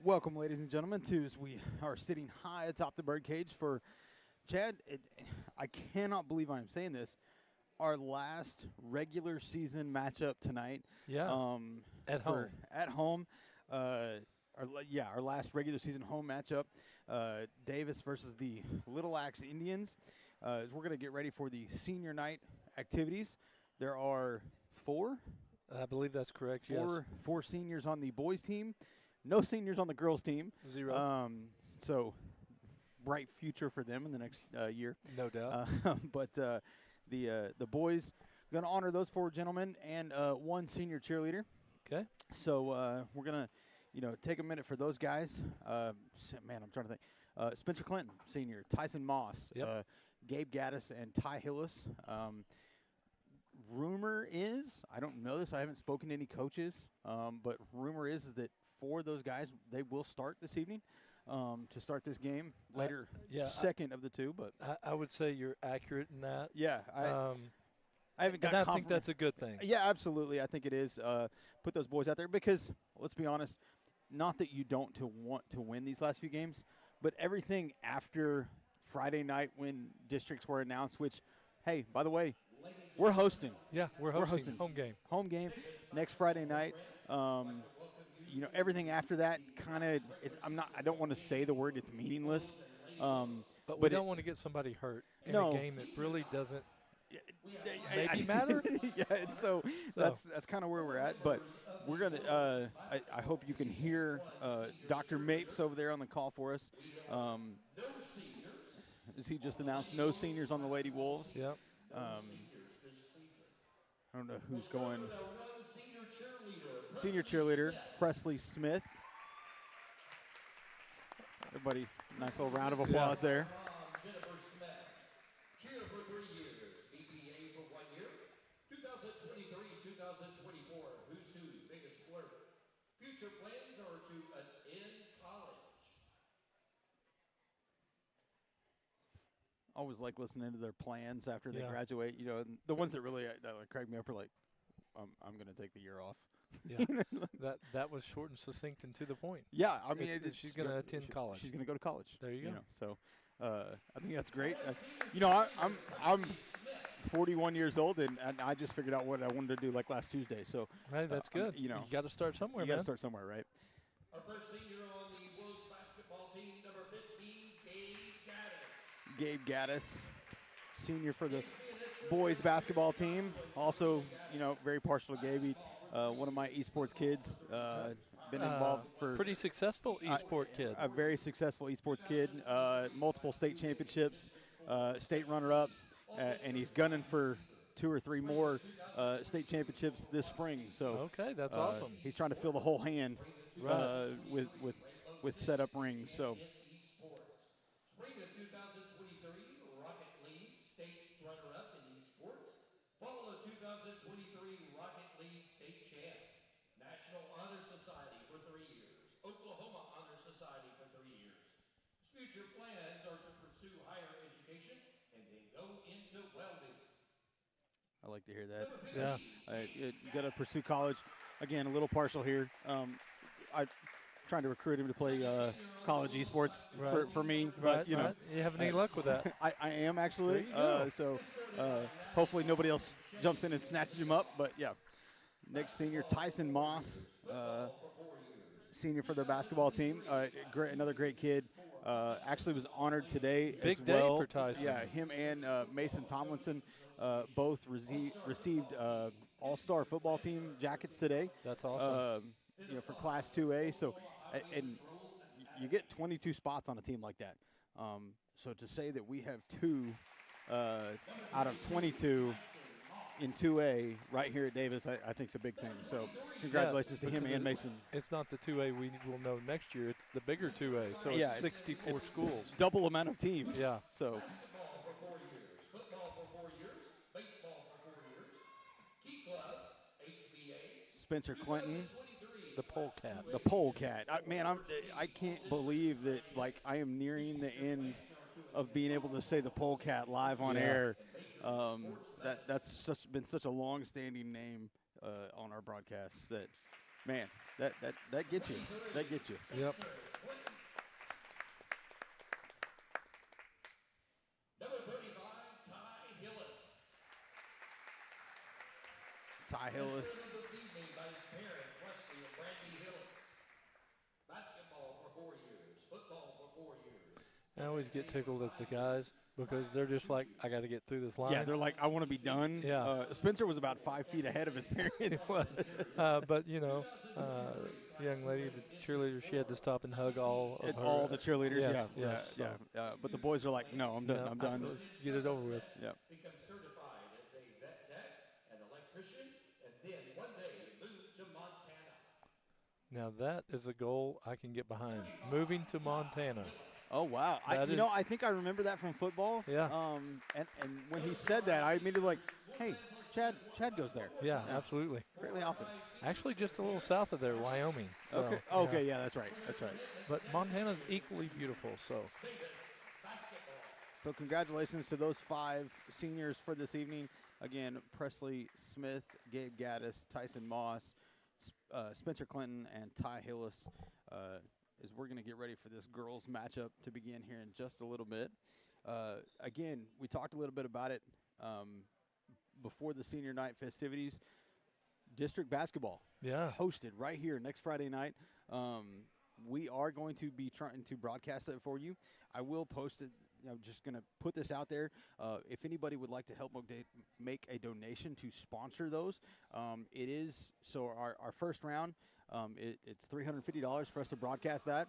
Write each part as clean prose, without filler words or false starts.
Welcome, ladies and gentlemen, to as we are sitting high atop the birdcage for Chad. I cannot believe I'm saying this. Our last regular season matchup tonight. Yeah. At home. At home. Our last regular season home matchup. Davis versus the Little Axe Indians. As we're going to get ready for the senior night activities. There are four. I believe that's correct. Four seniors on the boys team. No seniors on the girls' team. Zero. So, bright future for them in the next year. No doubt. But the boys going to honor those four gentlemen and one senior cheerleader. Okay. So we're going to, take a minute for those guys. Man, I'm trying to think. Spencer Clinton, senior. Tyson Moss. Yep. Gabe Gaddis and Ty Hillis. Rumor is, I don't know this, I haven't spoken to any coaches, but rumor is that for those guys, they will start this evening to start this game later. Second of the two, but I would say you're accurate in that. Yeah, I haven't got. And I think that's a good thing. Yeah, absolutely. I think it is. Put those boys out there because let's be honest, not that you don't want to win these last few games, but everything after Friday night when districts were announced. Which, hey, by the way, we're hosting. Yeah, we're hosting. Home game. Home game next Friday night. Everything after that kind of I don't want to say the word, it's meaningless. But we don't want to get somebody hurt in a game that really doesn't maybe matter. Yeah, and so that's kind of where we're at. But we're gonna. I hope you can hear Dr. Mapes over there on the call for us. As he just announced, no seniors on the Lady Wolves. Yep. I don't know who's going. Senior cheerleader, Presley Smith. Everybody, nice little round of applause there. Jennifer Smith, cheer for 3 years, BPA for 1 year, 2023-2024, who's who, biggest flirt. Future plans are to attend college. Always like listening to their plans after they graduate. And the ones that really that crack me up are like, I'm going to take the year off. Yeah, that was short and succinct and to the point. Yeah, I mean, she's going to attend college. She's going to go to college. There you go. So, I think that's great. I'm 41 years old, and I just figured out what I wanted to do like last Tuesday. So, hey, that's good. You got to start somewhere. You got to start somewhere, right? Our first senior on the Blues basketball team, number 15, Gabe Gaddis. Gabe Gaddis, senior for the boys basketball team. Also, very partial to Gabe. One of my esports kids. Been involved for pretty successful esport kid. A very successful esports kid. Multiple state championships, state runner-ups, and he's gunning for 2 or 3 more state championships this spring. So okay, that's awesome. He's trying to fill the whole hand with set-up rings. So. Spring of 2023, Rocket League state runner-up in esports. Fall of 2023, Rocket League state champ. National Honor Society for 3 years. Oklahoma Honor Society for 3 years. His future plans are to pursue higher education and then go into welding. I like to hear that. Yeah. You got to pursue college. Again, a little partial here. I'm trying to recruit him to play college esports for me. But, you haven't any luck with that. I am actually. So hopefully nobody else jumps in and snatches him up. But, yeah. Next senior, Tyson Moss, senior for their basketball team. Another great kid. Actually was honored today as well. Big day for Tyson. Yeah, him and Mason Tomlinson both received all-star football team jackets today. That's awesome. For Class 2A. So, and you get 22 spots on a team like that. So to say that we have 2 out of 22 in 2A right here at Davis, I think is a big thing. So congratulations to him and Mason. It's not the 2A we will know next year. It's the bigger 2A. So it's 64 schools. Double amount of teams. Yeah. So. Basketball for 4 years. Football for 4 years. Baseball for 4 years. Key Club, HBA. Spencer Clinton. The polecat. The polecat. I can't believe that, I am nearing the end of being able to say the polecat live on air. That's been such a long-standing name on our broadcasts that Man, that gets you. That gets you. Yep. Number 35, Ty Hillis. Ty Hillis. Inspired this evening by his parents, Wesley and Brandy Hillis. Basketball for 4 years, football for 4 years. I always get tickled at the guys because they're just like, I got to get through this line. Yeah, they're like, I want to be done. Yeah. Spencer was about 5 feet ahead of his parents. But, you know, young lady, the cheerleader, she had to stop and hug all of her. All the cheerleaders, Yes, yeah. But the boys are like, no, I'm done. I'm done. Let's get it over with. Yeah. Become certified as a vet tech, an electrician, and then one day move to Montana. Now, that is a goal I can get behind. Moving to Montana. Oh, wow. I think I remember that from football. Yeah. And when he said that, I immediately like, hey, Chad goes there. Yeah, absolutely. Fairly often. Actually, just a little south of there, Wyoming. So, Okay, yeah, that's right. But Montana's equally beautiful, so. So congratulations to those 5 seniors for this evening. Again, Presley Smith, Gabe Gaddis, Tyson Moss, Spencer Clinton, and Ty Hillis, as we're going to get ready for this girls matchup to begin here in just a little bit. Again, we talked a little bit about it before the senior night festivities. District basketball, hosted right here next Friday night. We are going to be trying to broadcast it for you. I will post it. I'm just going to put this out there. If anybody would like to help make a donation to sponsor those, it is so our first round. It's $350 for us to broadcast that.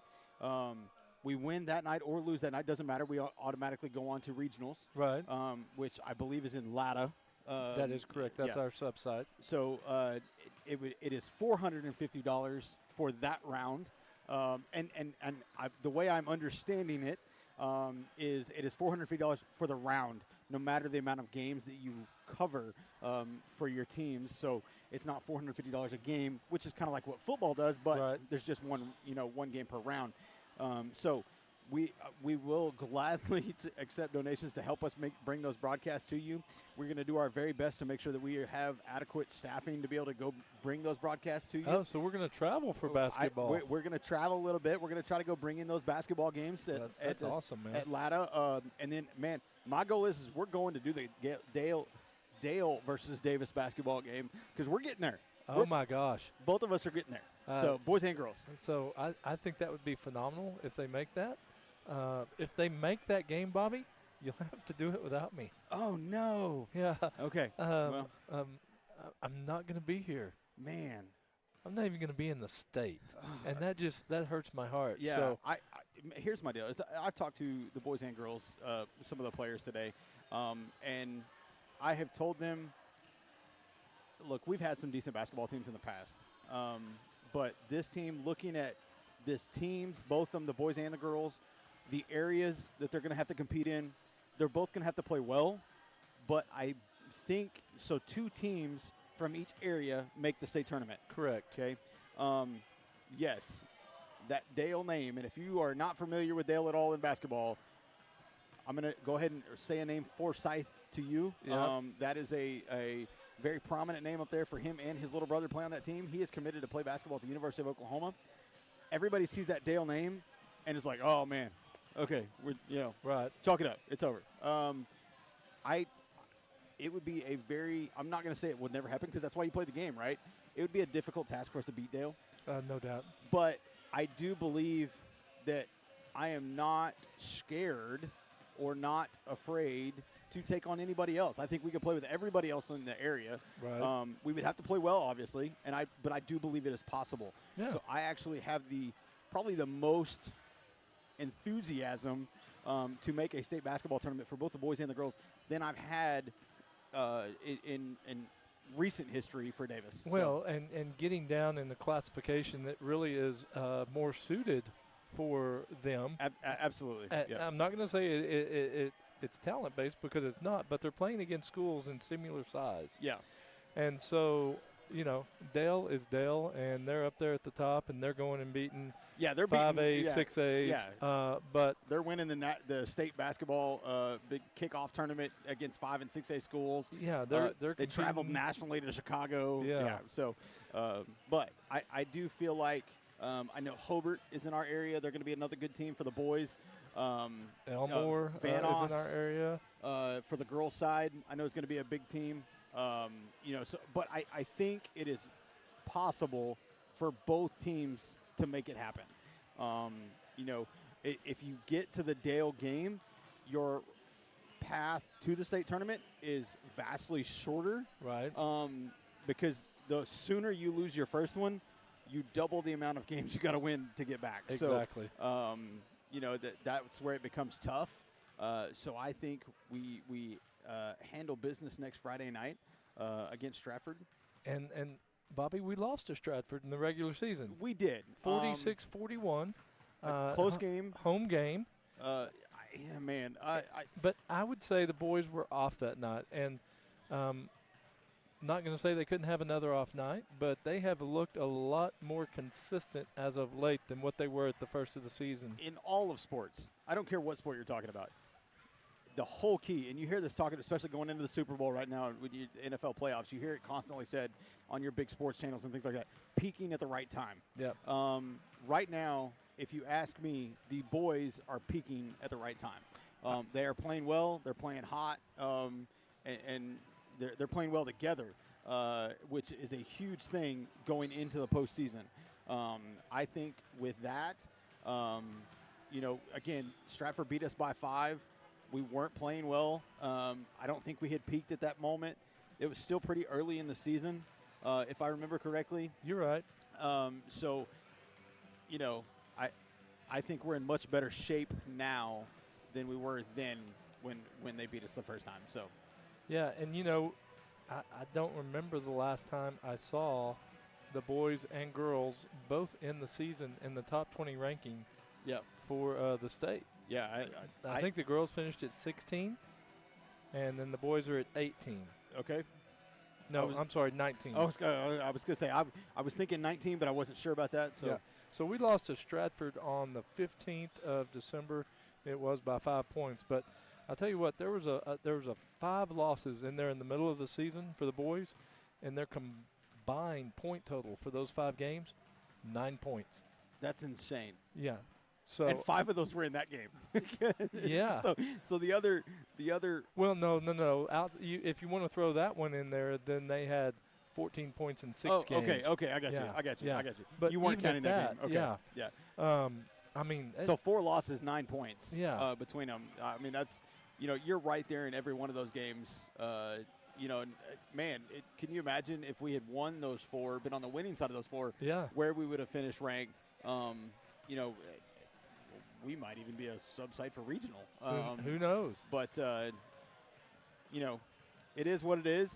We win that night or lose that night, doesn't matter. We automatically go on to regionals, right? Which I believe is in Latta. That is correct. That's our sub-site. So it is $450 for that round, and the way I'm understanding it is it is $450 for the round, no matter the amount of games that you cover for your teams. So it's not $450 a game, which is kind of like what football does, but there's just one game per round. So we will gladly accept donations to help us bring those broadcasts to you. We're going to do our very best to make sure that we have adequate staffing to be able to go bring those broadcasts to you. Oh, so we're going to travel for basketball. We're going to travel a little bit. We're going to try to go bring in those basketball games. That's awesome, man. At Latta. And then, man, my goal is we're going to do the Dale versus Davis basketball game because we're getting there. My gosh. Both of us are getting there. So boys and girls. So I think that would be phenomenal if they make that. If they make that game, Bobby, you'll have to do it without me. Oh, no. Yeah. Okay. I'm not going to be here. Man. I'm not even going to be in the state. And that hurts my heart. Yeah. So here's my deal. I've talked to the boys and girls, some of the players today, and I have told them, look, we've had some decent basketball teams in the past. But this team, looking at this teams, both of them, the boys and the girls, the areas that they're going to have to compete in, they're both going to have to play well. But I think so 2 teams from each area make the state tournament. Correct. Okay. Yes, that Dale name, and if you are not familiar with Dale at all in basketball, I'm going to go ahead and say a name, Forsyth, to you. Yep. That is a very prominent name up there for him and his little brother play on that team. He is committed to play basketball at the University of Oklahoma. Everybody sees that Dale name and is like, oh, man, okay, right. Chalk it up. It's over. It would be a very – I'm not going to say it would never happen because that's why you play the game, right? It would be a difficult task for us to beat Dale. No doubt. But I do believe that I am not scared or not afraid to take on anybody else. I think we could play with everybody else in the area. Right. We would have to play well, obviously, but I do believe it is possible. Yeah. So I actually have probably the most enthusiasm to make a state basketball tournament for both the boys and the girls than I've had in recent history for Davis. Well, and getting down in the classification that really is more suited for them. Absolutely. I'm not going to say it's talent-based because it's not, but they're playing against schools in similar size. Yeah. And so Dale is Dale, and they're up there at the top, and they're going and beating Yeah, they're 5A, beating 6As. Yeah. But they're winning the state basketball big kickoff tournament against 5 and 6A schools. yeah, they're They traveled competing. nationally to Chicago. Yeah. So, but I do feel like I know Hobart is in our area. They're going to be another good team for the boys. Elmore is in Vanos, our area. for the girls' side, I know it's going to be a big team. But I think it is possible for both teams to make it happen. If you get to the Dale game, your path to the state tournament is vastly shorter. Right. Because the sooner you lose your first one, you double the amount of games you got to win to get back. Exactly. So, that's where it becomes tough. So I think we handle business next Friday night against Stratford. And Bobby, we lost to Stratford in the regular season. We did. 46-41. Close game. Home game. But I would say the boys were off that night. And not going to say they couldn't have another off night, but they have looked a lot more consistent as of late than what they were at the first of the season. In all of sports, I don't care what sport you're talking about, the whole key, and you hear this talking, especially going into the Super Bowl right now with the NFL playoffs, you hear it constantly said on your big sports channels and things like that, peaking at the right time. Yep. Right now, if you ask me, the boys are peaking at the right time. They are playing well. They're playing hot. And they're playing well together, which is a huge thing going into the postseason. I think with that, again, Stratford beat us by 5. We weren't playing well. I don't think we had peaked at that moment. It was still pretty early in the season, if I remember correctly. You're right. I think we're in much better shape now than we were then when they beat us the first time. So. Yeah, and I don't remember the last time I saw the boys and girls both in the season in the top 20 ranking for the state. Yeah, I think the girls finished at 16, and then the boys are at 18. Okay. No, I'm sorry, 19. I was going to say, I was thinking 19, but I wasn't sure about that. So. Yeah. So we lost to Stratford on the 15th of December. It was by 5 points, but I'll tell you what, there was a 5 losses in there in the middle of the season for the boys, and their combined point total for those 5 games, 9 points. That's insane. Yeah. So and 5 of those were in that game. Yeah. So the other. Well, no. If you want to throw that one in there, then they had 14 points in 6 games. Okay. I got you. Yeah. I got you. But you weren't even counting that game. Okay. Yeah. I mean, so 4 losses, 9 points. Yeah. Between them. I mean, that's you're right there in every one of those games. Man, can you imagine if we had won those 4, been on the winning side of those 4? Yeah. Where we would have finished ranked. We might even be a sub-site for regional. Who knows? But it is what it is.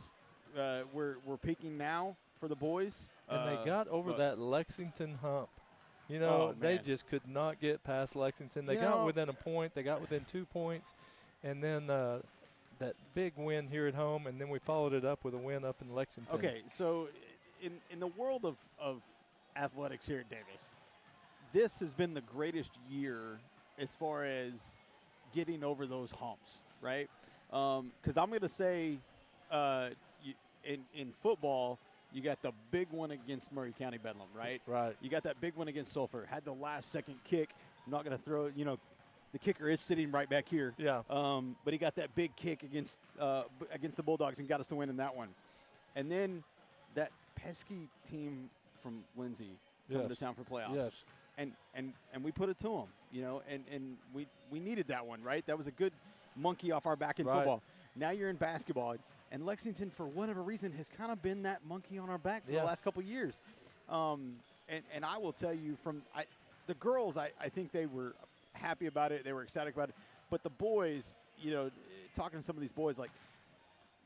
We're peaking now for the boys. And they got over that Lexington hump. They just could not get past Lexington. They got within a point. They got within 2 points. And then that big win here at home, and then we followed it up with a win up in Lexington. Okay, so in the world of athletics here at Davis, this has been the greatest year as far as getting over those humps, right? Because I'm going to say in football, you got the big one against Murray County Bedlam, right? Right. You got that big one against Sulphur. Had the last-second kick. I'm not going to throw it. The kicker is sitting right back here. Yeah. But he got that big kick against the Bulldogs and got us the win in that one. And then that pesky team from Lindsay coming to town for playoffs. Yes. And we put it to them, and we needed that one, right? That was a good monkey off our back in football. Now you're in basketball, and Lexington, for whatever reason, has kind of been that monkey on our back for the last couple of years. And I will tell you, the girls, I think they were happy about it. They were ecstatic about it. But the boys, talking to some of these boys, like,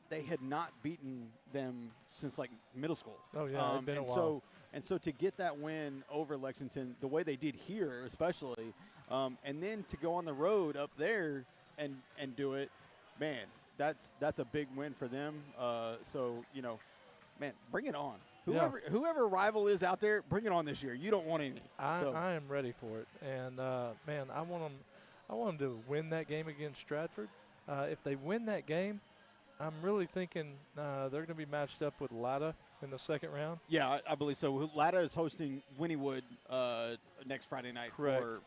they had not beaten them since, like, middle school. Oh, yeah, it's been a while. So to get that win over Lexington, the way they did here especially, and then to go on the road up there and do it, man, that's a big win for them. man, bring it on. Yeah. Whoever rival is out there, bring it on this year. You don't want any. I am ready for it, and man, I want them to win that game against Stratford. If they win that game, I'm really thinking they're going to be matched up with Latta in the second round. Yeah, I believe so. Latta is hosting Wynnewood next Friday night for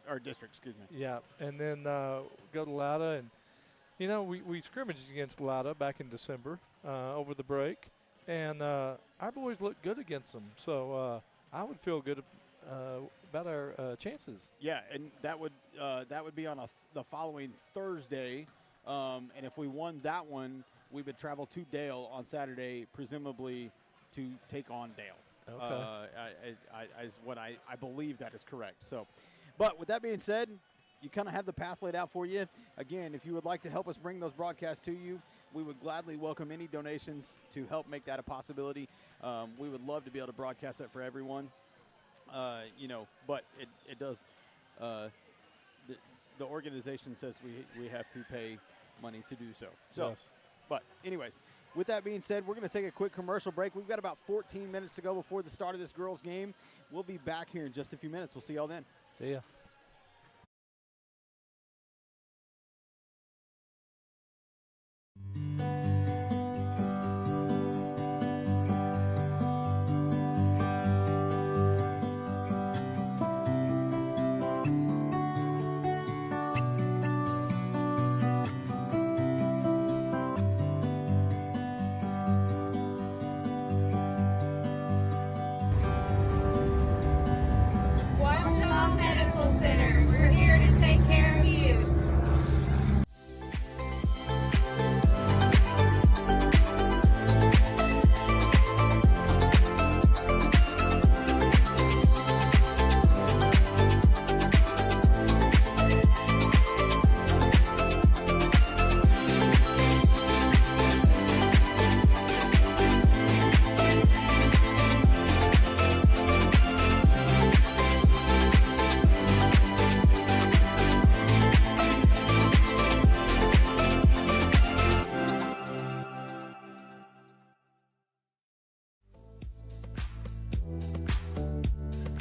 our district. Excuse me. Yeah, and then go to Latta, and we scrimmaged against Latta back in December over the break, and our boys looked good against them. So I would feel good about our chances. Yeah, and that would be on the following Thursday. And if we won that one, we would travel to Dale on Saturday, presumably to take on Dale. Okay. I believe that is correct. So, but with that being said, you kind of have the path laid out for you. Again, if you would like to help us bring those broadcasts to you, we would gladly welcome any donations to help make that a possibility. We would love to be able to broadcast that for everyone. But it does. The organization says we have to pay money to do so. Yes. But anyways, with that being said, we're going to take a quick commercial break. We've got about 14 minutes to go before the start of this girls' game. We'll be back here in just a few minutes. We'll see y'all then. See ya. Washington Medical Center. We're here to take care of you.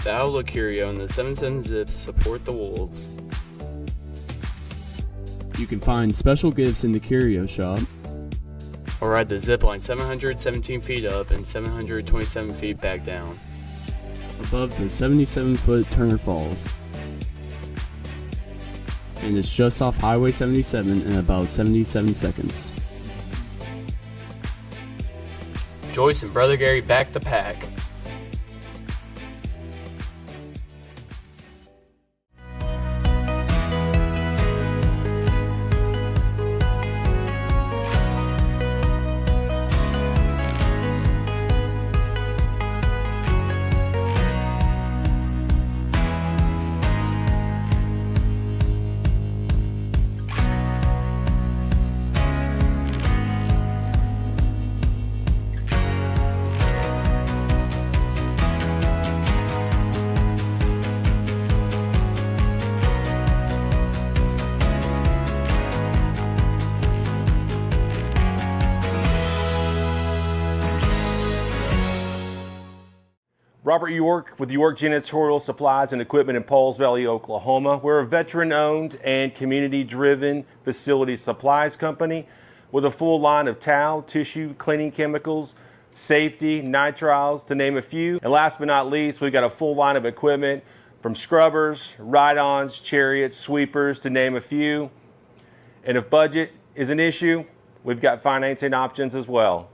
The Outlook Curio and the 77 Zips support the Wolves. You can find special gifts in the Curio shop, or ride the zip line 717 feet up and 727 feet back down, above the 77-foot Turner Falls. And it's just off Highway 77 in about 77 seconds. Joyce and Brother Gary back the pack. Robert York with York Janitorial Supplies and Equipment in Pauls Valley, Oklahoma. We're a veteran-owned and community-driven facility supplies company with a full line of towel, tissue, cleaning chemicals, safety, nitriles, to name a few. And last but not least, we've got a full line of equipment from scrubbers, ride-ons, chariots, sweepers, to name a few. And if budget is an issue, we've got financing options as well.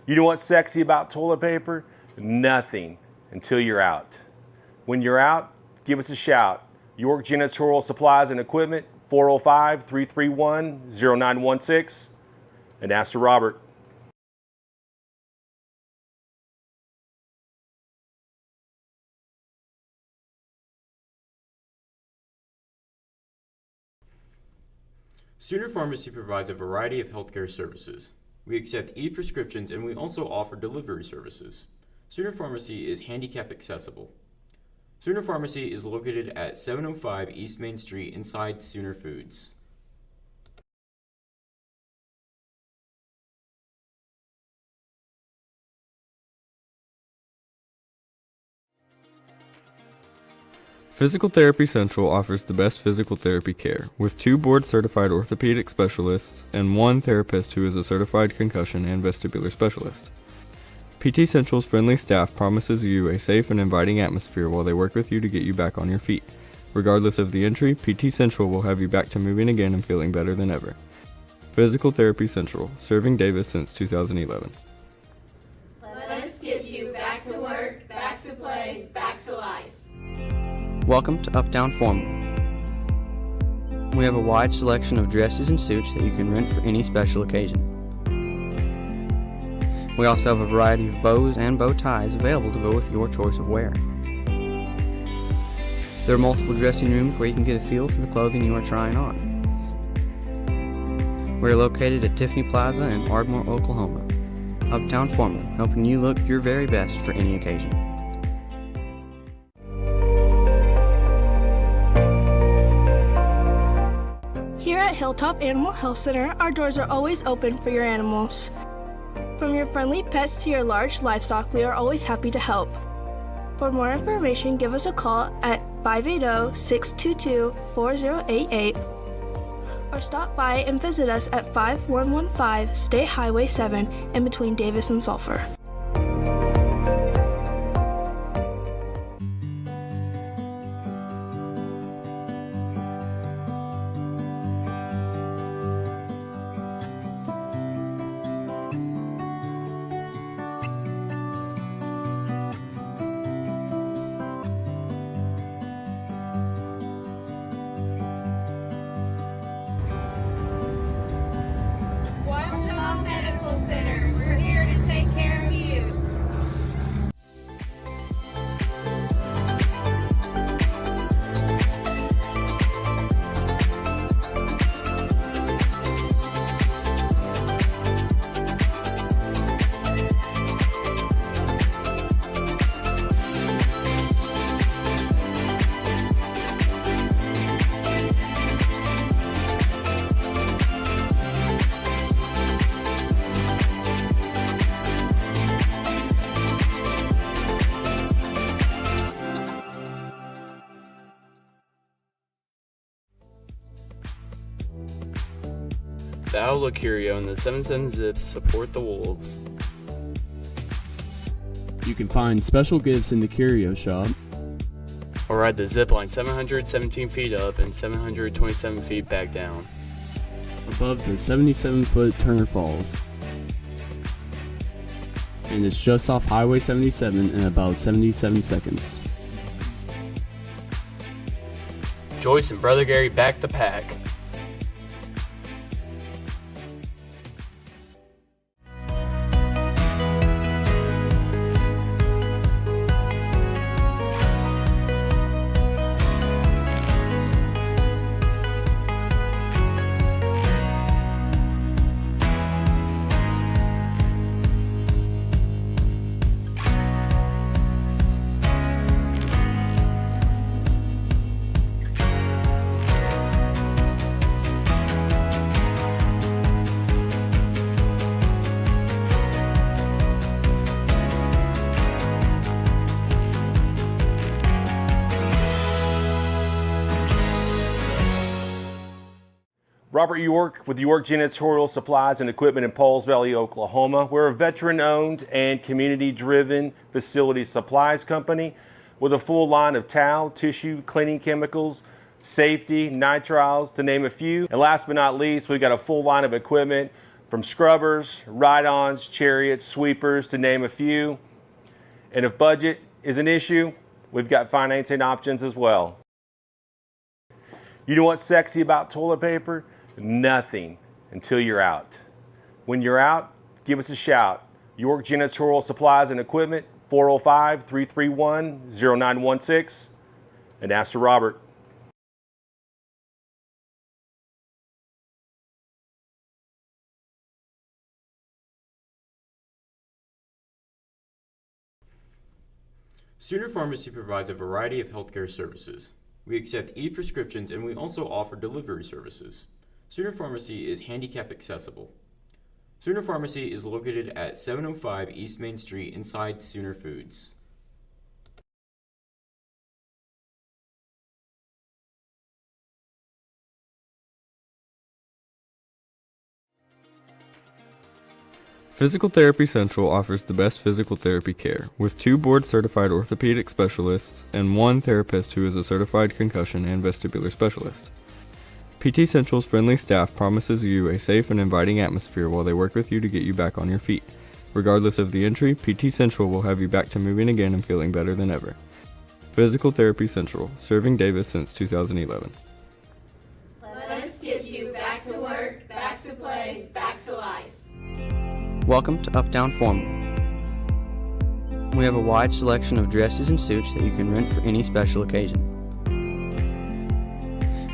You know what's sexy about toilet paper? Nothing until you're out. When you're out, give us a shout. York Janitorial Supplies and Equipment, 405-331-0916, and ask for Robert. Sooner Pharmacy provides a variety of healthcare services. We accept e-prescriptions and we also offer delivery services. Sooner Pharmacy is handicap accessible. Sooner Pharmacy is located at 705 East Main Street inside Sooner Foods. Physical Therapy Central offers the best physical therapy care, with 2 board-certified orthopedic specialists and 1 therapist who is a certified concussion and vestibular specialist. PT Central's friendly staff promises you a safe and inviting atmosphere while they work with you to get you back on your feet. Regardless of the injury, PT Central will have you back to moving again and feeling better than ever. Physical Therapy Central, serving Davis since 2011. Let us get you back to work, back to play, back to life. Welcome to Uptown Formal. We have a wide selection of dresses and suits that you can rent for any special occasion. We also have a variety of bows and bow ties available to go with your choice of wear. There are multiple dressing rooms where you can get a feel for the clothing you are trying on. We are located at Tiffany Plaza in Ardmore, Oklahoma. Uptown Formal, helping you look your very best for any occasion. Here at Hilltop Animal Health Center, our doors are always open for your animals. From your friendly pets to your large livestock, we are always happy to help. For more information, give us a call at 580-622-4088 or stop by and visit us at 5115 State Highway 7 in between Davis and Sulphur. Medical Center. We're here to take care of you. The Outlook Curio and the 77 Zips support the Wolves. You can find special gifts in the Curio Shop, or ride the zip line 717 feet up and 727 feet back down, above the 77-foot Turner Falls. And it's just off Highway 77 in about 77 seconds. Joyce and Brother Gary back the pack. Robert York with York Janitorial Supplies and Equipment in Pauls Valley, Oklahoma. We're a veteran-owned and community-driven facility supplies company with a full line of towel, tissue, cleaning chemicals, safety, nitriles, to name a few. And last but not least, we've got a full line of equipment from scrubbers, ride-ons, chariots, sweepers, to name a few. And if budget is an issue, we've got financing options as well. You know what's sexy about toilet paper? Nothing until you're out. When you're out, give us a shout. York Janitorial Supplies and Equipment, 405-331-0916, and ask for Robert. Sooner Pharmacy provides a variety of healthcare services. We accept e-prescriptions and we also offer delivery services. Sooner Pharmacy is handicap accessible. Sooner Pharmacy is located at 705 East Main Street inside Sooner Foods. Physical Therapy Central offers the best physical therapy care, with 2 board-certified orthopedic specialists and 1 therapist who is a certified concussion and vestibular specialist. PT Central's friendly staff promises you a safe and inviting atmosphere while they work with you to get you back on your feet. Regardless of the injury, PT Central will have you back to moving again and feeling better than ever. Physical Therapy Central, serving Davis since 2011. Let us get you back to work, back to play, back to life. Welcome to Uptown Formal. We have a wide selection of dresses and suits that you can rent for any special occasion.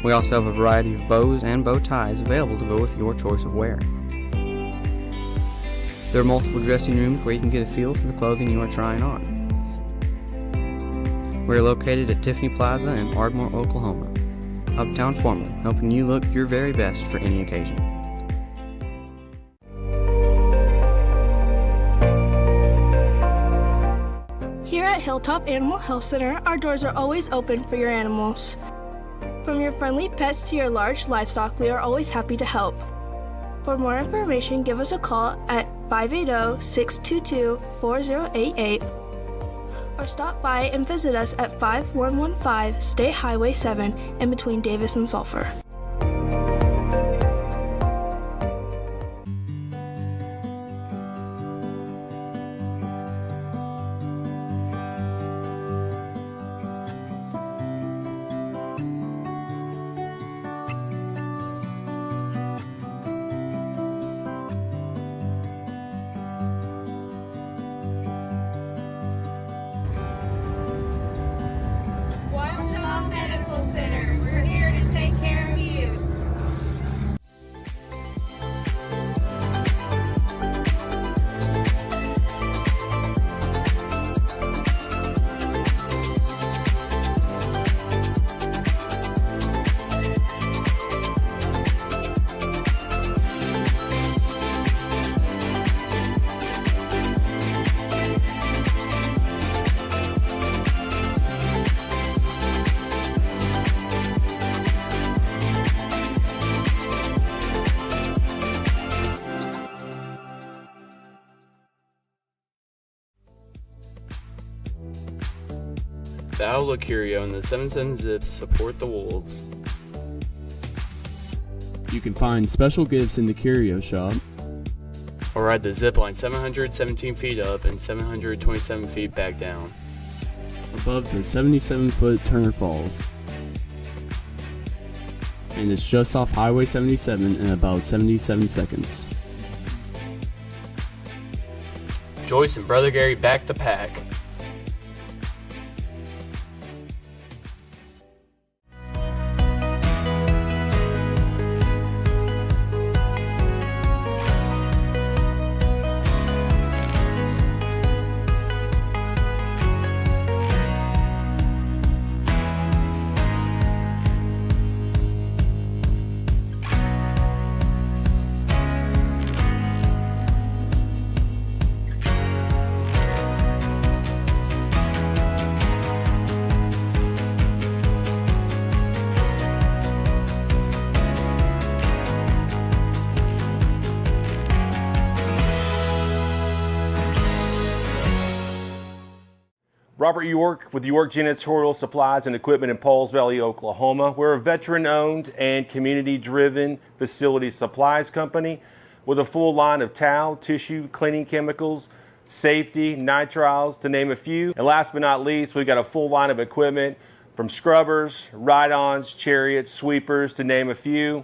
We also have a variety of bows and bow ties available to go with your choice of wear. There are multiple dressing rooms where you can get a feel for the clothing you are trying on. We are located at Tiffany Plaza in Ardmore, Oklahoma. Uptown Formal, helping you look your very best for any occasion. Here at Hilltop Animal Health Center, our doors are always open for your animals. From your friendly pets to your large livestock, we are always happy to help. For more information, give us a call at 580-622-4088 or stop by and visit us at 5115 State Highway 7 in between Davis and Sulphur. Washington Medical Center. We're here to take care of you. The Outlook Curio and the 77 Zips support the Wolves. You can find special gifts in the Curio Shop, or ride the zip line 717 feet up and 727 feet back down, above the 77-foot Turner Falls. And it's just off Highway 77 in about 77 seconds. Joyce and Brother Gary back the pack. Robert York with York Janitorial Supplies and Equipment in Pauls Valley, Oklahoma. We're a veteran-owned and community-driven facility supplies company with a full line of towel, tissue, cleaning chemicals, safety, nitriles, to name a few. And last but not least, we've got a full line of equipment from scrubbers, ride-ons, chariots, sweepers, to name a few.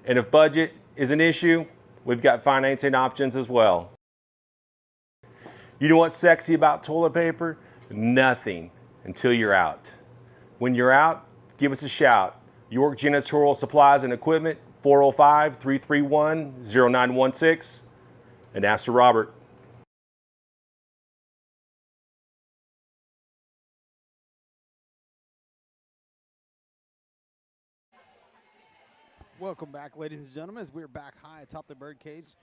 And if budget is an issue, we've got financing options as well. You know what's sexy about toilet paper? Nothing until you're out. When you're out, give us a shout. York Janitorial Supplies and Equipment, 405-331-0916, and ask for Robert. Welcome back, ladies and gentlemen, as we're back high atop the birdcage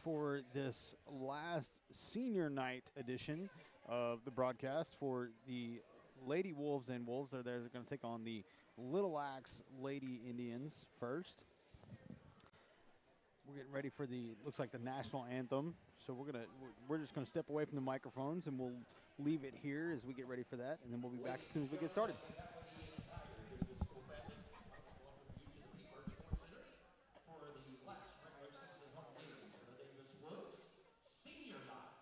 for this last senior night edition of the broadcast for the Lady Wolves and Wolves. They're going to take on the Little Axe Lady Indians first. We're getting ready for looks like the national anthem. So we're just gonna step away from the microphones and we'll leave it here as we get ready for that, and then we'll be back as soon as we get started. Senior night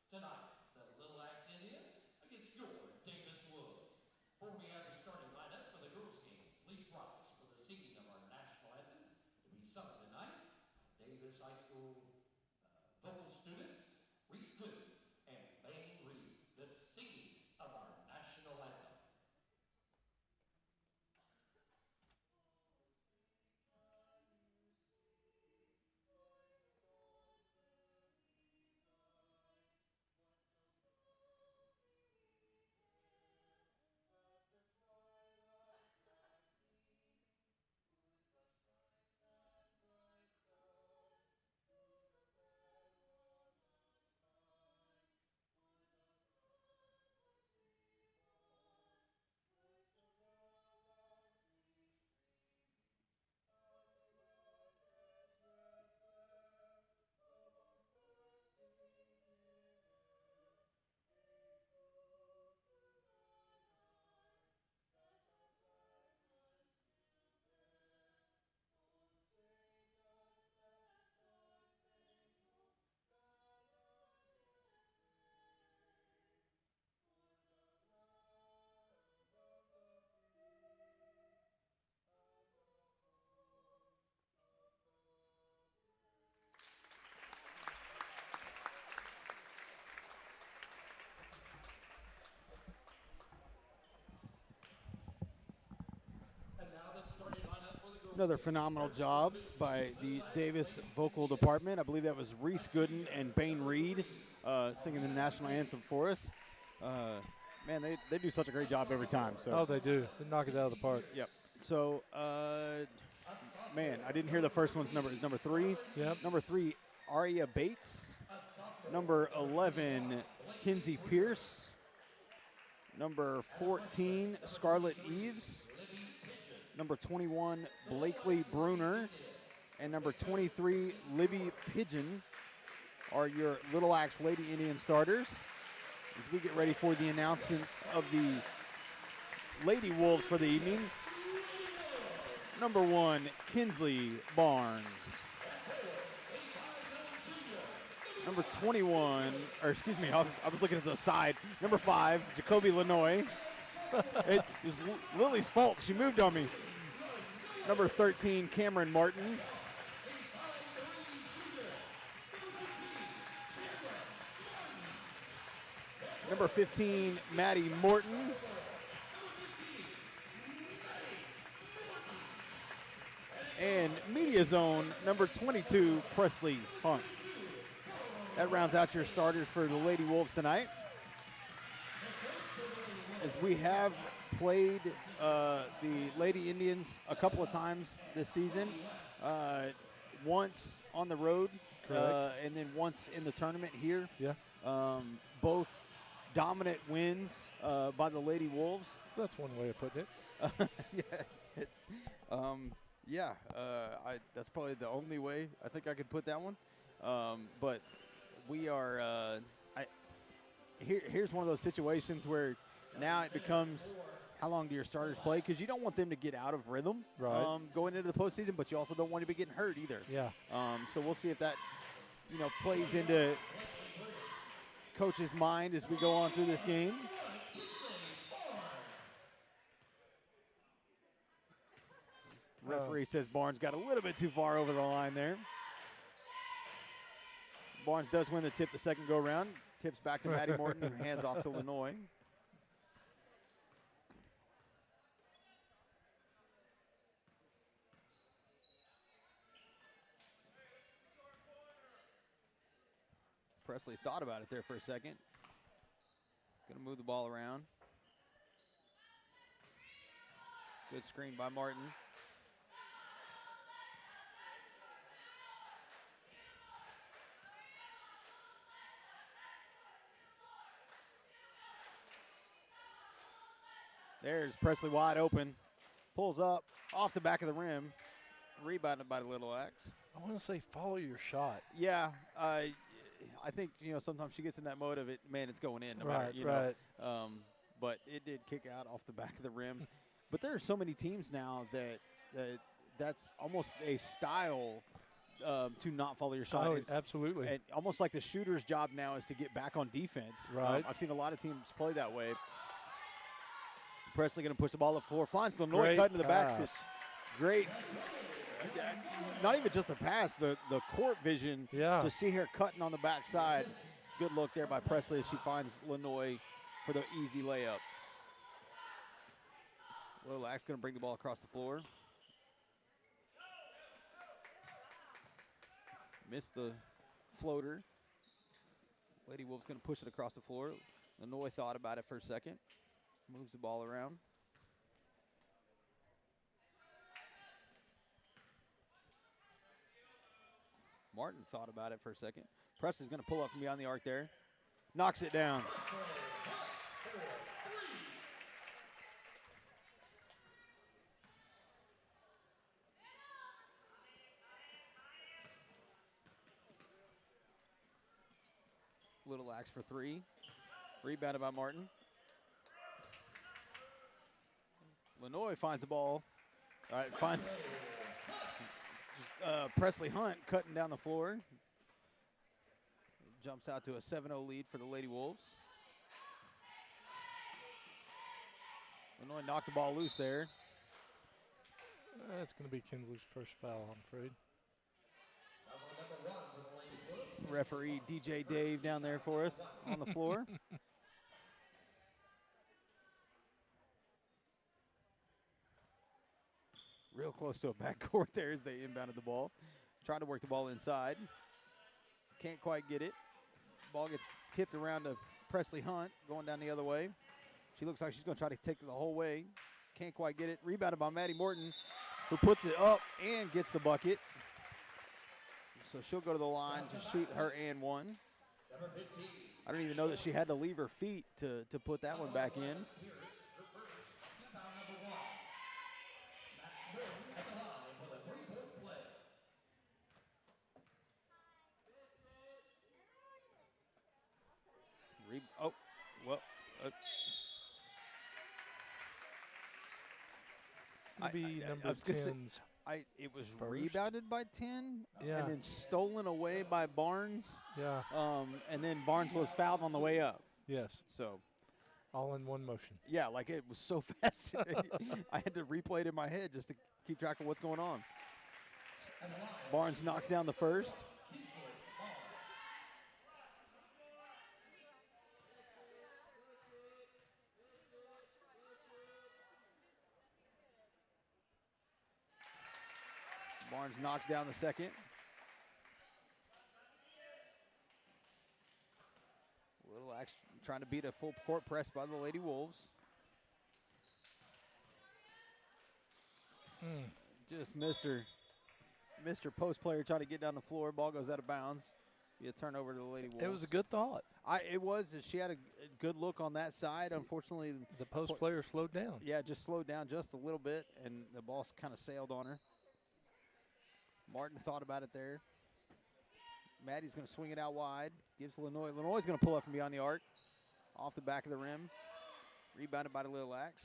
tonight, the Little Axe Indians against your Davis Woods. Before we have the starting lineup for the girls' game, please rise for the singing of our national anthem to be sung tonight. Davis High School vocal students, Reese Good and Bain Reed, the singing of our national anthem. Another phenomenal job by the Davis vocal department. I believe that was Reese Gooden and Bain Reed singing the national anthem for us. Man, they do such a great job every time. So. Oh, they do. They knock it out of the park. Yep. So, man, I didn't hear the first one's number. Is number 3? Yep. Number 3, Aria Bates. Number 11, Kinsey Pierce. Number 14, Scarlett Eves. Number 21, Blakely Bruner. And number 23, Libby Pigeon are your Little Axe Lady Indian starters. As we get ready for the announcement of the Lady Wolves for the evening. Number 1, Kinsley Barnes. Number 21, or excuse me, I was looking at the side. Number 5, Jacoby Lanoy. It was Lily's fault. She moved on me. Number 13, Cameron Martin. Number 15, Maddie Morton. And Media Zone, number 22, Presley Hunt. That rounds out your starters for the Lady Wolves tonight. As we have played the Lady Indians a couple of times this season, once on the road and then once in the tournament here. Yeah. Both dominant wins by the Lady Wolves. That's one way of putting it. That's probably the only way I think I could put that one. But we are here's one of those situations where now it becomes, how long do your starters play? Because you don't want them to get out of rhythm going into the postseason, but you also don't want to be getting hurt either. Yeah. So we'll see if that, plays into Coach's mind as we go on through this game. Referee says Barnes got a little bit too far over the line there. Barnes does win the tip the second go-around. Tips back to Maddie Morton, who hands off to Lanoy. Presley thought about it there for a second. Going to move the ball around. Good screen by Martin. There's Presley wide open. Pulls up off the back of the rim. Rebounded by the Little Axe. I want to say follow your shot. Yeah, I think sometimes she gets in that mode of it. Man, it's going in. No matter, Right. But it did kick out off the back of the rim. But there are so many teams now that's almost a style to not follow your shot. Oh, absolutely. And almost like the shooter's job now is to get back on defense. Right. I've seen a lot of teams play that way. Presley going to push the ball up the floor. Finds Lenoy cut into the back. Great. Not even just the pass, the court vision to see her cutting on the backside. Good look there by Presley as she finds Lenoy for the easy layup. Lilac going to bring the ball across the floor. Missed the floater. Lady Wolves going to push it across the floor. Lenoy thought about it for a second. Moves the ball around. Martin thought about it for a second. Presley's going to pull up from beyond the arc there. Knocks it down. Little Axe for three. Rebounded by Martin. Lenoy finds the ball. All right, finds Presley Hunt cutting down the floor. Jumps out to a 7-0 lead for the Lady Wolves. Lenoy knocked the ball loose there. That's going to be Kinsley's first foul, I'm afraid. Referee DJ Dave down there for us on the floor. Real close to a backcourt there as they inbounded the ball. Trying to work the ball inside. Can't quite get it. Ball gets tipped around to Presley Hunt going down the other way. She looks like she's going to try to take it the whole way. Can't quite get it. Rebounded by Maddie Morton, who puts it up and gets the bucket. So she'll go to the line to shoot her and one. I don't even know that she had to leave her feet to put that one back in. Maybe number 10's. It was first. Rebounded by 10 Yeah. and then stolen away by Barnes. Yeah. And then Barnes was fouled on the way up. Yes. So. All in one motion. Yeah, like it was so fast. I had to replay it in my head just to keep track of what's going on. Barnes knocks down the first. Barnes knocks down the second. Little Axe trying to beat a full court press by the Lady Wolves. Just Mr. Post player trying to get down the floor. Ball goes out of bounds. Be a turnover to the Lady Wolves. It was a good thought. It was. She had a good look on that side. Unfortunately, the post player slowed down. Yeah, just slowed down just a little bit, and the ball kind of sailed on her. Martin thought about it there. Maddie's going to swing it out wide. Gives Lenoy. Lenoy's going to pull up from beyond the arc. Off the back of the rim. Rebounded by the Little Axe.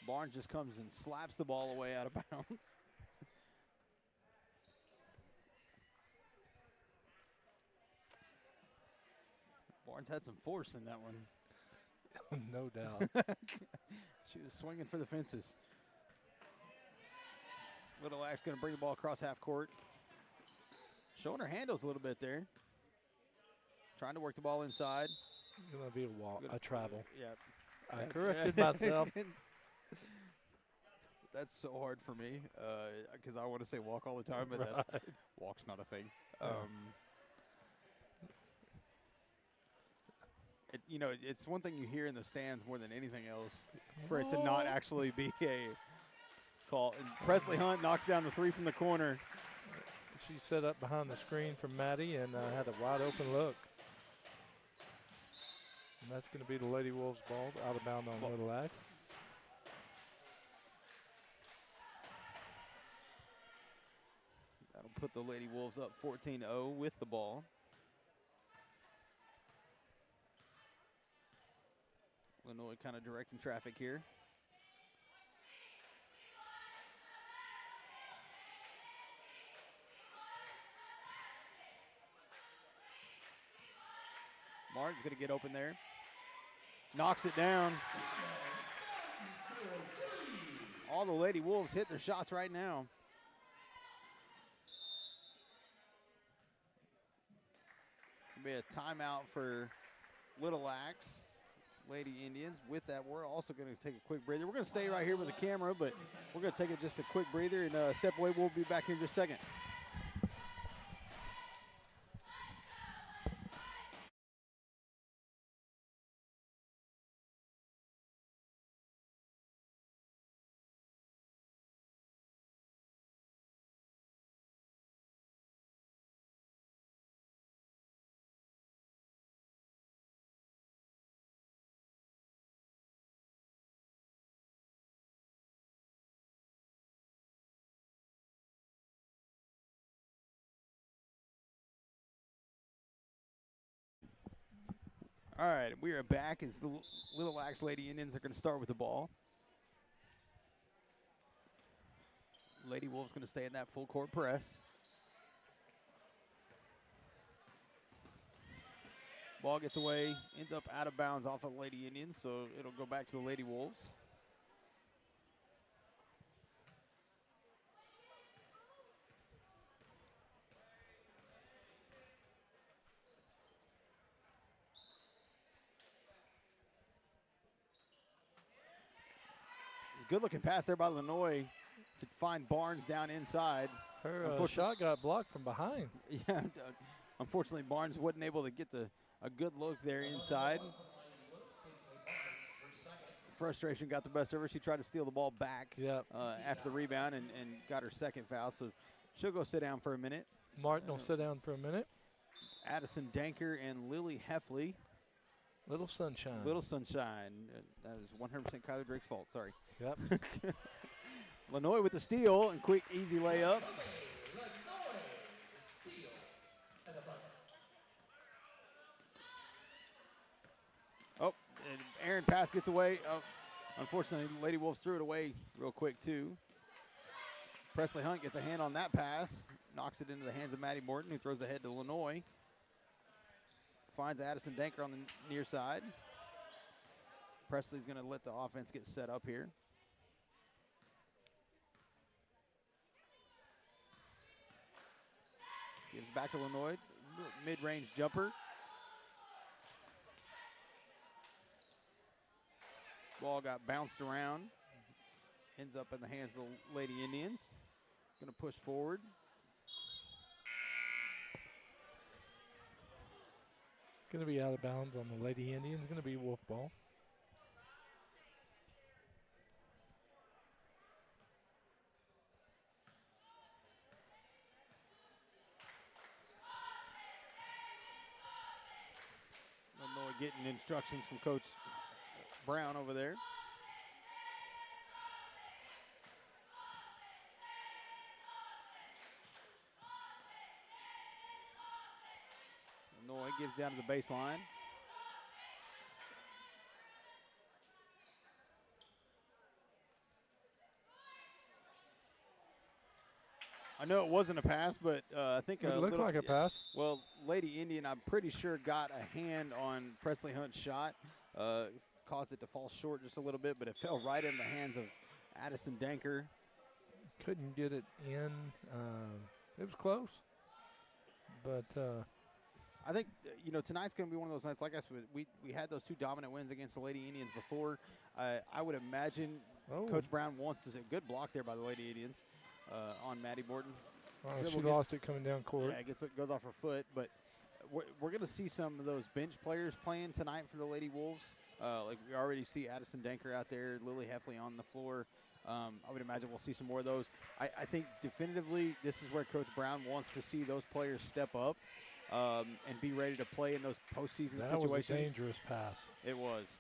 Barnes just comes and slaps the ball away out of bounds. Barnes had some force in that one. No doubt. She was swinging for the fences. Little Axe going to bring the ball across half court. Showing her handles a little bit there. Trying to work the ball inside. Going to be a travel. Yeah. I corrected myself. That's so hard for me because I want to say walk all the time, but walk's not a thing. It's one thing you hear in the stands more than anything else for it to not actually be a call. And Presley Hunt knocks down the three from the corner. She set up behind the screen from Maddie and had a wide open look. And that's going to be the Lady Wolves ball out of bounds on Little Axe. put the Lady Wolves up 14-0 with the ball. Illinois kind of directing traffic here. Martin's going to get open there. Knocks it down. All the Lady Wolves hit their shots right now. It'll be a timeout for Little Axe. Lady Indians. With that, we're also going to take a quick breather. We're going to stay right here with the camera, but we're going to take just a quick breather and step away. We'll be back here in just a second. All right, we are back as the Little Axe Lady Indians are going to start with the ball. Lady Wolves going to stay in that full court press. Ball gets away, ends up out of bounds off of Lady Indians, so it'll go back to the Lady Wolves. Good looking pass there by Lenoy to find Barnes down inside. Her shot got blocked from behind. Yeah, unfortunately Barnes wasn't able to get a good look there inside. Frustration got the best of her. She tried to steal the ball back after the rebound and got her second foul. So she'll go sit down for a minute. Martin will sit down for a minute. Addison Danker and Lily Heffley. Little Sunshine. Little Sunshine. That is 100% Kyler Drake's fault. Sorry. Yep. Lenoy with the steal and quick, easy layup. Oh, and Aaron pass gets away. Oh, unfortunately, Lady Wolves threw it away real quick, too. Presley Hunt gets a hand on that pass, knocks it into the hands of Maddie Morton, who throws ahead to Lenoy. Finds Addison Danker on the near side. Presley's going to let the offense get set up here. Gives back to Lenoy. Mid-range jumper. Ball got bounced around. Ends up in the hands of the Lady Indians. Going to push forward. Going to be out of bounds on the Lady Indians. Going to be Wolf ball. Illinois getting instructions from Coach Brown over there. Illinois gives down to the baseline. I know it wasn't a pass, but I think it looked like a pass. Well, Lady Indian, I'm pretty sure, got a hand on Presley Hunt's shot, caused it to fall short just a little bit, but it fell right in the hands of Addison Danker. Couldn't get it in. It was close, but I think tonight's going to be one of those nights. Like I said, we had those two dominant wins against the Lady Indians before. I would imagine Coach Brown wants to see a good block there by the Lady Indians. On Maddie Morton. She lost it coming down court. Yeah, it goes off her foot. But we're going to see some of those bench players playing tonight for the Lady Wolves. Like we already see Addison Danker out there, Lily Heffley on the floor. I would imagine we'll see some more of those. I think definitively this is where Coach Brown wants to see those players step up and be ready to play in those postseason situations. That was a dangerous pass. It was.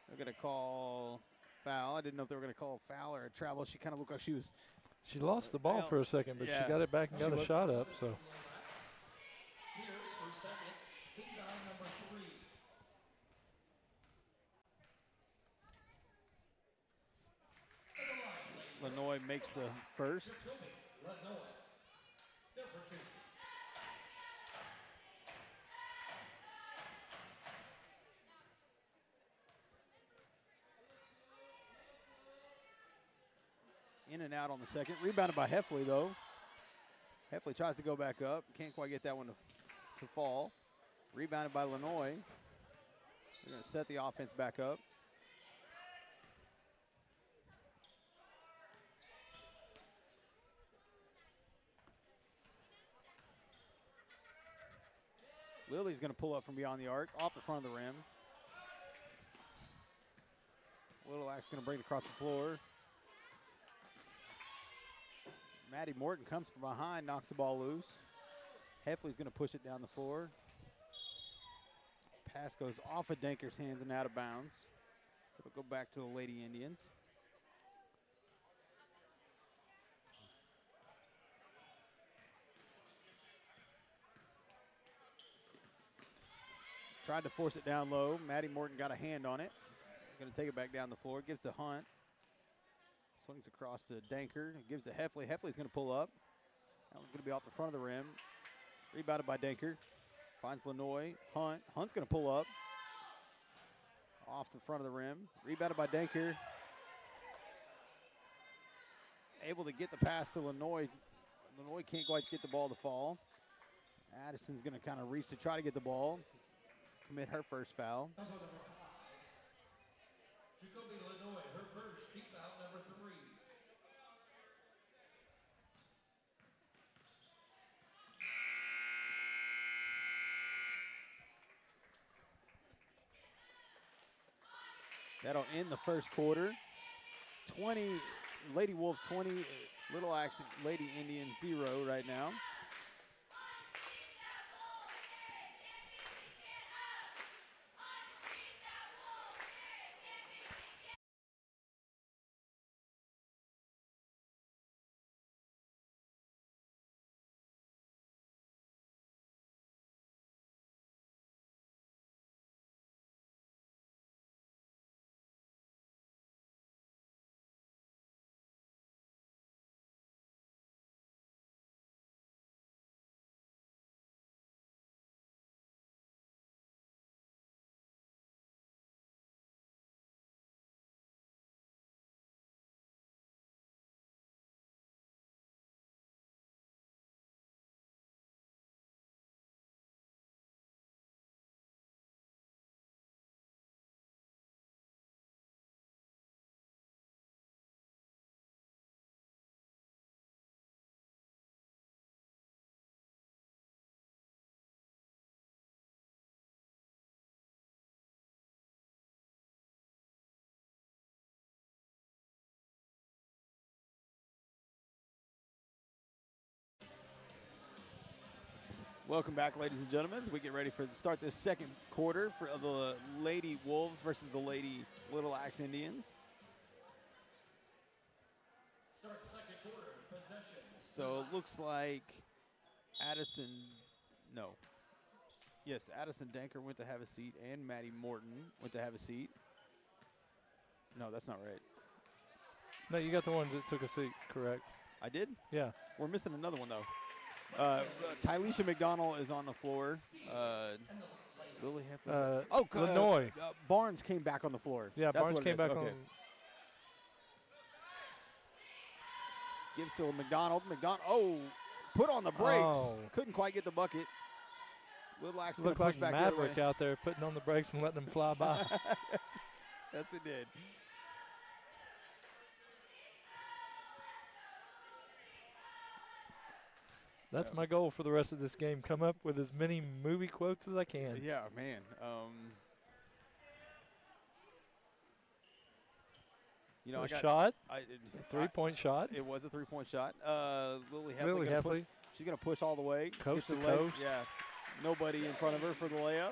They're going to call foul. I didn't know if they were going to call a foul or a travel. She kind of looked like she was. She lost the ball for a second, but yeah. she got it back and got a shot up. So. Here's her second, team foul number 3. Lenoy makes the first. Lenoy, there for 2. In and out on the second. Rebounded by Heffley, though. Heffley tries to go back up. Can't quite get that one to fall. Rebounded by Lenoy. They're going to set the offense back up. Lily's going to pull up from beyond the arc, off the front of the rim. Little Axe going to bring it across the floor. Maddie Morton comes from behind, knocks the ball loose. Heffley's going to push it down the floor. Pass goes off of Danker's hands and out of bounds. It'll go back to the Lady Indians. Tried to force it down low. Maddie Morton got a hand on it. Going to take it back down the floor. Gives to Hunt. Swings across to Danker. Gives to Heffley. Heffley's going to pull up. That one's going to be off the front of the rim. Rebounded by Danker. Finds Lenoy. Hunt. Hunt's going to pull up. Off the front of the rim. Rebounded by Danker. Able to get the pass to Lenoy. Lenoy can't quite get the ball to fall. Addison's going to kind of reach to try to get the ball. Commit her first foul. Jacoby Lenoy, her first, team foul number 3. That'll end the first quarter. 20, Lady Wolves 20, Little Axe Lady Indians 0 right now. Welcome back, ladies and gentlemen, as we get ready to start this second quarter for the Lady Wolves versus the Lady Little Axe Indians. Start second quarter, possession. So it looks like Addison Danker went to have a seat, and Maddie Morton went to have a seat. No, that's not right. No, you got the ones that took a seat, correct? I did? Yeah. We're missing another one, though. Tylisha McDonald is on the floor. Lily Heffley. Lenoy. Barnes came back on the floor. Yeah, That's Barnes came back on. Gives to McDonald. Put on the brakes. Oh. Couldn't quite get the bucket. Little Axe Looked push like back Maverick out there putting on the brakes and letting them fly by. Yes, it did. That's my goal for the rest of this game. Come up with as many movie quotes as I can. Yeah, man. Shot? Three-point shot? It was a three-point shot. Lily Heffley. She's going to push all the way. Coast to coast. Yeah. Nobody in front of her for the layup.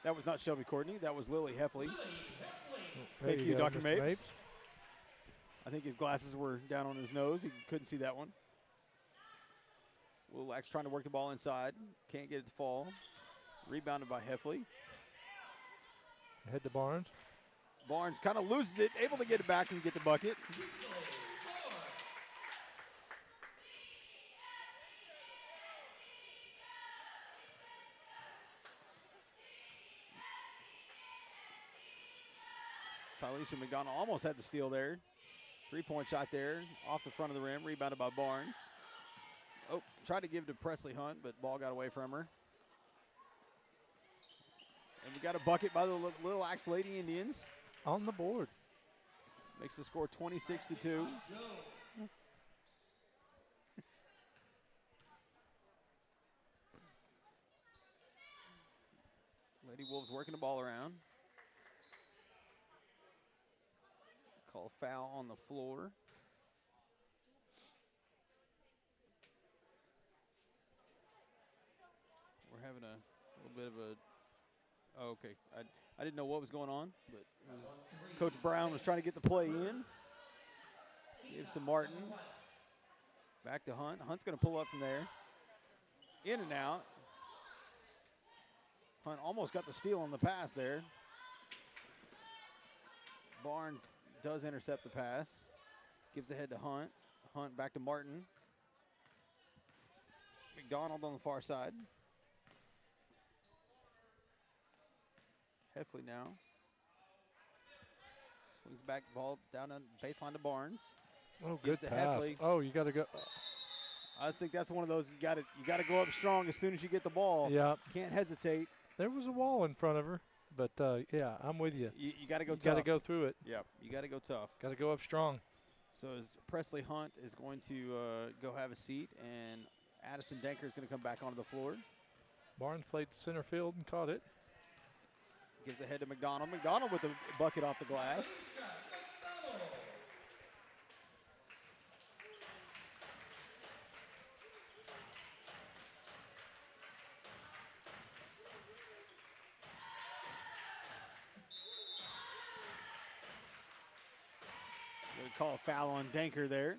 That was not Shelby Courtney. That was Lily Heffley. Thank you, go, Dr. Mr. Mapes. I think his glasses were down on his nose. He couldn't see that one. Lilacs trying to work the ball inside. Can't get it to fall. Rebounded by Heffley. Head to Barnes. Barnes kind of loses it, able to get it back and get the bucket. Tyleisha McDonald almost had the steal there. 3-point shot there, off the front of the rim, rebounded by Barnes. Oh, tried to give it to Presley Hunt, but ball got away from her. And we got a bucket by the Little Axe Lady Indians. On the board. Makes the score 26-2. Lady Wolves working the ball around. Call foul on the floor. We're having a little bit of a, oh, okay. I didn't know what was going on, but Coach Brown was trying to get the play in. Gives to Martin. Back to Hunt. Hunt's going to pull up from there. In and out. Hunt almost got the steal on the pass there. Barnes does intercept the pass. Gives ahead to Hunt. Hunt back to Martin. McDonald on the far side. Heffley now. Swings back the ball down on baseline to Barnes. Oh, good to pass. Heffley. Oh, you got to go. I just think that's one of those you got to go up strong as soon as you get the ball. Yeah. Can't hesitate. There was a wall in front of her, but yeah, I'm with you. You got to go tough. You got to go through it. Yep, you got to go tough. Got to go up strong. So as Presley Hunt is going to go have a seat, and Addison Denker is going to come back onto the floor. Barnes played center field and caught it. Gives ahead to McDonald. McDonald with a bucket off the glass. They call a foul on Denker there.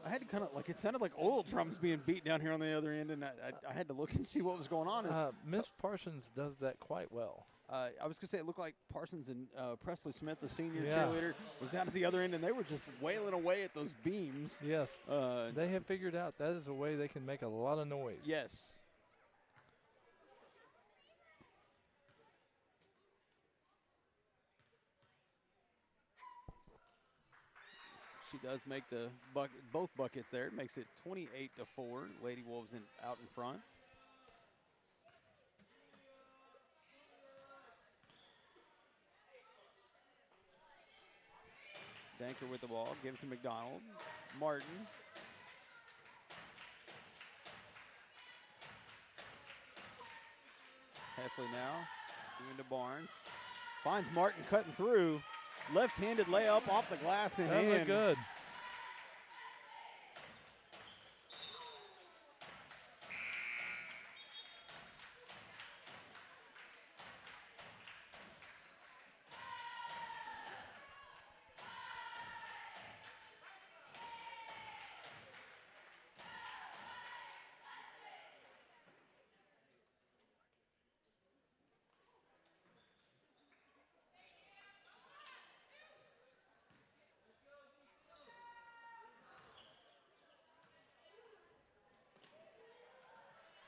I had to kind of, like, it sounded like oil drums being beat down here on the other end, and I had to look and see what was going on. Miss Parsons does that quite well. I was going to say, it looked like Parsons and Presley Smith, the senior cheerleader, was down at the other end, and they were just wailing away at those beams. Yes. They have figured out that is a way they can make a lot of noise. Yes. She does make the both buckets there. It makes it 28-4. Lady Wolves out in front. Denker with the ball, gives to McDonald. Martin. Heffley now, giving to Barnes. Finds Martin cutting through. Left-handed layup off the glass and that in. looked good.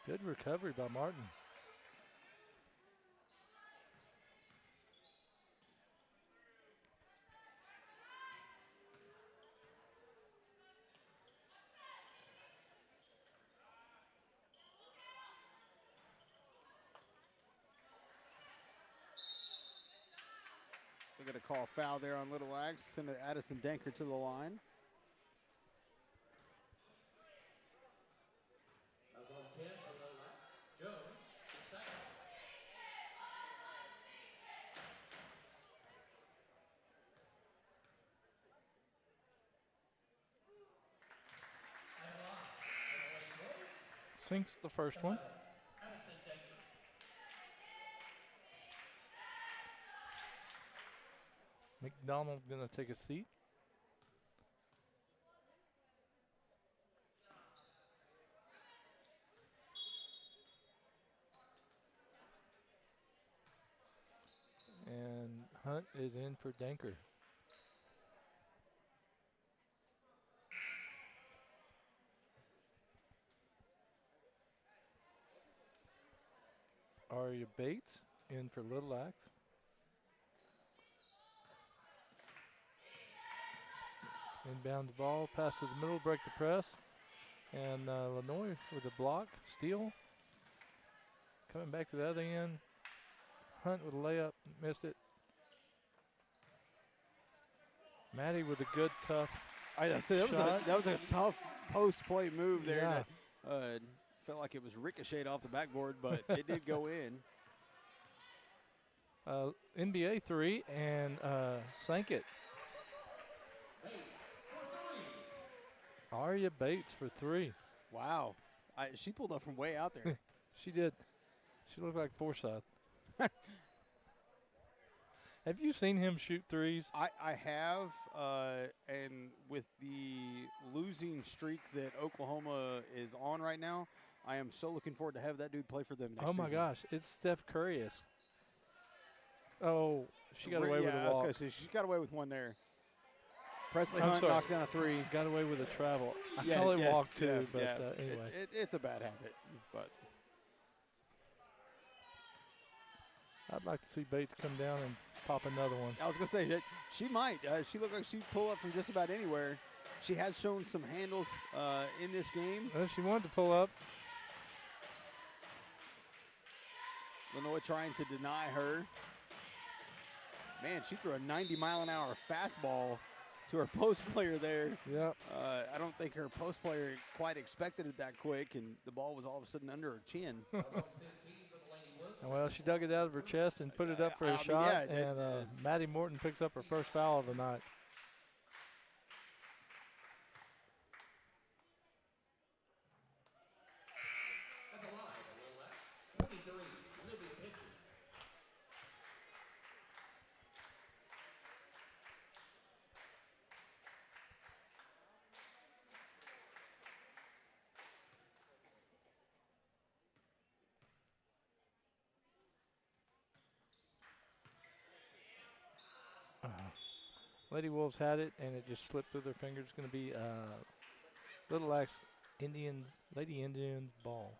Good recovery by Martin. They're going to call a foul there on Little Axe. Send Addison Denker to the line. That's on 10 for Little Axe. Jones, second. Sinks the first one. McDonald going to take a seat. And Hunt is in for Danker. Aria Bates in for Little Axe. Inbound the ball, pass to the middle, break the press. And Lenoy with a block, steal. Coming back to the other end. Hunt with a layup, missed it. Maddie with a good, tough shot. That was a tough post-play move there. Yeah. That, felt like it was ricocheted off the backboard, but it did go in. NBA 3 and sank it. Aria Bates for 3. Wow. She pulled up from way out there. She did. She looked like Forsyth. Have you seen him shoot threes? I have, and with the losing streak that Oklahoma is on right now, I am so looking forward to have that dude play for them next season. Oh, my gosh. It's Steph Curry-esque. Oh, she got away with a walk. She got away with one there. Presley Hunt knocks down a 3. Got away with a travel. I call it walk, too, but anyway. It's a bad habit, but. I'd like to see Bates come down and pop another one. I was going to say, she might. She looked like she'd pull up from just about anywhere. She has shown some handles in this game. She wanted to pull up. Lenoy trying to deny her. Man, she threw a 90-mile-an-hour fastball to her post player there. Yep. I don't think her post player quite expected it that quick, and the ball was all of a sudden under her chin. Well, she dug it out of her chest and put it up for a shot, and Maddie Morton picks up her first foul of the night. At the line, Little Axe, 23, Olivia Pitcher. Lady Wolves had it, and it just slipped through their fingers. It's going to be Little Axe Lady Indian ball.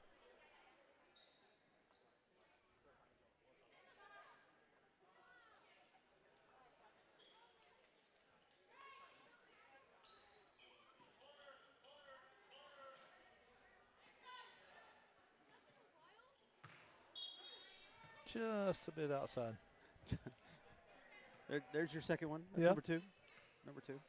Just a bit outside. There's your second one. That's Yeah. number 2. Number 2.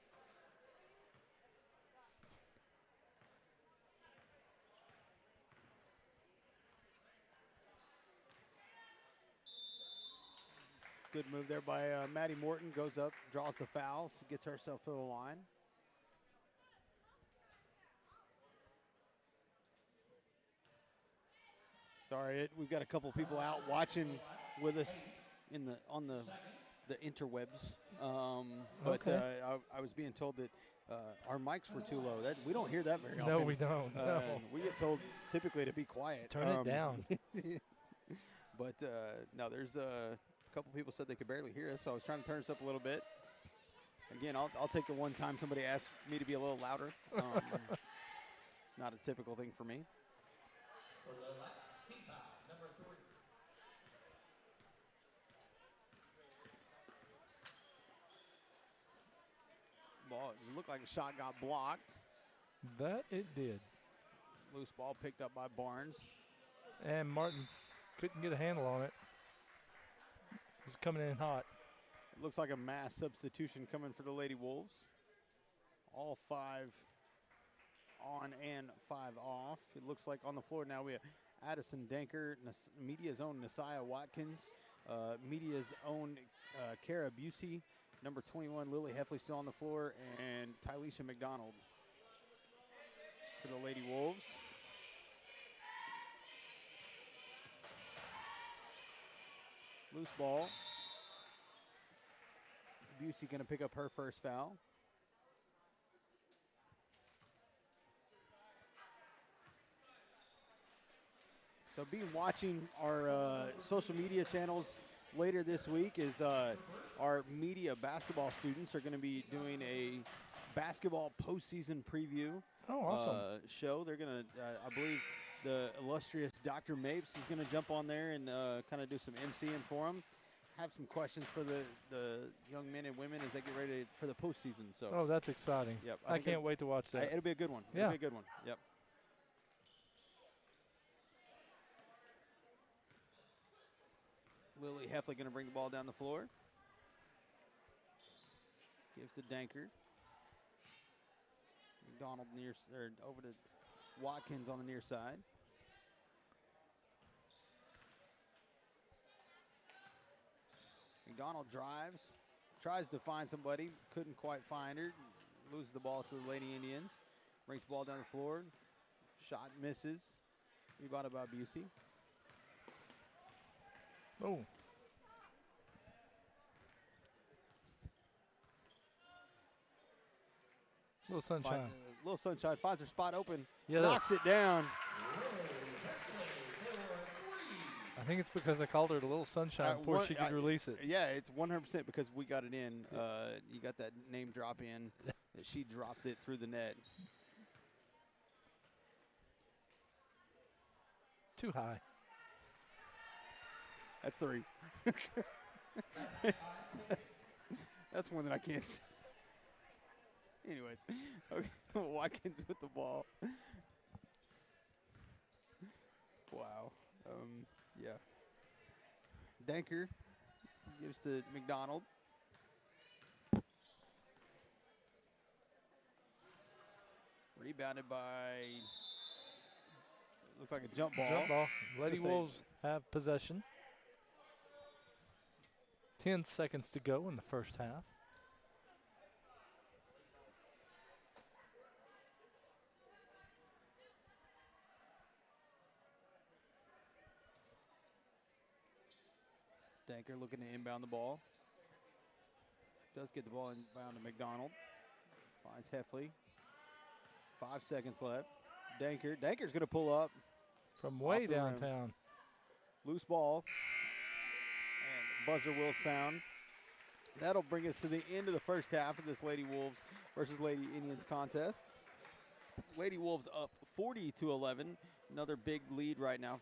Good move there by Maddie Morton. Goes up, draws the foul, gets herself to the line. Sorry, we've got a couple people out watching with us on the interwebs, but I was being told that our mics were too low. We don't hear that very often. No, we don't. No. We get told typically to be quiet. Turn it down. But no, there's a couple people said they could barely hear us, so I was trying to turn us up a little bit. Again, I'll take the one time somebody asked me to be a little louder. It's not a typical thing for me. For the last team foul, number 3. Ball, it looked like a shot got blocked. That it did. Loose ball picked up by Barnes. And Martin couldn't get a handle on it. It was coming in hot. It looks like a mass substitution coming for the Lady Wolves. All 5 on and 5 off. It looks like on the floor now we have Addison Danker, Media's own Nasiah Watkins, Media's own Kara Busey, number 21 Lily Heffley still on the floor, and Tylisha McDonald for the Lady Wolves. Loose ball. Busey going to pick up her first foul. So be watching our social media channels later this week is our media basketball students are going to be doing a basketball postseason preview show. They're going to, I believe, the illustrious Dr. Mapes is going to jump on there and kind of do some emceeing for them. Have some questions for the young men and women as they get ready for the postseason. So. Oh, that's exciting. Yep. I can't wait to watch that. It'll be a good one. Yeah. It'll be a good one. Yep. Lily Heffley going to bring the ball down the floor. Gives to Danker. McDonald over to Watkins on the near side. McDonald drives, tries to find somebody, couldn't quite find her. Loses the ball to the Lady Indians. Brings the ball down the floor. Shot misses. Rebounded by Busey. Oh. Little sunshine. Little sunshine finds her spot open. Yeah, knocks it down. I think it's because I called her the little sunshine before she could release it. Yeah, it's 100% because we got it in. You got that name drop in. That she dropped it through the net. Too high. That's 3. that's one that I can't see. Anyways, okay. Watkins with the ball. Wow. Yeah. Danker gives to McDonald. Rebounded by, looks like a jump ball. Jump ball. Lady Wolves have possession. 10 seconds to go in the first half. Danker looking to inbound the ball. Does get the ball inbound to McDonald. Finds Heffley. 5 seconds left. Danker's going to pull up. From way downtown. Loose ball. And buzzer will sound. That'll bring us to the end of the first half of this Lady Wolves versus Lady Indians contest. Lady Wolves up 40-11. Another big lead right now.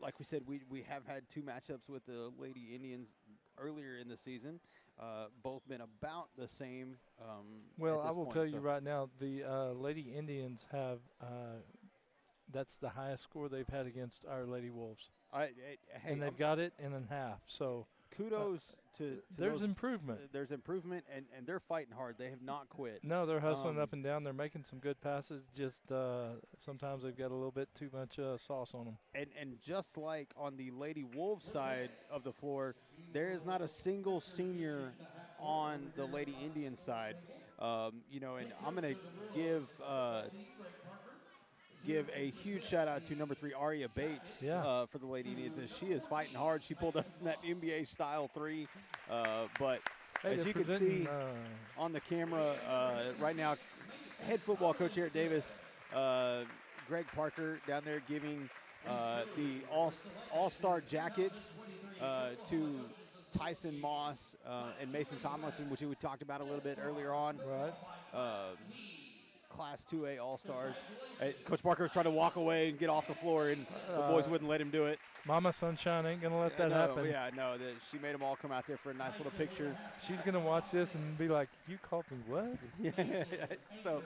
Like we said, we have had 2 matchups with the Lady Indians earlier in the season. Both been about the same. Well, I will tell you right now, the Lady Indians have that's the highest score they've had against our Lady Wolves. And they've got it in half. So kudos to there's improvement. There's improvement, and they're fighting hard. They have not quit. No, they're hustling up and down. They're making some good passes. Just sometimes they've got a little bit too much sauce on them. And just like on the Lady Wolves side of the floor, there is not a single senior on the Lady Indian side. And I'm going to give a huge shout out to number 3 Aria Bates for the Lady Indians. And she is fighting hard. She pulled up from that NBA style 3, but as you can see on the camera right now, head football coach here at Davis, Greg Parker, down there giving the all-star jackets to Tyson Moss and Mason Tomlinson, which we talked about a little bit earlier on. Right. Class 2A All-Stars. Coach Parker was trying to walk away and get off the floor, and the boys wouldn't let him do it. Mama Sunshine ain't going to let that happen. Yeah, no, she made them all come out there for a nice little picture. She's going to watch this and be like, you called me what? So,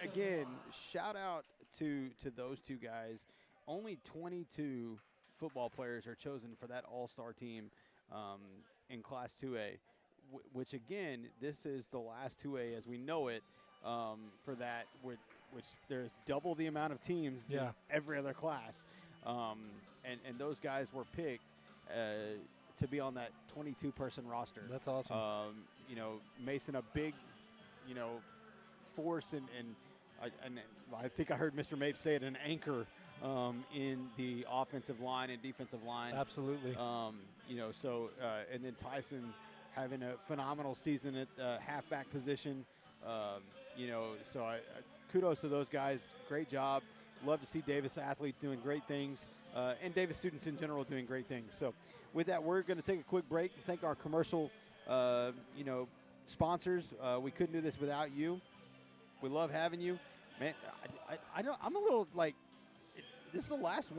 again, shout out to those 2 guys. Only 22 football players are chosen for that all-star team in Class 2A, which, again, this is the last 2A as we know it. For that, which there's double the amount of teams than every other class. And those guys were picked to be on that 22-person roster. That's awesome. Mason, a big, force, and I think I heard Mr. Mapes say it, an anchor in the offensive line and defensive line. Absolutely. And then Tyson having a phenomenal season at halfback position. So I kudos to those guys. Great job. Love to see Davis athletes doing great things, and Davis students in general doing great things. So with that, we're going to take a quick break. Thank our commercial, sponsors. We couldn't do this without you. We love having you. Man, I'm a little like, this is the last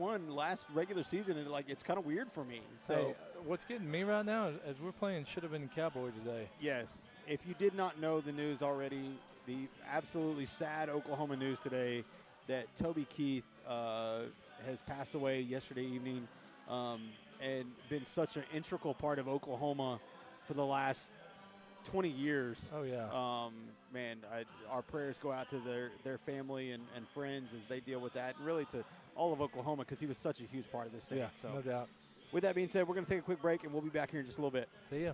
regular season, and it's kind of weird for me. So hey, what's getting me right now is we're playing should have been Cowboy today. Yes. If you did not know the news already, the absolutely sad Oklahoma news today that Toby Keith has passed away yesterday evening, and been such an integral part of Oklahoma for the last 20 years. Oh, yeah. Our prayers go out to their family and friends as they deal with that, and really to all of Oklahoma, because he was such a huge part of this state. Yeah, so no doubt. With that being said, we're going to take a quick break, and we'll be back here in just a little bit. See ya.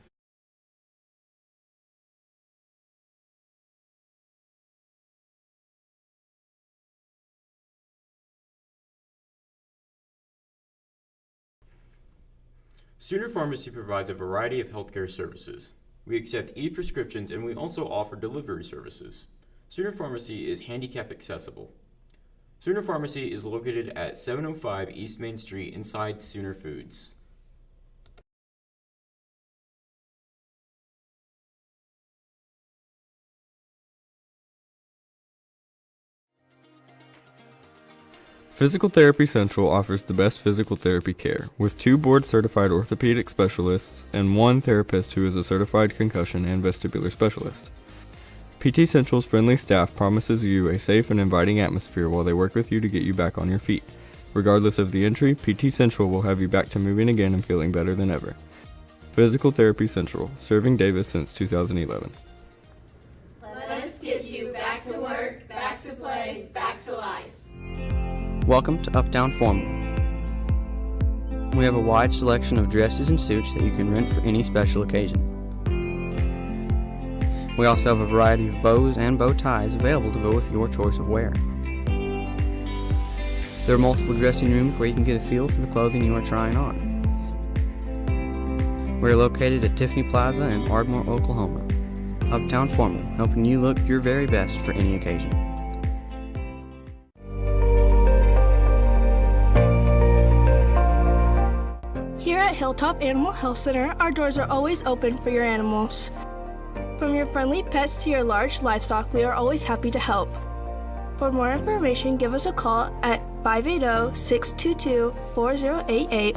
Sooner Pharmacy provides a variety of healthcare services. We accept e-prescriptions and we also offer delivery services. Sooner Pharmacy is handicap accessible. Sooner Pharmacy is located at 705 East Main Street inside Sooner Foods. Physical Therapy Central offers the best physical therapy care, with 2 board-certified orthopedic specialists and 1 therapist who is a certified concussion and vestibular specialist. PT Central's friendly staff promises you a safe and inviting atmosphere while they work with you to get you back on your feet. Regardless of the injury, PT Central will have you back to moving again and feeling better than ever. Physical Therapy Central, serving Davis since 2011. Let us get you back to work, back to play, back to life. Welcome to Uptown Formal. We have a wide selection of dresses and suits that you can rent for any special occasion. We also have a variety of bows and bow ties available to go with your choice of wear. There are multiple dressing rooms where you can get a feel for the clothing you are trying on. We are located at Tiffany Plaza in Ardmore, Oklahoma. Uptown Formal, helping you look your very best for any occasion. Here at Hilltop Animal Health Center, our doors are always open for your animals. From your friendly pets to your large livestock, we are always happy to help. For more information, give us a call at 580-622-4088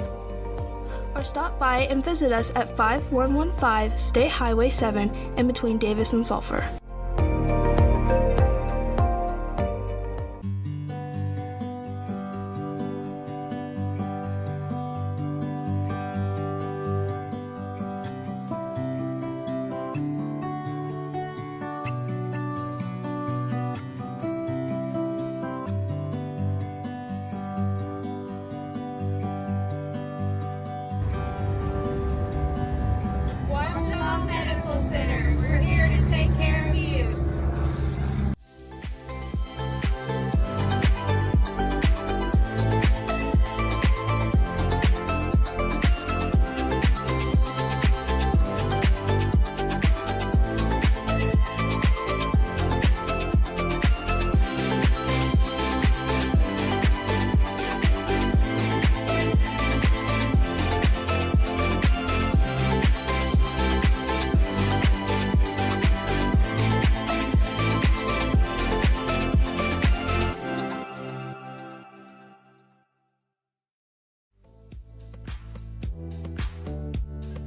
or stop by and visit us at 5115 State Highway 7 in between Davis and Sulphur. Watchdog Medical Center, we're here to take care of you.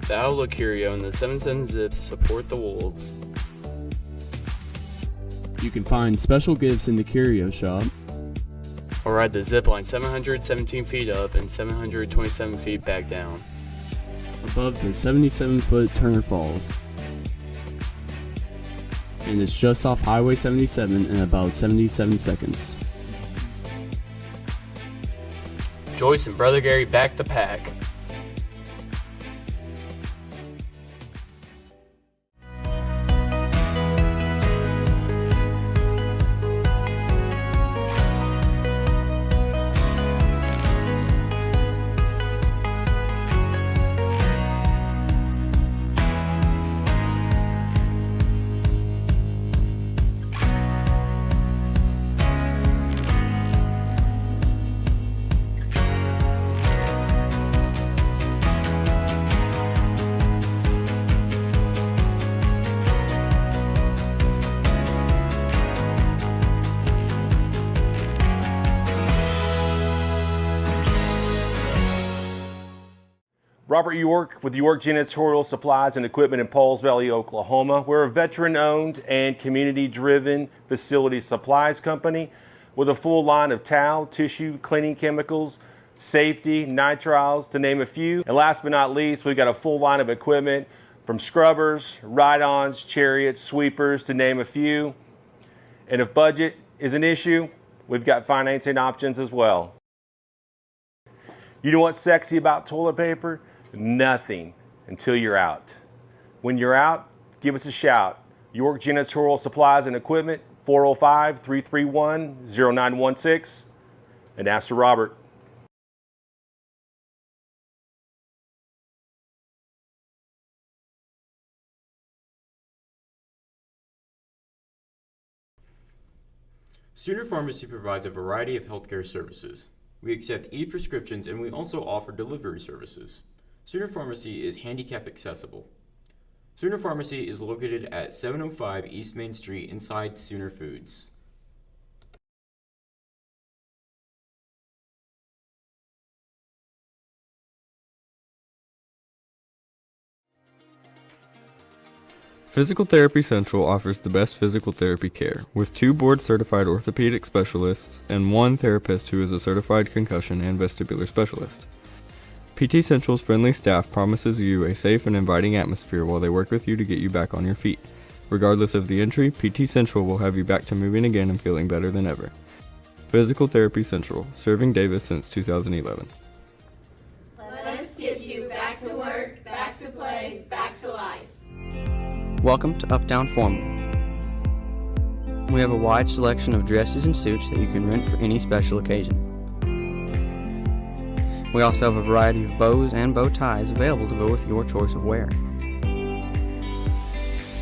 The Outlook Curio and the 77 Zips support the Wolves. You can find special gifts in the Curio Shop, or ride the zip line 717 feet up and 727 feet back down, above the 77-foot Turner Falls. And it's just off Highway 77 in about 77 seconds. Joyce and Brother Gary back the pack. Robert York with York Janitorial Supplies and Equipment in Pauls Valley, Oklahoma. We're a veteran-owned and community-driven facility supplies company with a full line of towel, tissue, cleaning chemicals, safety, nitriles, to name a few. And last but not least, we've got a full line of equipment from scrubbers, ride-ons, chariots, sweepers, to name a few. And if budget is an issue, we've got financing options as well. You know what's sexy about toilet paper? Nothing until you're out. When you're out, give us a shout. York Janitorial Supplies and Equipment, 405-331-0916, and ask for Robert. Sooner Pharmacy provides a variety of healthcare services. We accept e-prescriptions and we also offer delivery services. Sooner Pharmacy is handicap accessible. Sooner Pharmacy is located at 705 East Main Street inside Sooner Foods. Physical Therapy Central offers the best physical therapy care, with 2 board-certified orthopedic specialists and 1 therapist who is a certified concussion and vestibular specialist. PT Central's friendly staff promises you a safe and inviting atmosphere while they work with you to get you back on your feet. Regardless of the injury, PT Central will have you back to moving again and feeling better than ever. Physical Therapy Central, serving Davis since 2011. Let us get you back to work, back to play, back to life. Welcome to Uptown Formal. We have a wide selection of dresses and suits that you can rent for any special occasion. We also have a variety of bows and bow ties available to go with your choice of wear.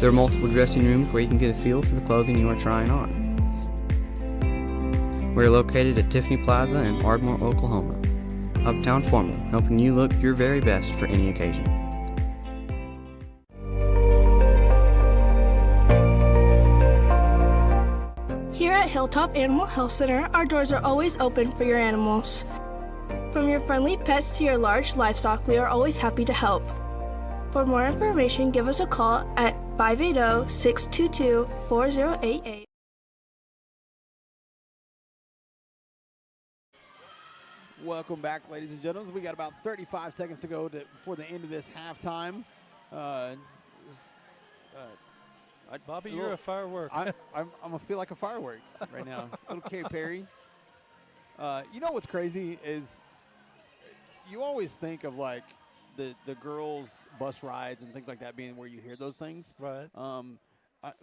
There are multiple dressing rooms where you can get a feel for the clothing you are trying on. We are located at Tiffany Plaza in Ardmore, Oklahoma. Uptown Formal, helping you look your very best for any occasion. Here at Hilltop Animal Health Center, our doors are always open for your animals. From your friendly pets to your large livestock, we are always happy to help. For more information, give us a call at 580-622-4088. Welcome back, ladies and gentlemen. We got about 35 seconds to go before the end of this halftime. Bobby, you're a firework. I'm gonna feel like a firework right now. Little Katy Perry. You know what's crazy is you always think of like the girls' bus rides and things like that being where you hear those things. Right.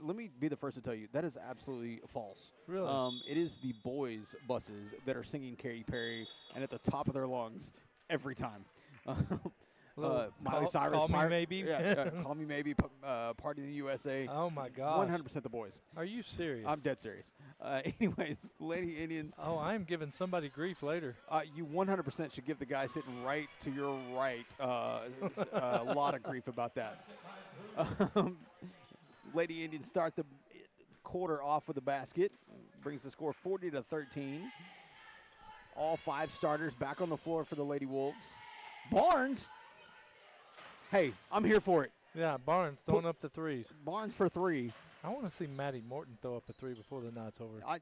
Let me be the first to tell you that is absolutely false. Really? It is the boys' buses that are singing Katy Perry and at the top of their lungs every time. Miley Cyrus, Call Me Maybe. Yeah, Call Me Maybe. Party in the USA. Oh my gosh. 100% the boys. Are you serious? I'm dead serious. Anyways, Lady Indians. Oh, I am giving somebody grief later. You 100% should give the guy sitting right to your right a lot of grief about that. Lady Indians start the quarter off with a basket. Brings the score 40-13. All 5 starters back on the floor for the Lady Wolves. Barnes. Hey, I'm here for it. Yeah, Barnes throwing up the threes. Barnes for 3. I want to see Maddie Morton throw up a 3 before the night's over. I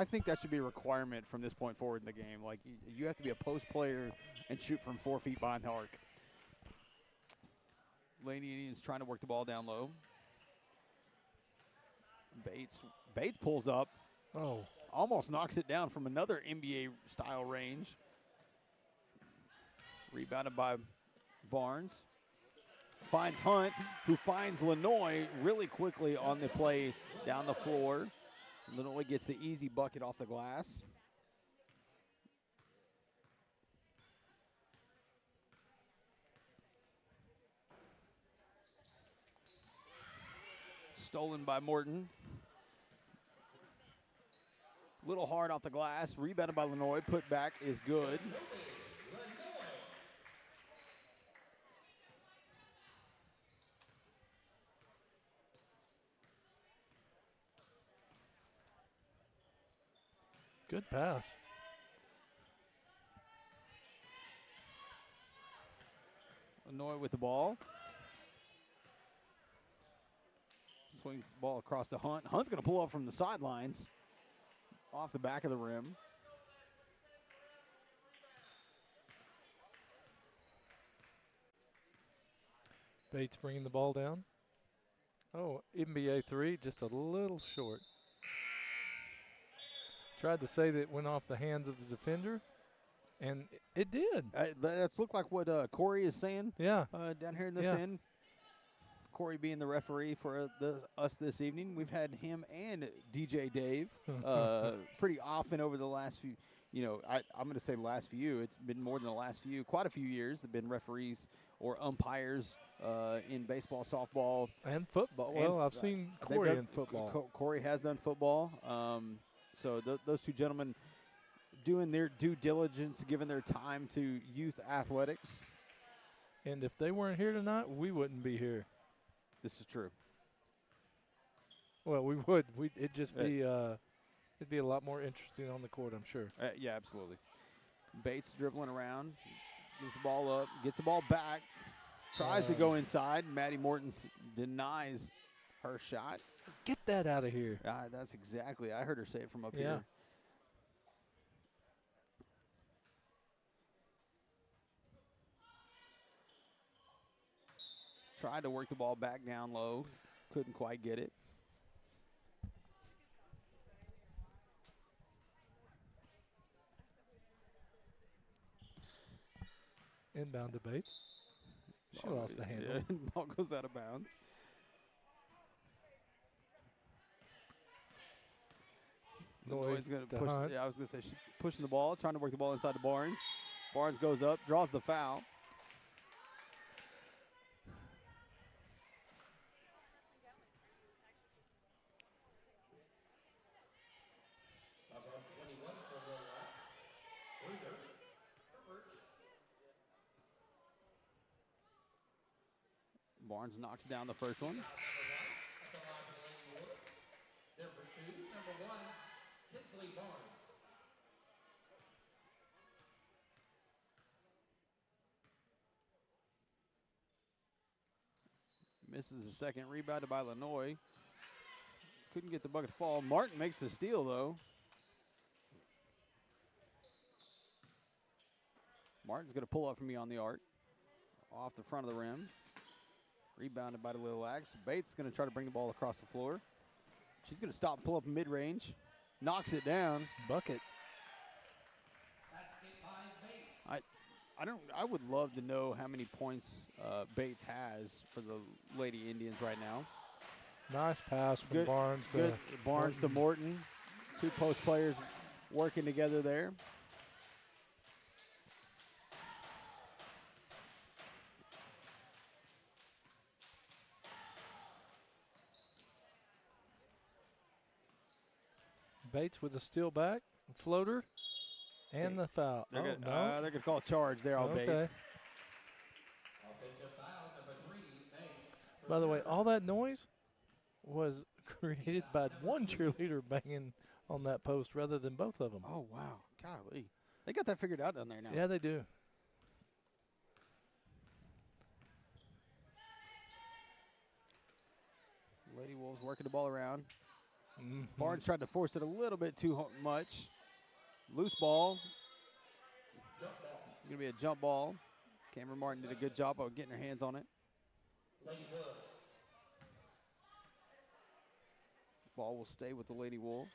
think that should be a requirement from this point forward in the game. Like, you have to be a post player and shoot from 4 feet behind the arc. Lady Indians trying to work the ball down low. Bates pulls up. Oh. Almost knocks it down from another NBA-style range. Rebounded by Barnes. Finds Hunt, who finds Lenoy really quickly on the play down the floor. Lenoy gets the easy bucket off the glass. Stolen by Morton. Little hard off the glass. Rebounded by Lenoy. Put back is good. Good pass. Lenoy with the ball. Swings the ball across to Hunt. Hunt's going to pull up from the sidelines off the back of the rim. Bates bringing the ball down. Oh, NBA 3, just a little short. Tried to say that it went off the hands of the defender, and it did. That's looked like what Corey is saying. Yeah. Down here in this end. Corey being the referee for us this evening. We've had him and DJ Dave pretty often over the last few, I'm going to say the last few. It's been more than the last few. Quite a few years have been referees or umpires in baseball, softball. And football. Well, I've seen Corey in football. Corey has done football. So those two gentlemen doing their due diligence, giving their time to youth athletics. And if they weren't here tonight, we wouldn't be here. This is true. Well, we would. It'd just be it'd be a lot more interesting on the court, I'm sure. Yeah, absolutely. Bates dribbling around, gives the ball up, gets the ball back, tries to go inside. Maddie Morton denies her shot. Get that out of here. That's exactly. I heard her say it from up here. Tried to work the ball back down low. Couldn't quite get it. Inbound to Bates. She lost the handle. Yeah, ball goes out of bounds. Noy's going to push. Hunt. Yeah, I was going to say she's pushing the ball, trying to work the ball inside to Barnes. Barnes goes up, draws the foul. Barnes knocks down the first one. There for two, number 1, Kinsley Barnes. Misses the second, rebounded by Lenoy. Couldn't get the bucket to fall. Martin makes the steal, though. Martin's going to pull up from beyond the arc. Off the front of the rim. Rebounded by the Little Axe. Bates is going to try to bring the ball across the floor. She's going to stop and pull up mid-range. Knocks it down. Bucket. I would love to know how many points Bates has for the Lady Indians right now. Nice pass from Barnes to Barnes to Morton. Two post players working together there. Bates with the steal back, floater, and the foul. They're going to call a charge there on Bates. Offensive foul, number 3, Bates. By the way, all that noise was created by one cheerleader banging on that post rather than both of them. Oh, wow. Golly. They got that figured out down there now. Yeah, they do. Lady Wolves working the ball around. Barnes tried to force it a little bit too much. Loose ball. Going to be a jump ball. Cameron Martin did a good job of getting her hands on it. Lady Wolves. Ball will stay with the Lady Wolves.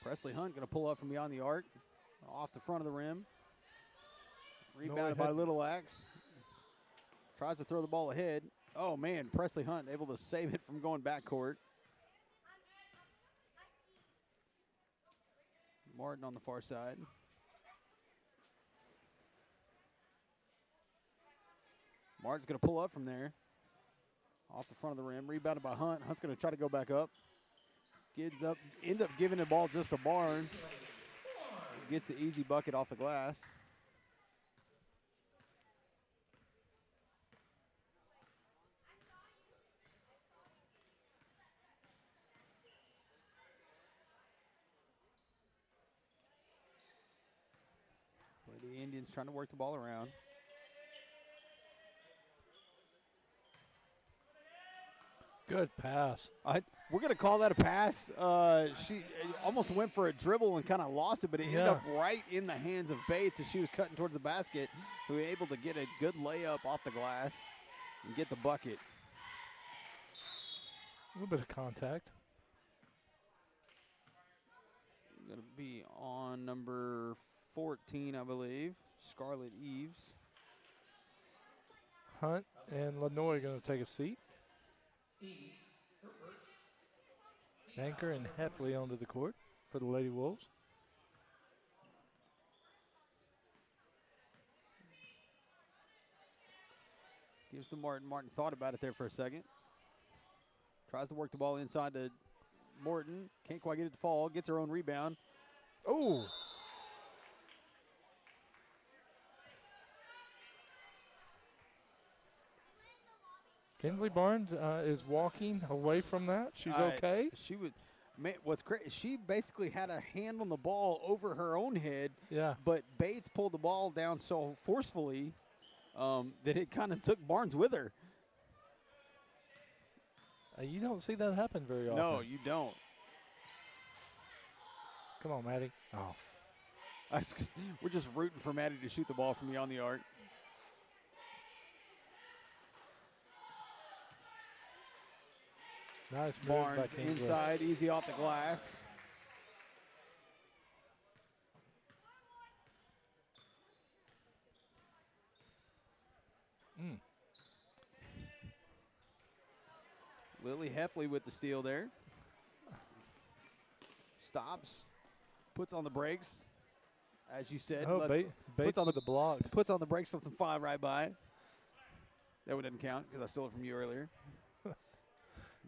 Presley Hunt going to pull up from beyond the arc. Off the front of the rim. Rebounded by Little Axe. Tries to throw the ball ahead. Oh, man, Presley Hunt able to save it from going backcourt. Martin on the far side. Martin's going to pull up from there. Off the front of the rim. Rebounded by Hunt. Hunt's going to try to go back up. Ends up giving the ball just to Barnes. Gets the easy bucket off the glass. Lady Indians trying to work the ball around. Good pass. We're going to call that a pass. She almost went for a dribble and kind of lost it, but it ended up right in the hands of Bates as she was cutting towards the basket, who was able to get a good layup off the glass and get the bucket. A little bit of contact. Going to be on number 14, I believe, Scarlett Eves. Hunt and Lenoy going to take a seat. Anchor and Heffley onto the court for the Lady Wolves. Gives to Martin. Martin thought about it there for a second. Tries to work the ball inside to Morton. Can't quite get it to fall. Gets her own rebound. Oh. Kinsley Barnes is walking away from that. She's okay. She would. What's great? She basically had a hand on the ball over her own head. Yeah. But Bates pulled the ball down so forcefully that it kind of took Barnes with her. You don't see that happen very often. No, you don't. Come on, Maddie. Oh. We're just rooting for Maddie to shoot the ball from beyond the arc. Nice move Barnes by Kinsley. inside, easy off the glass. Lily Heffley with the steal there. Stops, puts on the brakes, as you said. Oh, Bates on the block. Puts on the brakes, lets them fly right by. That one didn't count because I stole it from you earlier.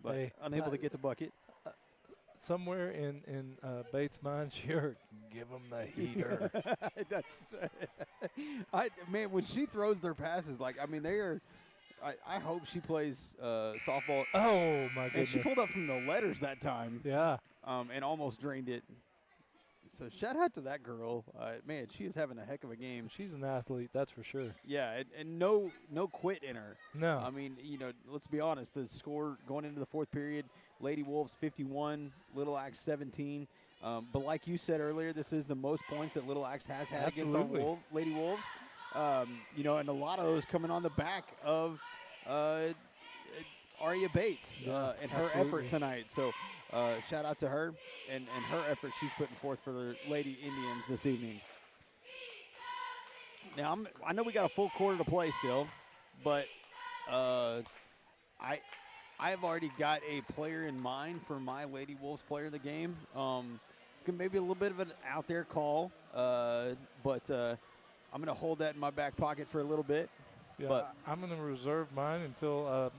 But unable to get the bucket. Somewhere in Bates' mind, sure, give them the heater. Man, when she throws their passes, they are. I hope she plays softball. Oh my goodness! And she pulled up from the letters that time. Yeah. And almost drained it. So shout out to that girl. Man, she is having a heck of a game. She's an athlete, that's for sure. Yeah, and no quit in her. No. I mean, let's be honest. The score going into the fourth period, Lady Wolves 51, Little Axe 17. But like you said earlier, this is the most points that Little Axe has had against our Lady Wolves. And a lot of those coming on the back of Aria Bates and her effort tonight. So shout out to her and her effort she's putting forth for the Lady Indians this evening. Now, I know we got a full quarter to play still, but I've already got a player in mind for my Lady Wolves player of the game. It's going to maybe a little bit of an out there call, but I'm going to hold that in my back pocket for a little bit. Yeah, but I'm going to reserve mine until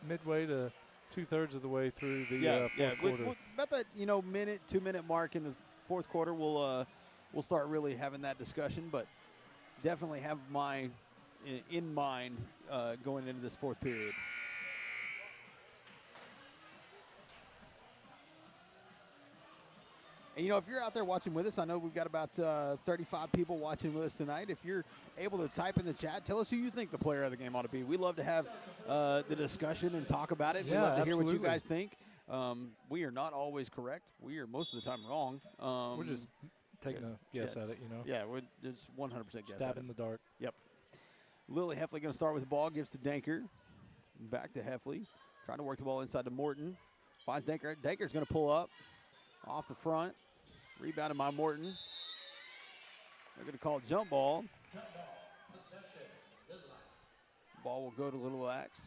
midway to 2/3 of the way through the fourth quarter. About that 2-minute mark in the fourth quarter, we'll start really having that discussion. But definitely have mine in mind going into this fourth period. And, if you're out there watching with us, I know we've got about 35 people watching with us tonight. If you're able to type in the chat, tell us who you think the player of the game ought to be. We love to have the discussion and talk about it. Yeah, we love to hear absolutely. what you guys think. We are not always correct. We are most of the time wrong. We're just taking a guess at it, Yeah, we're just 100% guess Stab at it. in the dark. Yep. Lily Heffley going to start with the ball, gives to Danker. Back to Heffley. Trying to work the ball inside to Morton. Finds Danker. Danker's going to pull up. Off the front. Rebounded by Morton. They're going to call it jump ball. Jump ball. Possession. Little Axe. Ball will go to Little Axe.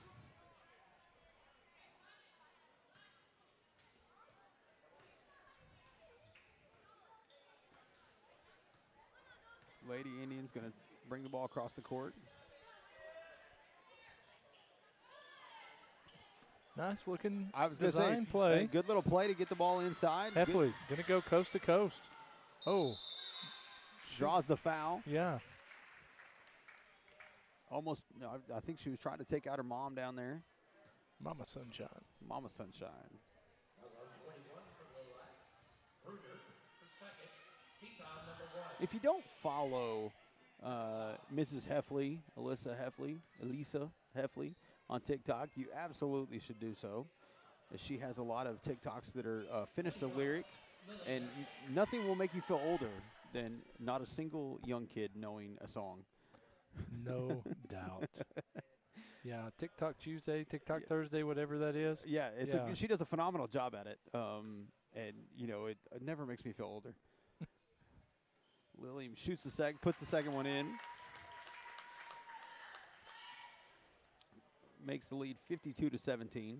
Lady Indians going to bring the ball across the court. Nice looking design play. Good little play to get the ball inside. Heffley going to go coast to coast. Oh. Draws the foul. Yeah. Almost, no, I think she was trying to take out her mom down there. Mama Sunshine. Mama Sunshine. That was on 21 for Little Axe. Bruder for second. Keep on number 1. If you don't follow Mrs. Heffley, Elisa Heffley on TikTok. You absolutely should do so. She has a lot of TikToks that are finish the lyric, and nothing will make you feel older than not a single young kid knowing a song. No doubt. Yeah, TikTok Tuesday, TikTok Thursday, whatever that is. Yeah, she does a phenomenal job at it, and it never makes me feel older. Lily shoots puts the second one in, makes the lead 52-17.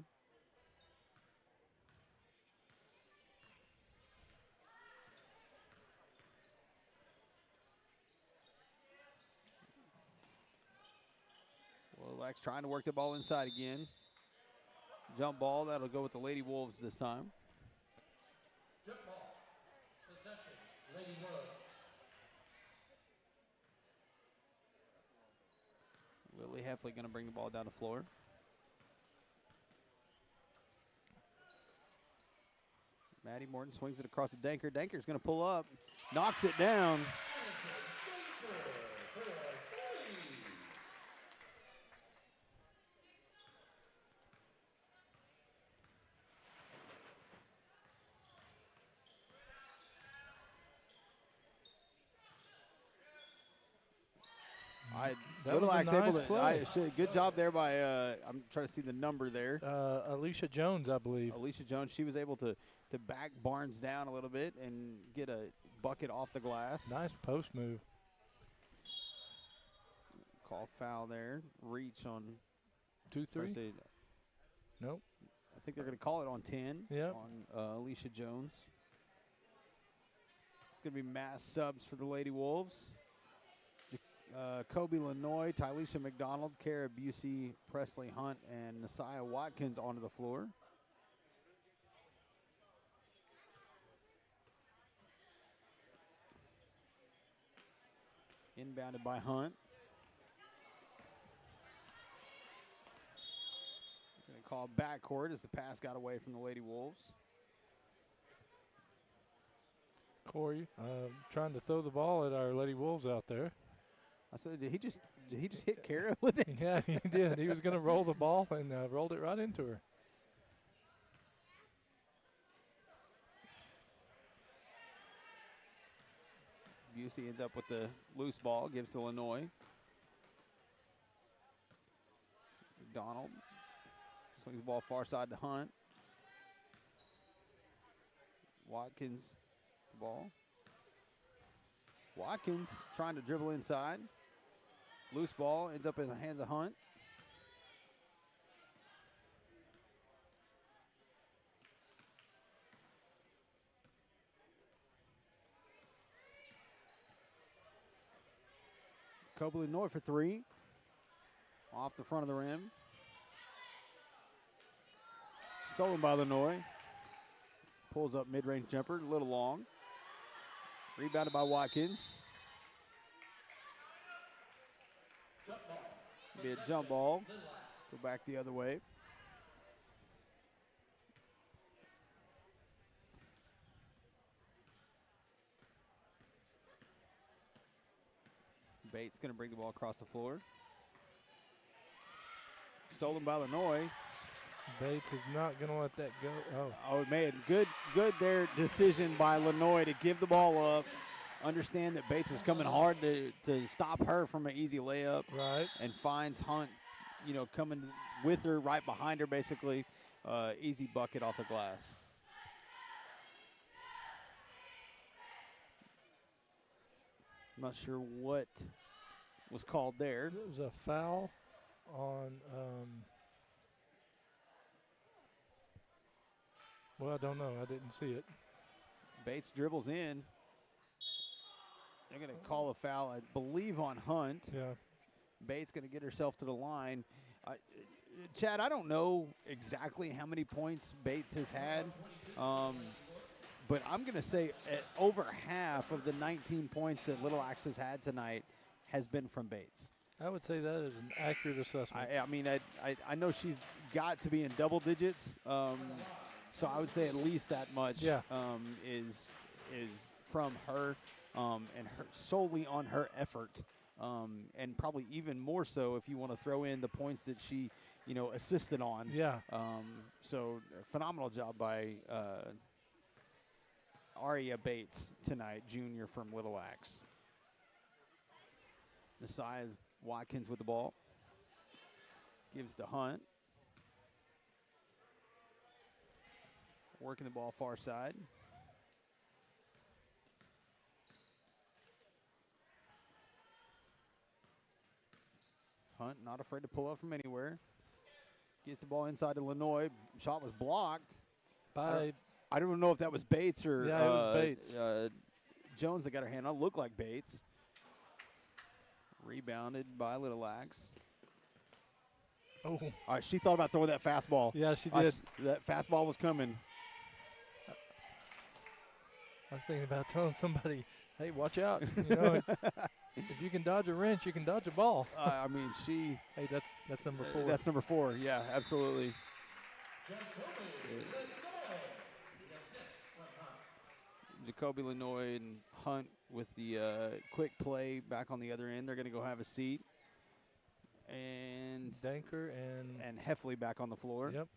Lilacs trying to work the ball inside again. Jump ball, that'll go with the Lady Wolves this time. Jump ball. Possession. Lady Wolves. Lily Heffley going to bring the ball down the floor. Maddie Morton swings it across to Danker. Danker's going to pull up, knocks it down. Good job there by, I'm trying to see the number there. Alicia Jones, I believe. Alicia Jones, she was able to back Barnes down a little bit and get a bucket off the glass. Nice post move. Call foul there. Reach on 2-3? Nope. I think they're going to call it on 10 yep. on Alicia Jones. It's going to be mass subs for the Lady Wolves. Kobe Lanoy, Tylisha McDonald, Kara Busey, Presley Hunt, and Nasiah Watkins onto the floor. Inbounded by Hunt. Going to call backcourt as the pass got away from the Lady Wolves. Corey trying to throw the ball at our Lady Wolves out there. I said, did he just hit Kara with it? Yeah, he did. He was going to roll the ball and rolled it right into her. Busey ends up with the loose ball, gives to Lanoy. McDonald swings the ball far side to Hunt. Watkins, the ball. Watkins trying to dribble inside. Loose ball ends up in the hands of Hunt. Cobley North for three. Off the front of the rim. Stolen by Lanoy. Pulls up mid-range jumper, a little long. Rebounded by Watkins. Be a jump ball. Go back the other way. Bates going to bring the ball across the floor. Stolen by Lanoy. Bates is not going to let that go. Oh, man, good there decision by Lanoy to give the ball up. Understand that Bates was coming hard to stop her from an easy layup. Right. And finds Hunt, coming with her, right behind her, basically. Easy bucket off the glass. I'm not sure what was called there. It was a foul on well, I don't know. I didn't see it. Bates dribbles in. They're going to call a foul, I believe, on Hunt. Yeah. Bates going to get herself to the line. Chad, I don't know exactly how many points Bates has had, but I'm going to say over half of the 19 points that Little Axe has had tonight has been from Bates. I would say that is an accurate assessment. I know she's got to be in double digits, so I would say at least that much is from her and her solely on her effort and probably even more so if you want to throw in the points that she, assisted on. Yeah. So phenomenal job by Aria Bates tonight, junior from Little Axe. Messiah Watkins with the ball. Gives to Hunt. Working the ball far side. Hunt not afraid to pull up from anywhere. Gets the ball inside to Lenoy. Shot was blocked. By I don't know if that was Bates or it was Bates. Jones that got her hand on. Looked like Bates. Rebounded by Little Axe. Oh. All right, she thought about throwing that fastball. Yeah, she did. That fastball was coming. I was thinking about telling somebody, hey, watch out. If you can dodge a wrench, you can dodge a ball. I mean, she. Hey, that's number 4. That's number 4. Yeah, absolutely. Jacoby Lenoy and Hunt with the quick play back on the other end. They're going to go have a seat. And Danker and Heffley back on the floor. Yep.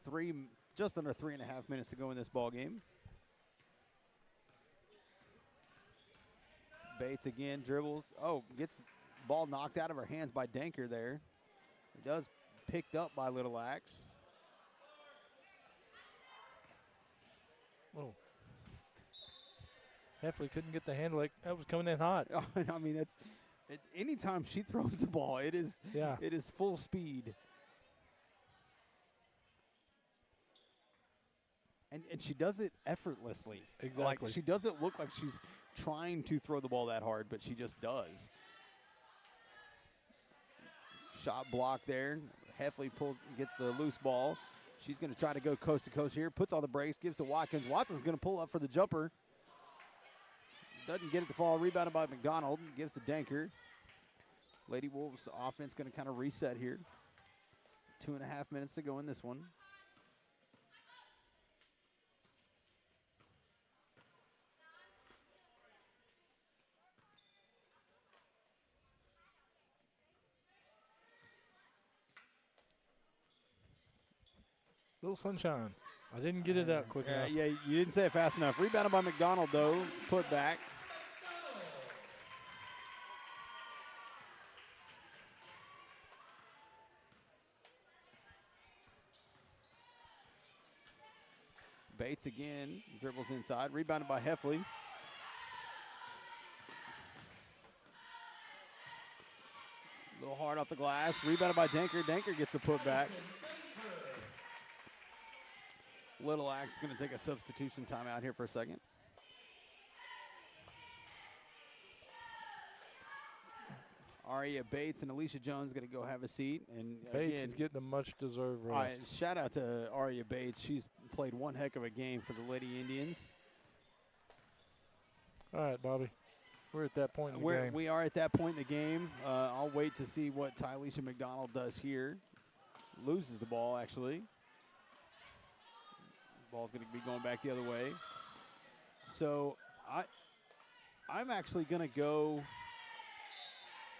So just under 3.5 minutes to go in this ball game. Bates again dribbles. Oh, gets the ball knocked out of her hands by Danker there. It does picked up by Little Axe. Oh. Heffley couldn't get the handle. Like that was coming in hot. I mean, anytime she throws the ball, it is full speed. And she does it effortlessly. Exactly. Like she doesn't look like she's trying to throw the ball that hard, but she just does. Shot block there. Heffley gets the loose ball. She's going to try to go coast to coast here. Puts on the brakes, gives to Watkins. Watson's going to pull up for the jumper. Doesn't get it to fall. Rebounded by McDonald. Gives to Danker. Lady Wolves offense going to kind of reset here. 2.5 minutes to go in this one. Little sunshine. I didn't get it out quick enough. Yeah, you didn't say it fast enough. Rebounded by McDonald, though. Put back. Bates again. Dribbles inside. Rebounded by Heffley. A little hard off the glass. Rebounded by Danker. Danker gets the putback. Little Axe going to take a substitution timeout here for a second. Aria Bates and Alicia Jones going to go have a seat. And Bates again, is getting a much-deserved rest. all right, shout out to Aria Bates. She's played one heck of a game for the Lady Indians. All right, Bobby. We're at that point in the game. We are at that point in the game. I'll wait to see what Tyleisha McDonald does here. Loses the ball, actually. Ball's going to be going back the other way. So I'm actually going to go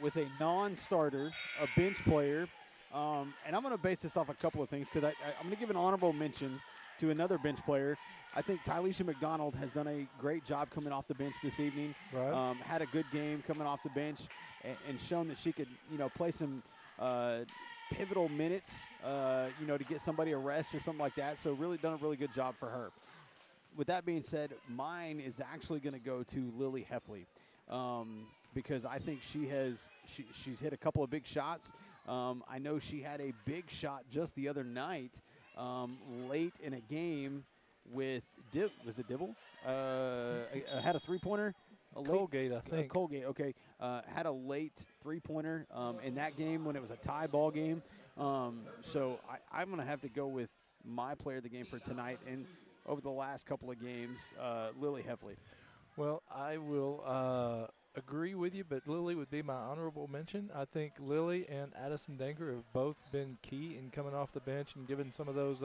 with a non-starter, a bench player. And I'm going to base this off a couple of things because I'm going to give an honorable mention to another bench player. I think Tyleisha McDonald has done a great job coming off the bench this evening. Right. Had a good game coming off the bench and shown that she could, play some pivotal minutes, to get somebody a rest or something like that. So really done a really good job for her. With that being said, mine is actually going to go to Lily Heffley because I think she's hit a couple of big shots. I know she had a big shot just the other night late in a game with was it Dibble? Had a three-pointer. Colgate, I think. Colgate, okay. Had a late three-pointer in that game when it was a tie ball game. So I'm going to have to go with my player of the game for tonight and over the last couple of games, Lily Heffley. Well, I will agree with you, but Lily would be my honorable mention. I think Lily and Addison Danker have both been key in coming off the bench and giving some of those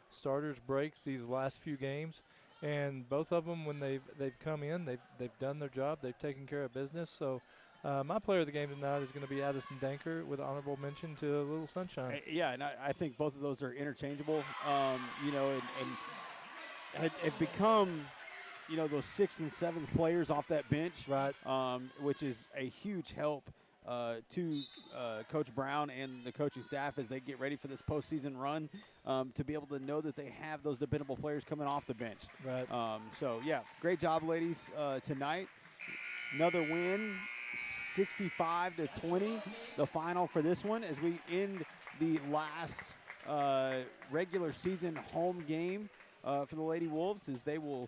starters breaks these last few games. And both of them, when they've come in, they've done their job. They've taken care of business. So my player of the game tonight is going to be Addison Danker, with honorable mention to Little Sunshine. Yeah, and I think both of those are interchangeable. And have become, those 6th and 7th players off that bench, right? Which is a huge help to Coach Brown and the coaching staff as they get ready for this postseason run, to be able to know that they have those dependable players coming off the bench. Right. So, yeah, great job, ladies, tonight. Another win, 65-20, the final for this one, as we end the last regular season home game for the Lady Wolves, as they will,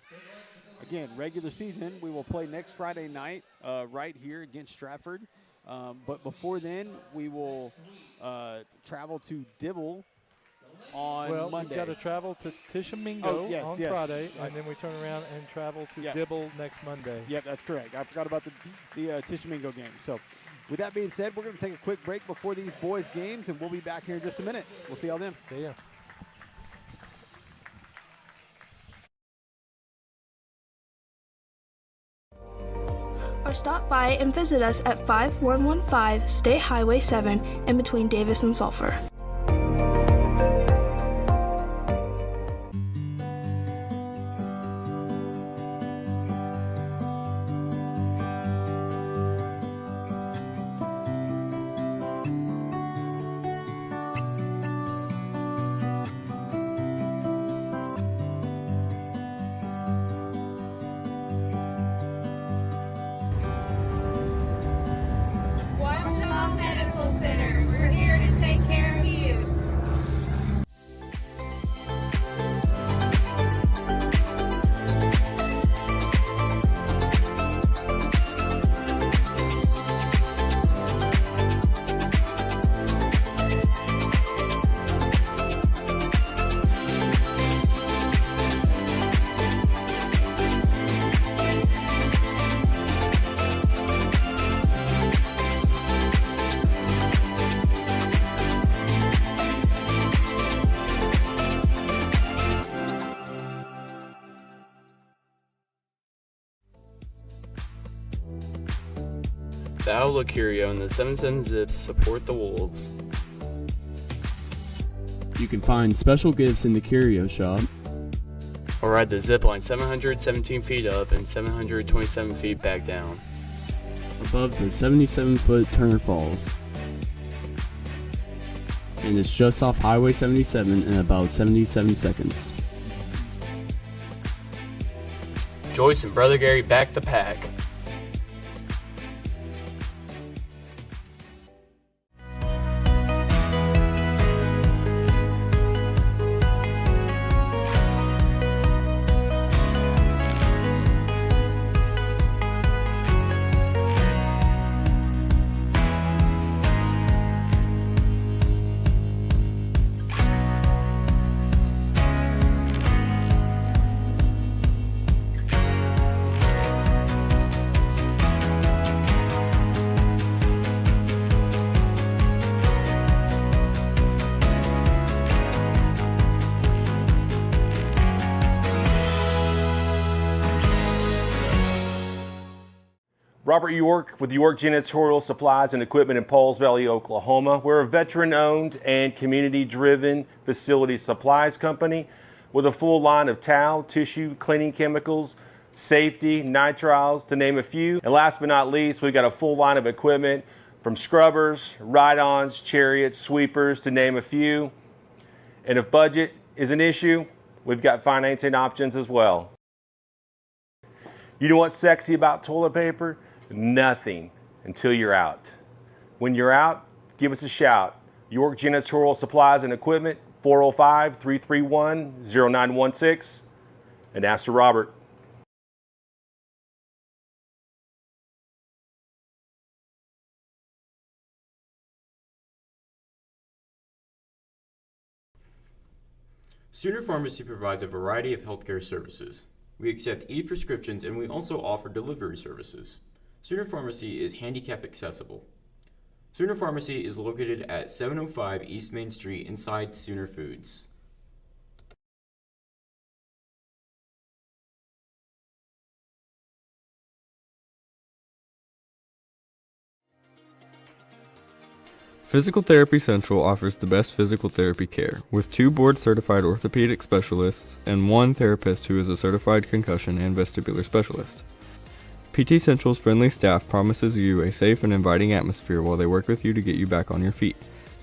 again, regular season, we will play next Friday night right here against Stratford. But before then, we will travel to Dibble on Monday. Well, we've got to travel to Tishomingo on Friday, and then we turn around and travel to Dibble next Monday. Yep, that's correct. I forgot about the Tishomingo game. So with that being said, we're going to take a quick break before these boys' games, and we'll be back here in just a minute. We'll see y'all then. See ya. Or stop by and visit us at 5115 State Highway 7 in between Davis and Sulphur. The Outlook Curio and the 77 Zips support the Wolves. You can find special gifts in the Curio Shop, or ride the zip line 717 feet up and 727 feet back down, above the 77-foot Turner Falls. And it's just off Highway 77 in about 77 seconds. Joyce and Brother Gary back the pack. Robert York with York Janitorial Supplies and Equipment in Pauls Valley, Oklahoma. We're a veteran-owned and community-driven facility supplies company with a full line of towel, tissue, cleaning chemicals, safety, nitriles, to name a few. And last but not least, we've got a full line of equipment from scrubbers, ride-ons, chariots, sweepers, to name a few. And if budget is an issue, we've got financing options as well. You know what's sexy about toilet paper? Nothing until you're out. When you're out, give us a shout. York Janitorial Supplies and Equipment, 405-331-0916, and ask for Robert. Sooner Pharmacy provides a variety of healthcare services. We accept e-prescriptions and we also offer delivery services. Sooner Pharmacy is handicap accessible. Sooner Pharmacy is located at 705 East Main Street inside Sooner Foods. Physical Therapy Central offers the best physical therapy care, with 2 board-certified orthopedic specialists and 1 therapist who is a certified concussion and vestibular specialist. PT Central's friendly staff promises you a safe and inviting atmosphere while they work with you to get you back on your feet.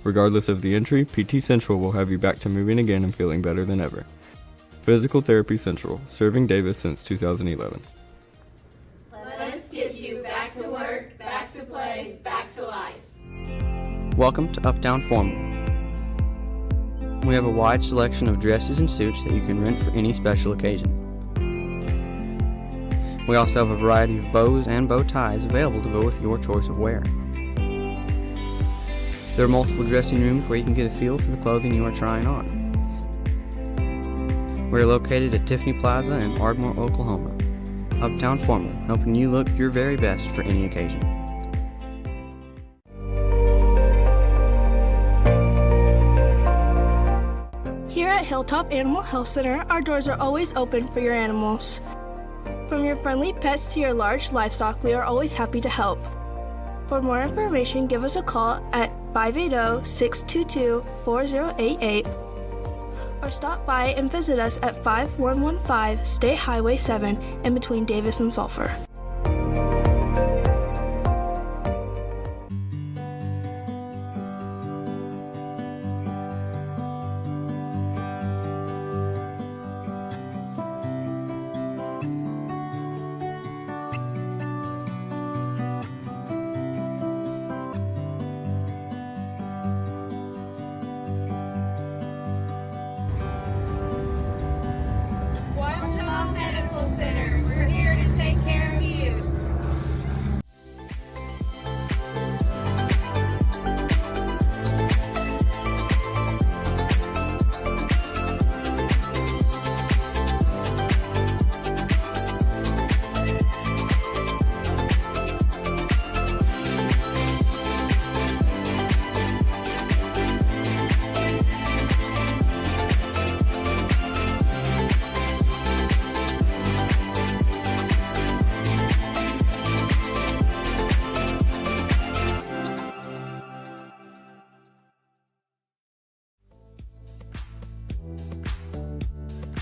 Regardless of the injury, PT Central will have you back to moving again and feeling better than ever. Physical Therapy Central, serving Davis since 2011. Let us get you back to work, back to play, back to life. Welcome to Uptown Formal. We have a wide selection of dresses and suits that you can rent for any special occasion. We also have a variety of bows and bow ties available to go with your choice of wear. There are multiple dressing rooms where you can get a feel for the clothing you are trying on. We are located at Tiffany Plaza in Ardmore, Oklahoma. Uptown Formal, helping you look your very best for any occasion. Here at Hilltop Animal Health Center, our doors are always open for your animals. From your friendly pets to your large livestock, we are always happy to help. For more information, give us a call at 580-622-4088 or stop by and visit us at 5115 State Highway 7 in between Davis and Sulphur. Medical Center. We're here to take care of you.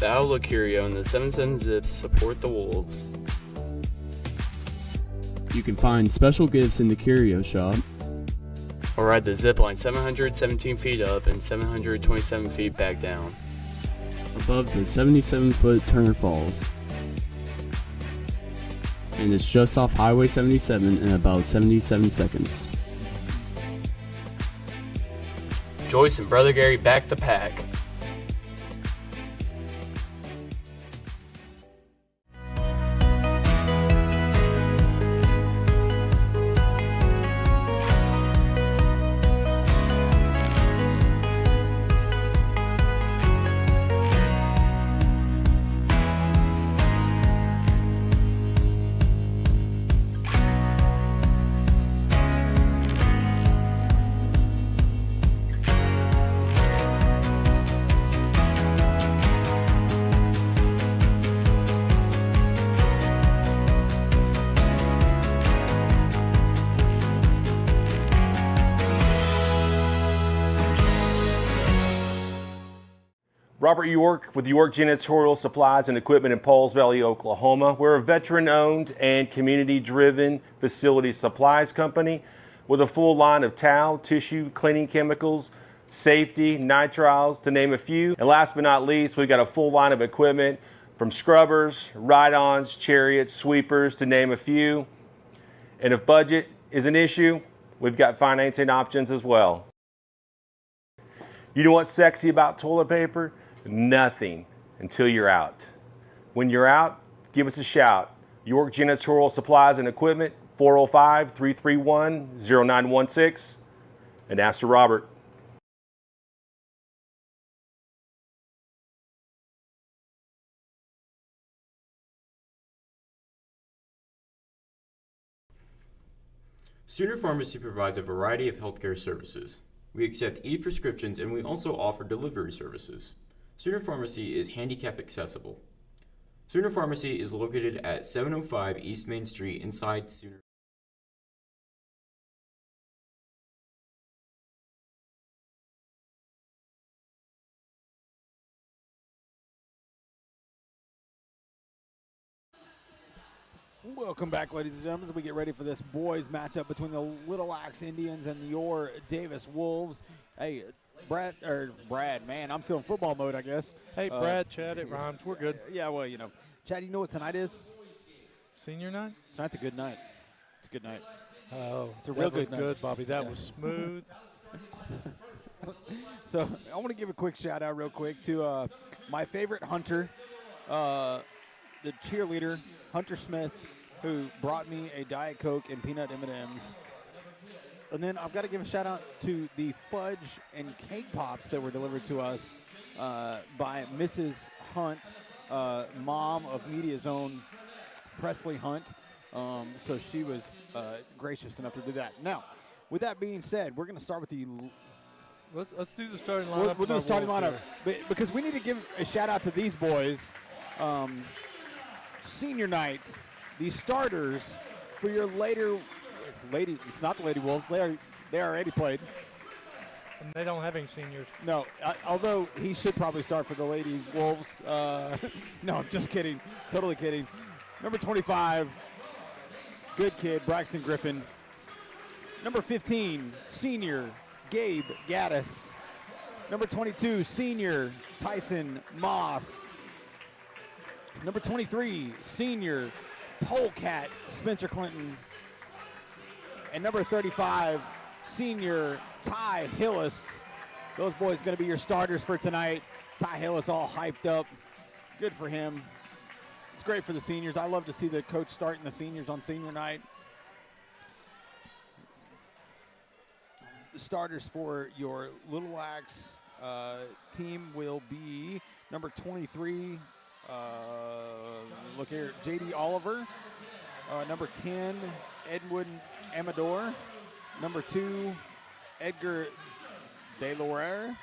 The Outlook Curio and the 77 Zips support the Wolves. You can find special gifts in the Curio Shop, or ride the zipline 717 feet up and 727 feet back down, above the 77-foot Turner Falls. And it's just off Highway 77 in about 77 seconds. Joyce and Brother Gary back the pack. Robert York with York Janitorial Supplies and Equipment in Pauls Valley, Oklahoma. We're a veteran-owned and community-driven facility supplies company with a full line of towel, tissue, cleaning chemicals, safety, nitriles, to name a few. And last but not least, we've got a full line of equipment from scrubbers, ride-ons, chariots, sweepers, to name a few. And if budget is an issue, we've got financing options as well. You know what's sexy about toilet paper? Nothing until you're out. When you're out, give us a shout. York Janitorial Supplies and Equipment, 405-331-0916, and ask for Robert. Sooner Pharmacy provides a variety of healthcare services. We accept e-prescriptions and we also offer delivery services. Sooner Pharmacy is handicap accessible. Sooner Pharmacy is located at 705 East Main Street inside Sooner. Welcome back, ladies and gentlemen, as we get ready for this boys matchup between the Little Axe Indians and your Davis Wolves. Hey, Brad, man, I'm still in football mode, I guess. Hey, Brad, Chad, it rhymes. We're good. Yeah, well, you know. Chad, you know what tonight is? Senior night? Tonight's a good night. It's a good night. Oh, it's a real good night. Good, Bobby. That was smooth. So I want to give a quick shout out real quick to my favorite hunter, the cheerleader, Hunter Smith, who brought me a Diet Coke and peanut M&Ms. And then I've got to give a shout out to the fudge and cake pops that were delivered to us by Mrs. Hunt, mom of Media's own Presley Hunt. So she was gracious enough to do that. Now, with that being said, we're going to start with the... Let's do the starting lineup. We'll do the starting lineup because we need to give a shout out to these boys. Senior night, the starters for your it's not the Lady Wolves. They already played. And they don't have any seniors. No, although he should probably start for the Lady Wolves. No, I'm just kidding. Totally kidding. Number 25, good kid, Braxton Griffin. Number 15, senior, Gabe Gaddis. Number 22, senior, Tyson Moss. Number 23, senior, polecat, Spencer Clinton. And number 35, senior, Ty Hillis. Those boys going to be your starters for tonight. Ty Hillis all hyped up. Good for him. It's great for the seniors. I love to see the coach starting the seniors on senior night. The starters for your Little Axe team will be number 23, look here, J.D. Oliver. Number 10, Edwin Amador. Number 2, Edgar De Laurere.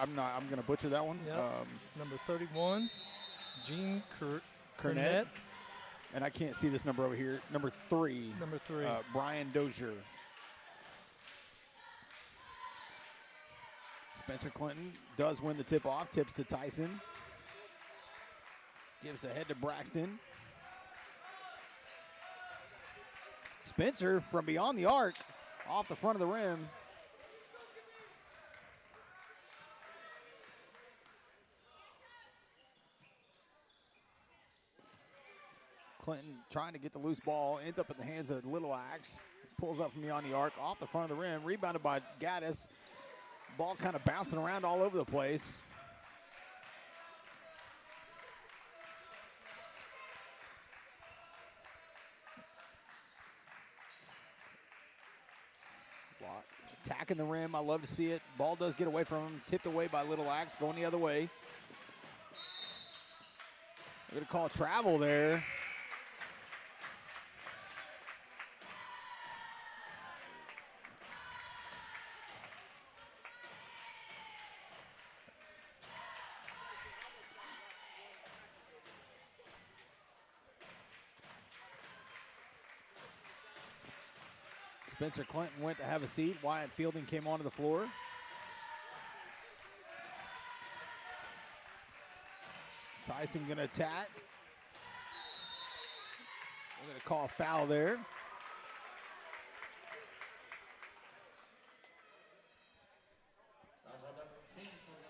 I'm going to butcher that one. Yep. Number 31, Gene Cornett. And I can't see this number over here. Number 3. Brian Dozier. Spencer Clinton does win the tip-off. Tips to Tyson. Gives the head to Braxton. Spencer from beyond the arc, off the front of the rim. Clinton trying to get the loose ball, ends up in the hands of Little Axe. Pulls up from beyond the arc, off the front of the rim, rebounded by Gaddis. Ball kind of bouncing around all over the place. Attacking the rim, I love to see it. Ball does get away from him, tipped away by Little Axe, going the other way. They're going to call travel there. Spencer Clinton went to have a seat. Wyatt Fielding came onto the floor. Tyson going to attack. We're going to call a foul there.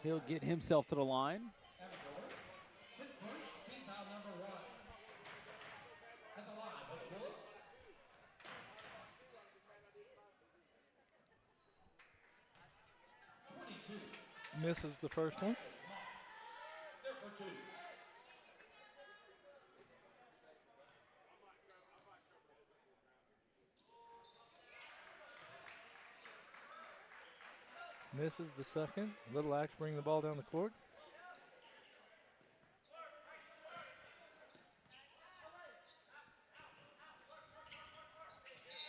He'll get himself to the line. Misses the first one. Misses the second. Little Axe bring the ball down the court.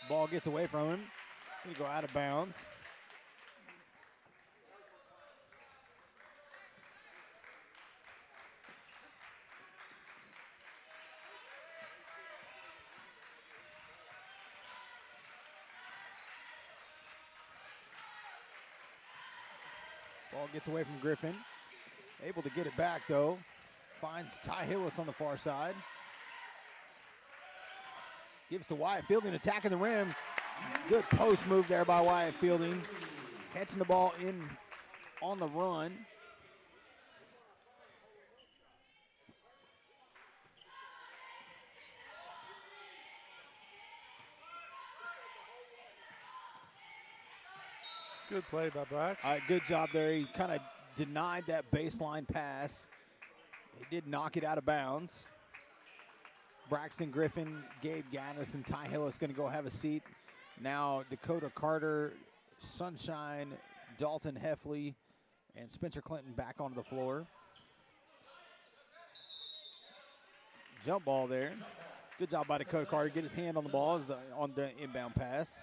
Ball gets away from him. He go out of bounds. Ball gets away from Griffin. Able to get it back, though. Finds Ty Hillis on the far side. Gives to Wyatt Fielding, attacking the rim. Good post move there by Wyatt Fielding. Catching the ball in on the run. Good play by Brax. All right, good job there. He kind of denied that baseline pass. He did knock it out of bounds. Braxton Griffin, Gabe Gaddis, and Ty Hillis going to go have a seat. Now Dakota Carter, Sunshine, Dalton Heffley, and Spencer Clinton back onto the floor. Jump ball there. Good job by Dakota Carter. Get his hand on the ball on the inbound pass.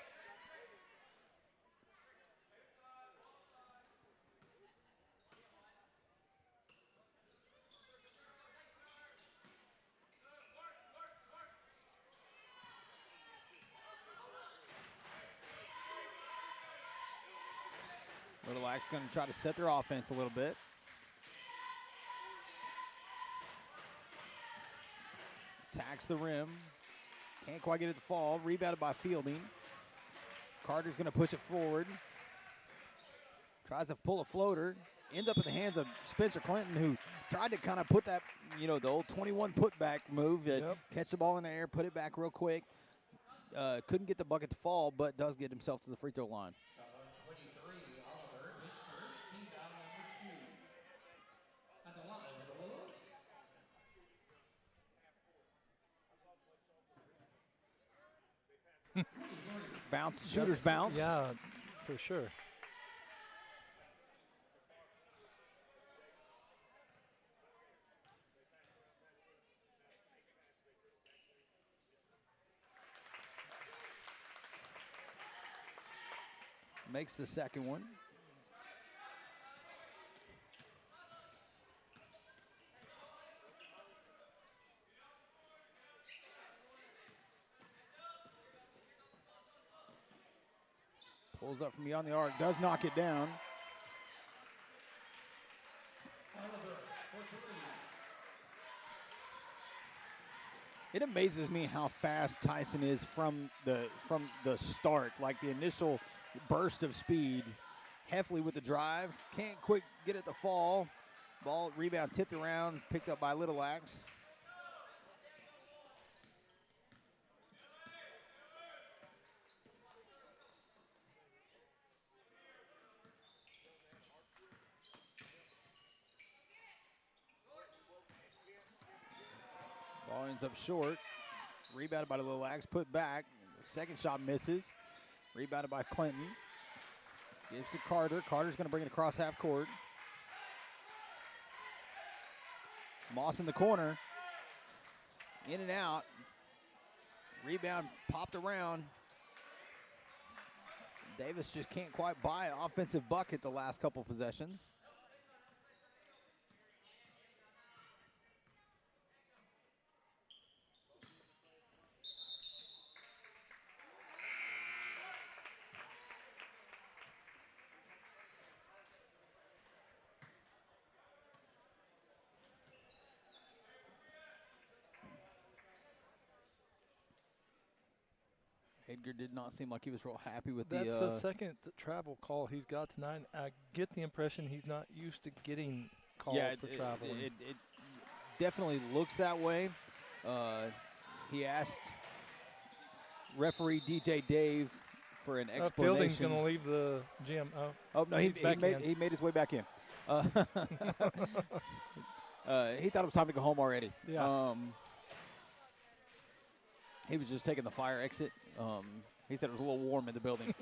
Little Axe going to try to set their offense a little bit. Attacks the rim. Can't quite get it to fall. Rebounded by Fielding. Carter's going to push it forward. Tries to pull a floater. Ends up in the hands of Spencer Clinton, who tried to kind of put that, the old 21 putback move. Catch the ball in the air, put it back real quick. Couldn't get the bucket to fall, but does get himself to the free throw line. Bounce, shooter's bounce. Yeah, for sure. Makes the second one. Pulls up from beyond the arc, does knock it down. It amazes me how fast Tyson is from the start, like the initial burst of speed. Heffley with the drive, can't quick get it to fall. Ball rebound tipped around, picked up by Little Axe. Ball ends up short. Rebounded by the Little Axe, put back. Second shot misses. Rebounded by Clinton. Gives to Carter. Carter's going to bring it across half court. Moss in the corner. In and out. Rebound popped around. Davis just can't quite buy an offensive bucket the last couple possessions. Edgar did not seem like he was real happy with That's the second travel call he's got tonight. I get the impression he's not used to getting called for traveling. It definitely looks that way. He asked referee DJ Dave for an explanation. Fielding's going to leave the gym. Oh no, he made his way back in. He thought it was time to go home already. Yeah. He was just taking the fire exit. He said it was a little warm in the building.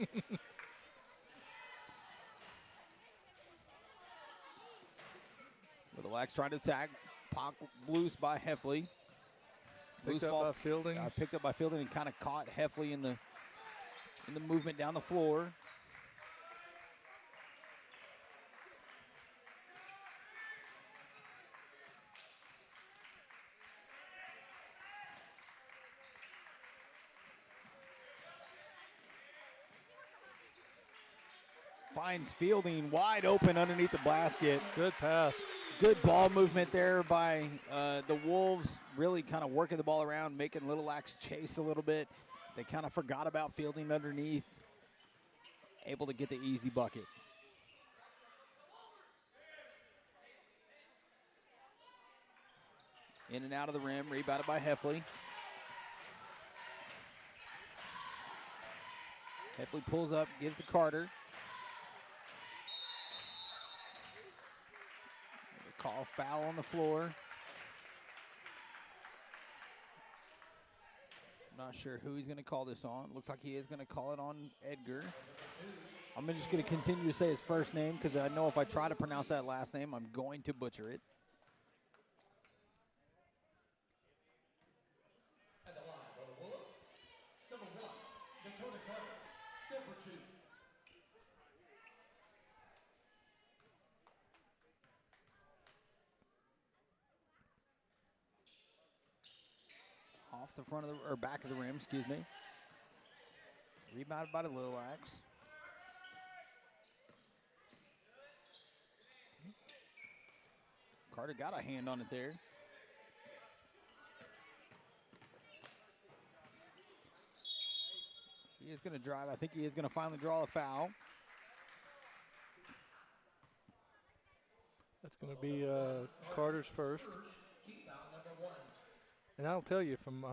Little Axe trying to attack. Pock loose by Heffley. Picked up by Fielding. Picked up by Fielding and kind of caught Heffley in the movement down the floor. Finds Fielding wide open underneath the basket. Good pass. Good ball movement there by the Wolves, really kind of working the ball around, making Little Axe chase a little bit. They kind of forgot about fielding underneath, able to get the easy bucket. In and out of the rim, rebounded by Heffley. Heffley pulls up, gives to Carter. Call foul on the floor. Not sure who he's going to call this on. Looks like he is going to call it on Edgar. I'm just going to continue to say his first name because I know if I try to pronounce that last name, I'm going to butcher it. At the line for the Wolves, number 1, Dakota Carter, good for 2. Off the front of the, or back of the rim, excuse me. Rebounded by the Little Axe. Carter got a hand on it there. He is going to drive. I think he is going to finally draw a foul. That's going to be Carter's first. And I'll tell you from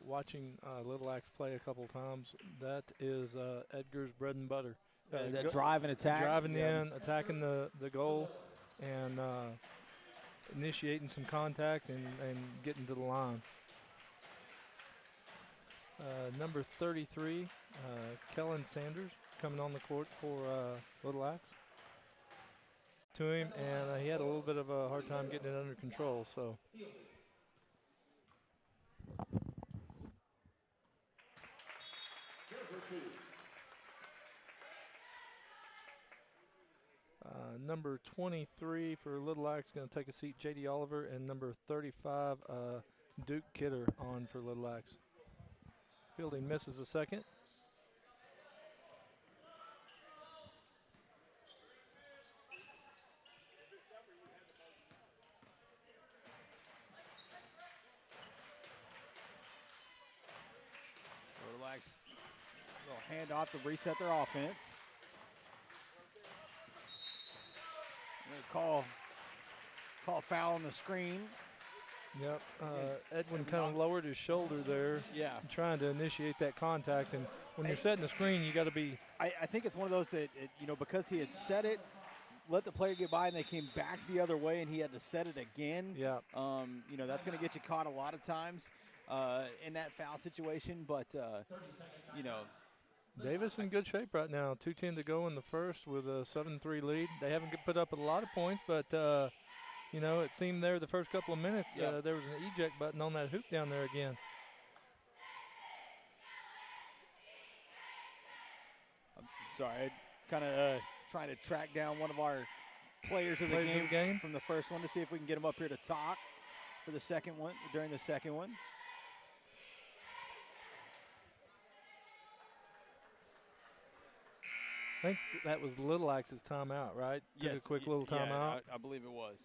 watching Little Axe play a couple times, that is Edgar's bread and butter. That drive and attack. Driving in, attacking the goal, and initiating some contact and getting to the line. Number 33, Kellen Sanders, coming on the court for Little Axe. To him, and he had a little bit of a hard time getting it under control, so. Number 23 for Little Axe going to take a seat, J.D. Oliver, and number 35, Duke Kidder on for Little Axe. Fielding misses a second. Little Axe, little handoff to reset their offense. Call foul on the screen. Yep. Edwin kind of lowered his shoulder there. Yeah. Trying to initiate that contact. And when you're setting the screen, you got to be. I think it's one of those that, because he had set it, let the player get by, and they came back the other way, and he had to set it again. Yeah. That's going to get you caught a lot of times in that foul situation. But, Davis in good shape right now. 2:10 to go in the first with a 7-3 lead. They haven't put up a lot of points, but, it seemed there the first couple of minutes there was an eject button on that hoop down there again. I'm sorry, kind of trying to track down one of our players of the game from the first one to see if we can get him up here to talk for the second one, during the second one. I think that was Little Axe's timeout, right? Took a quick little timeout. I believe it was.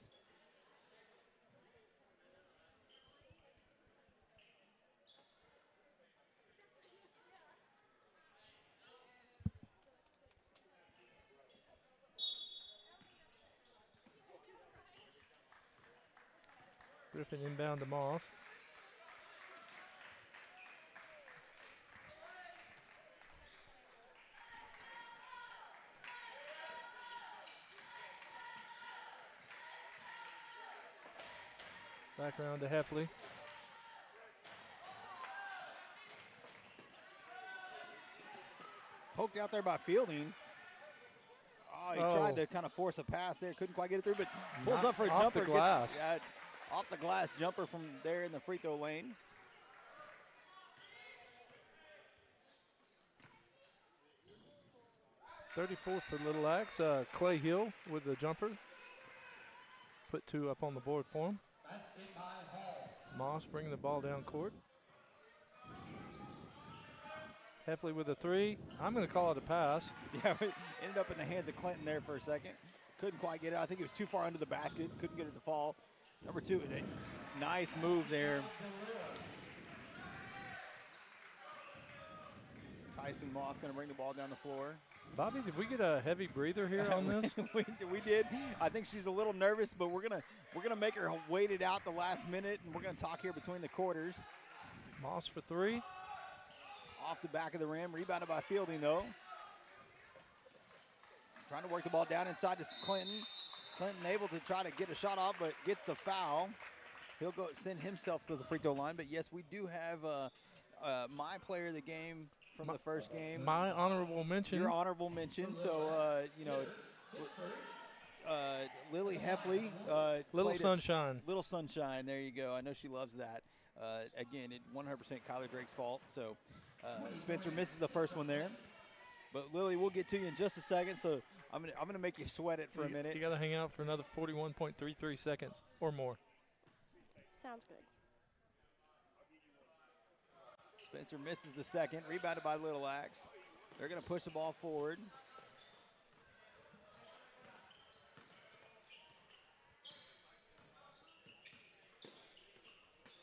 Griffin inbound to Moss. Back around to Heffley. Poked out there by Fielding. Oh, he tried to kind of force a pass there. Couldn't quite get it through, but pulls up for a jumper. Off the glass. Off the glass jumper from there in the free throw lane. .34 for Little Axe. Clay Hill with the jumper. Put 2 up on the board for him. Moss bringing the ball down court. Heffley with a 3. I'm going to call it a pass. Yeah, it ended up in the hands of Clinton there for a second. Couldn't quite get it. I think it was too far under the basket. Couldn't get it to fall. Number 2, nice move there. Tyson Moss going to bring the ball down the floor. Bobby, did we get a heavy breather here on this? we did. I think she's a little nervous, but we're gonna make her wait it out the last minute, and we're gonna talk here between the quarters. Moss for 3. Off the back of the rim, rebounded by Fielding though. Trying to work the ball down inside to Clinton. Clinton able to try to get a shot off, but gets the foul. He'll go send himself to the free throw line. But yes, we do have my player of the game from the first game. My honorable mention. Your honorable mention. So, Lily Heffley. Little Sunshine. Little Sunshine. There you go. I know she loves that. Again, 100% Kyler Drake's fault. So, Spencer misses the first one there. But, Lily, we'll get to you in just a second. So, I'm gonna make you sweat it for a minute. You got to hang out for another 41.33 seconds or more. Sounds good. Spencer misses the second, rebounded by Little Axe. They're going to push the ball forward.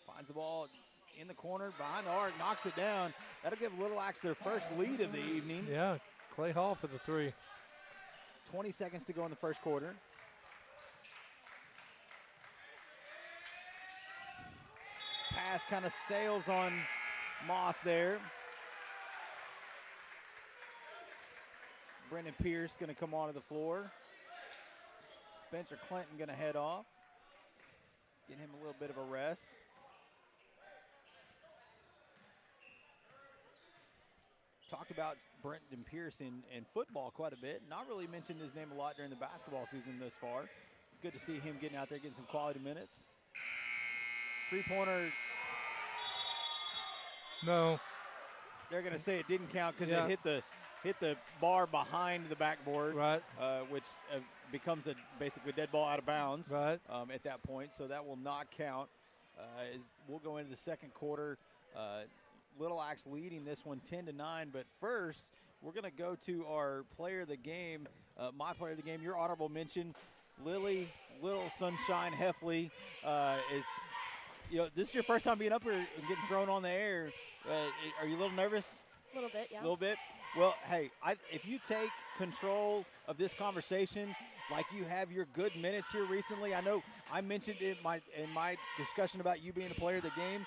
Finds the ball in the corner, behind the arc, knocks it down. That'll give Little Axe their first lead of the evening. Yeah, Clay Hall for the 3. 20 seconds to go in the first quarter. Pass kind of sails on Moss there. Brendan Pierce going to come onto the floor. Spencer Clinton going to head off. Get him a little bit of a rest. Talked about Brendan Pierce in football quite a bit. Not really mentioned his name a lot during the basketball season thus far. It's good to see him getting out there, getting some quality minutes. Three-pointer. No. They're going to say it didn't count because it hit the bar behind the backboard, right? Which becomes a basically dead ball out of bounds, right? At that point, so that will not count. As we'll go into the second quarter. Little Axe leading this one 10-9, but first we're going to go to our player of the game, my player of the game, your honorable mention, Lily Little Sunshine Heffley is. This is your first time being up here and getting thrown on the air. Are you a little nervous? A little bit, yeah. A little bit? Well, hey, if you take control of this conversation like you have your good minutes here recently, I know I mentioned in my discussion about you being a player of the game,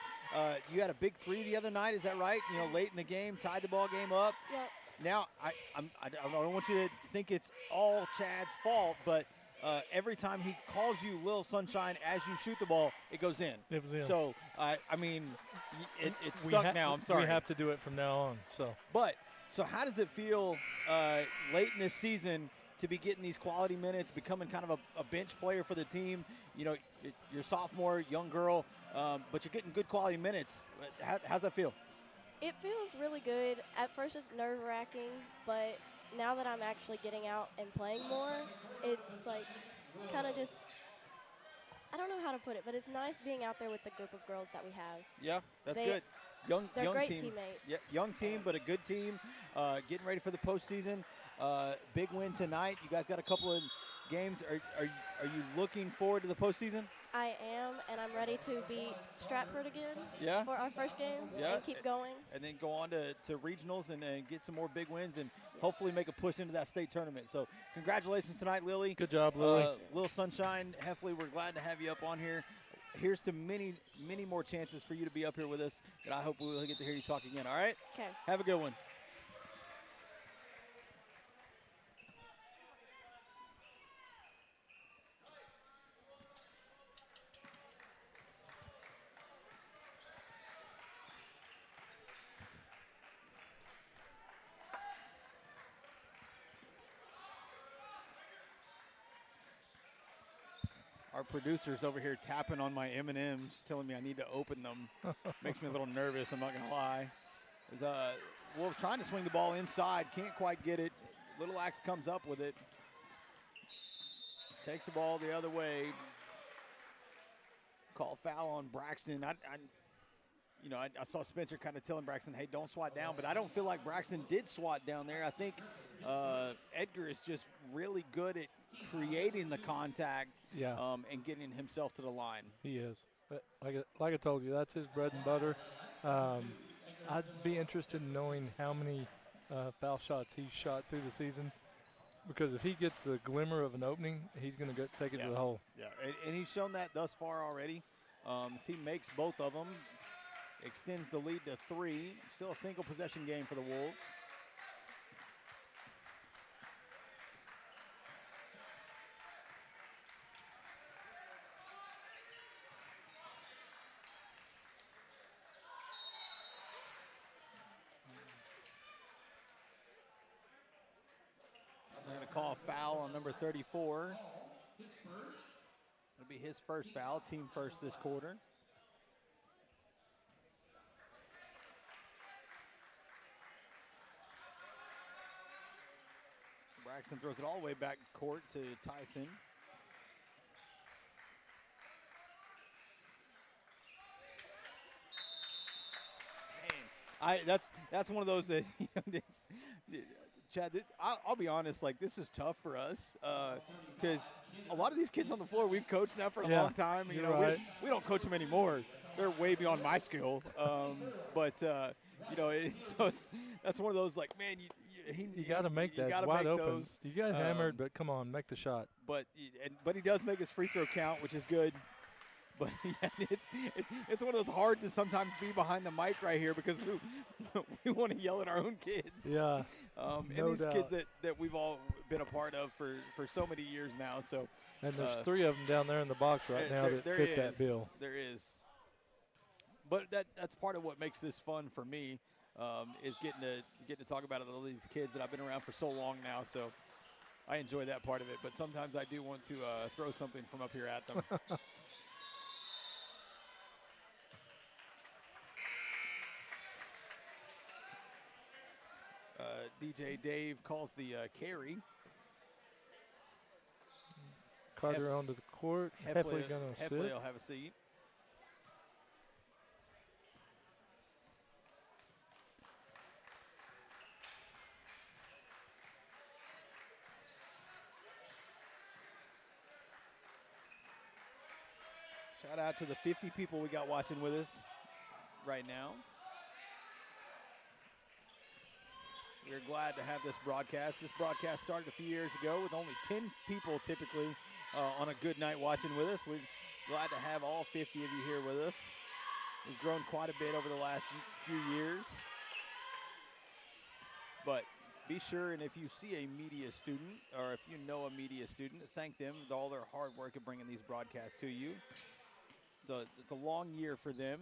you had a big 3 the other night, is that right? Late in the game, tied the ball game up. Yep. Now, I don't want you to think it's all Chad's fault, but every time he calls you Little Sunshine as you shoot the ball, it goes in. It was in. So, it's stuck now. I'm sorry. We have to do it from now on. So how does it feel late in this season to be getting these quality minutes, becoming kind of a bench player for the team? You're sophomore, young girl, but you're getting good quality minutes. How's that feel? It feels really good. At first it's nerve-wracking, but now that I'm actually getting out and playing more, it's like kind of just, I don't know how to put it, but it's nice being out there with the group of girls that we have. Yeah, that's good. They're young great team. teammates. Yeah, young team, but a good team. Getting ready for the postseason. Big win tonight. You guys got a couple of games. Are you looking forward to the postseason? I am, and I'm ready to beat Stratford again for our first game and keep going. And then go on to regionals and get some more big wins and hopefully make a push into that state tournament. So congratulations tonight, Lily. Good job, Lily. Little Sunshine, Heffley, we're glad to have you up on here. Here's to many, many more chances for you to be up here with us, and I hope we will get to hear you talk again, all right? Okay. Have a good one. Our producer's over here tapping on my M&Ms, telling me I need to open them. Makes me a little nervous, I'm not going to lie. Wolves trying to swing the ball inside, can't quite get it. Little Axe comes up with it. Takes the ball the other way. Call foul on Braxton. I saw Spencer kind of telling Braxton, hey, don't swat down, but I don't feel like Braxton did swat down there. I think Edgar is just really good at creating the contact Yeah. and getting himself to the line. He is. But like I told you, that's his bread and butter. I'd be interested in knowing how many foul shots he's shot through the season, because if he gets a glimmer of an opening, he's going to take it to the hole. Yeah, and he's shown that thus far already. He makes both of them, extends the lead to 3. Still a single possession game for the Wolves. So I'm going to call a foul on number 34. It'll be his first foul, team first this quarter. Braxton throws it all the way back court to Tyson. Man, that's one of those that Chad, I'll be honest, like, this is tough for us because a lot of these kids on the floor we've coached now for a long time. You know, right. we don't coach them anymore. They're way beyond my skill. That's one of those, like, man, you got to make that. It's wide open. Those. You got hammered, but come on, make the shot. But he does make his free throw count, which is good. But yeah, it's one of those hard to sometimes be behind the mic right here because we want to yell at our own kids. Yeah, and these doubt. kids that we've all been a part of for so many years now. So and there's 3 of them down there in the box right now that fit that bill. There is. But that's part of what makes this fun for me is getting to talk about all these kids that I've been around for so long now. So I enjoy that part of it. But sometimes I do want to throw something from up here at them. DJ Dave calls the carry. Carter onto the court. Heffley going to sit. Heffley will have a seat. Shout out to the 50 people we got watching with us right now. We're glad to have this broadcast. This broadcast started a few years ago with only 10 people typically on a good night watching with us. We're glad to have all 50 of you here with us. We've grown quite a bit over the last few years. But be sure, and if you see a media student or if you know a media student, thank them for all their hard work in bringing these broadcasts to you. So it's a long year for them.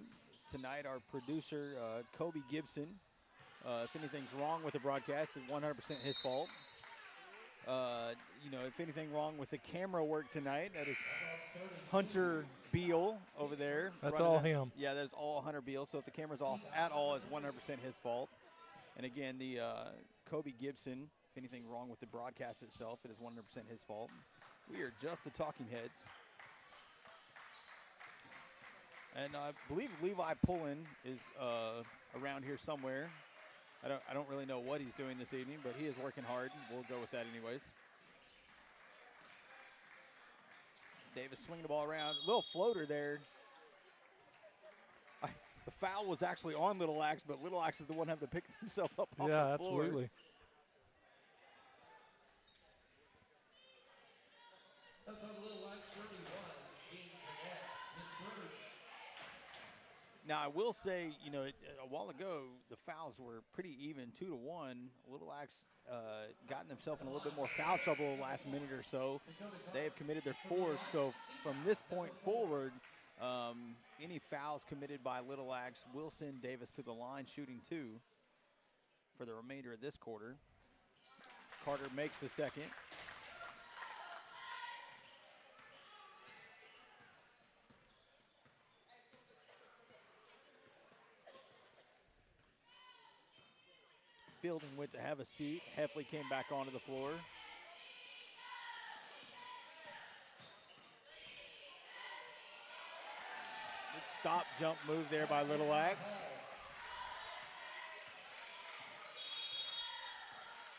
Tonight, our producer, Kobe Gibson, if anything's wrong with the broadcast, it's 100% his fault. If anything wrong with the camera work tonight, that is Hunter Beal over there. That's all him. Yeah, that is all Hunter Beal. So if the camera's off at all, it's 100% his fault. And again, the Kobe Gibson, if anything wrong with the broadcast itself, it is 100% his fault. We are just the talking heads. And I believe Levi Pullen is around here somewhere. I don't really know what he's doing this evening, but he is working hard. We'll go with that anyways. Davis swinging the ball around. Little floater there. The foul was actually on Little Axe, but Little Axe is the one having to pick himself up off the floor. Yeah, absolutely. That's on Little Axe 31, Gene Cadet, his first. Now, I will say, a while ago, the fouls were pretty even, 2-1. Little Axe gotten themselves in a little bit more foul trouble the last minute or so. They have committed their 4th. So from this point forward, any fouls committed by Little Axe will send Davis to the line shooting 2 for the remainder of this quarter. Carter makes the second. Fielding went to have a seat. Heffley came back onto the floor. Good stop jump move there by Little Axe.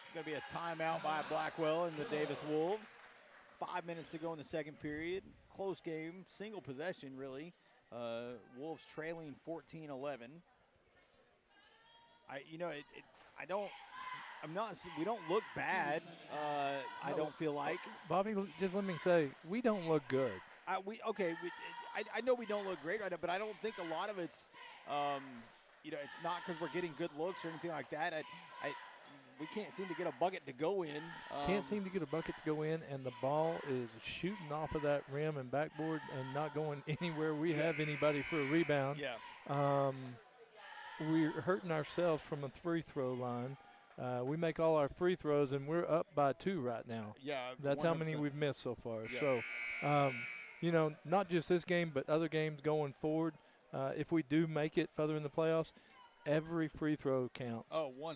It's going to be a timeout by Blackwell and the Davis Wolves. 5 minutes to go in the second period. Close game, single possession, really. Wolves trailing 14-11. We don't look bad. I don't feel like. Bobby, just let me say, we don't look good. I know we don't look great right now, but I don't think a lot of it's, it's not because we're getting good looks or anything like that. We can't seem to get a bucket to go in. Can't seem to get a bucket to go in, and the ball is shooting off of that rim and backboard and not going anywhere. We have anybody for a rebound. Yeah. We're hurting ourselves from a free throw line. We make all our free throws, and we're up by 2 right now. Yeah. That's 100%. how many we've missed so far. Yeah. So, not just this game, but other games going forward. If we do make it further in the playoffs, every free throw counts. Oh, 100%.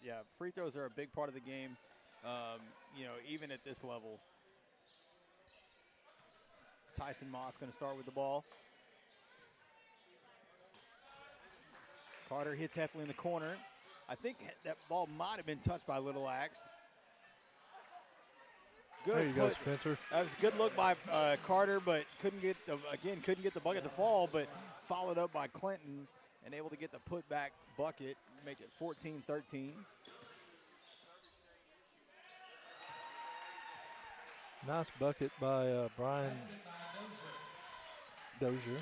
Yeah, free throws are a big part of the game, even at this level. Tyson Moss going to start with the ball. Carter hits Heffley in the corner. I think that ball might have been touched by Little Axe. Good. There you go, Spencer. That was a good look by Carter, but couldn't get the bucket to fall, but followed up by Clinton and able to get the putback bucket, make it 14-13. Nice bucket by Brian Dozier.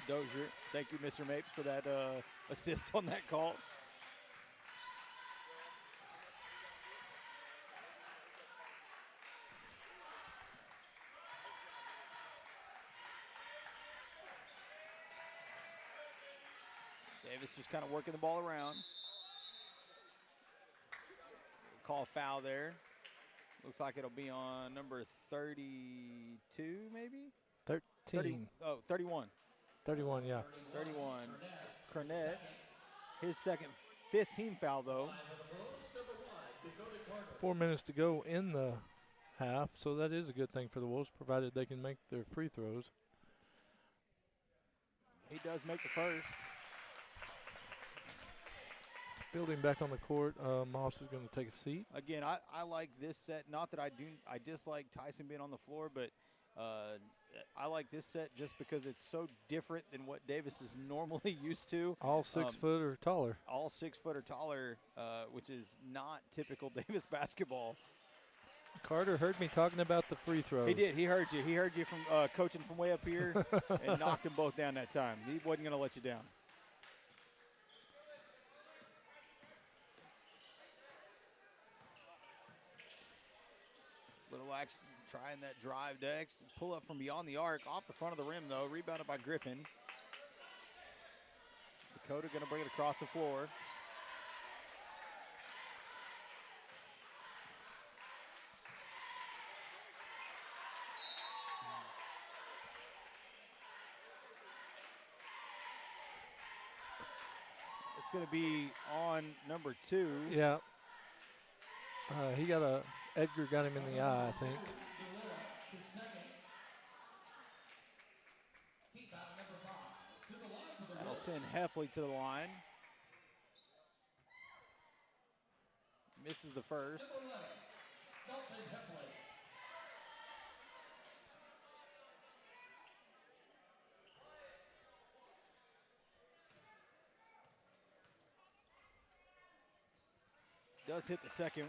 Thank you, Mr. Mapes, for that assist on that call. Davis just kind of working the ball around. Call foul there. Looks like it'll be on number 32, maybe? 31. 31, yeah. 31. Cornett. His fifth team foul, though. 4 minutes to go in the half, so that is a good thing for the Wolves, provided they can make their free throws. He does make the first. Building back on the court, Moss is going to take a seat. Again, I like this set. Not that I dislike Tyson being on the floor, but I like this set just because it's so different than what Davis is normally used to. All 6 foot or taller. All 6 foot or taller, which is not typical Davis basketball. Carter heard me talking about the free throws. He did. He heard you. He heard you from coaching from way up here and knocked them both down that time. He wasn't going to let you down. Little Axe trying that drive Dex. Pull up from beyond the arc. Off the front of the rim, though. Rebounded by Griffin. Dakota going to bring it across the floor. It's going to be on number 2. Yeah. Edgar got him in the eye, I think. That'll send Heffley to the line. Misses the first. Does hit the second.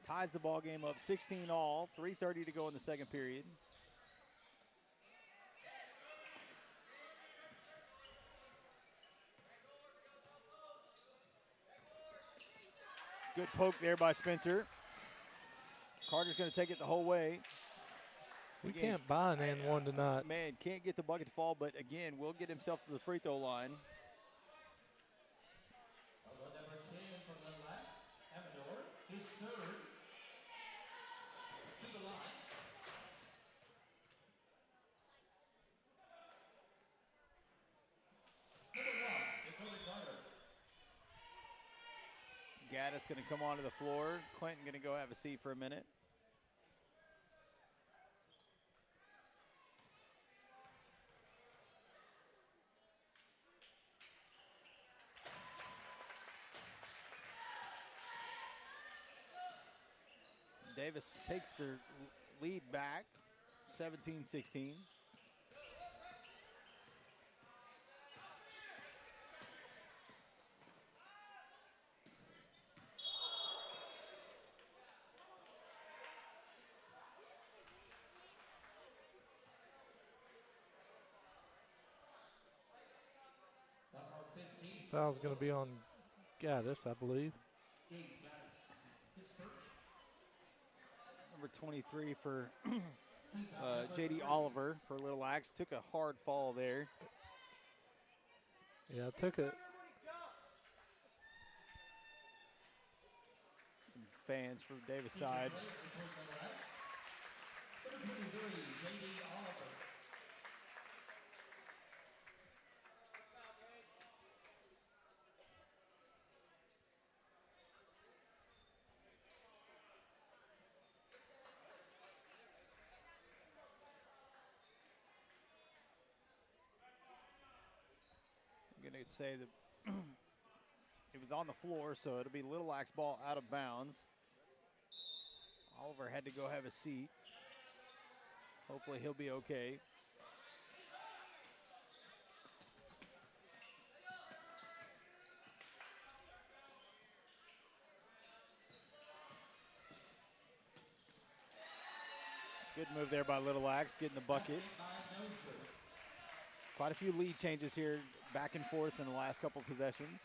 Ties the ball game up 16-all. 3:30 to go in the second period. Good poke there by Spencer. Carter's going to take it the whole way. We can't buy an and one tonight. Man, can't get the bucket to fall, but again, will get himself to the free throw line. Number 10 from Little Axe, Amador, his third. To the line. Number 1, Dakota Carter. Gaddis going to come onto the floor. Clinton going to go have a seat for a minute. Davis takes her lead back, 17-16. Foul's going to be on Gaddis, I believe. Number 23 for J.D. Oliver for Little Axe. Took a hard fall there. Yeah, took it. Some fans from Davis' side. I'm going to say that it was on the floor, so it'll be Little Axe ball out of bounds. Oliver had to go have a seat. Hopefully he'll be okay. Good move there by Little Axe, getting the bucket. Quite a few lead changes here, back and forth in the last couple of possessions.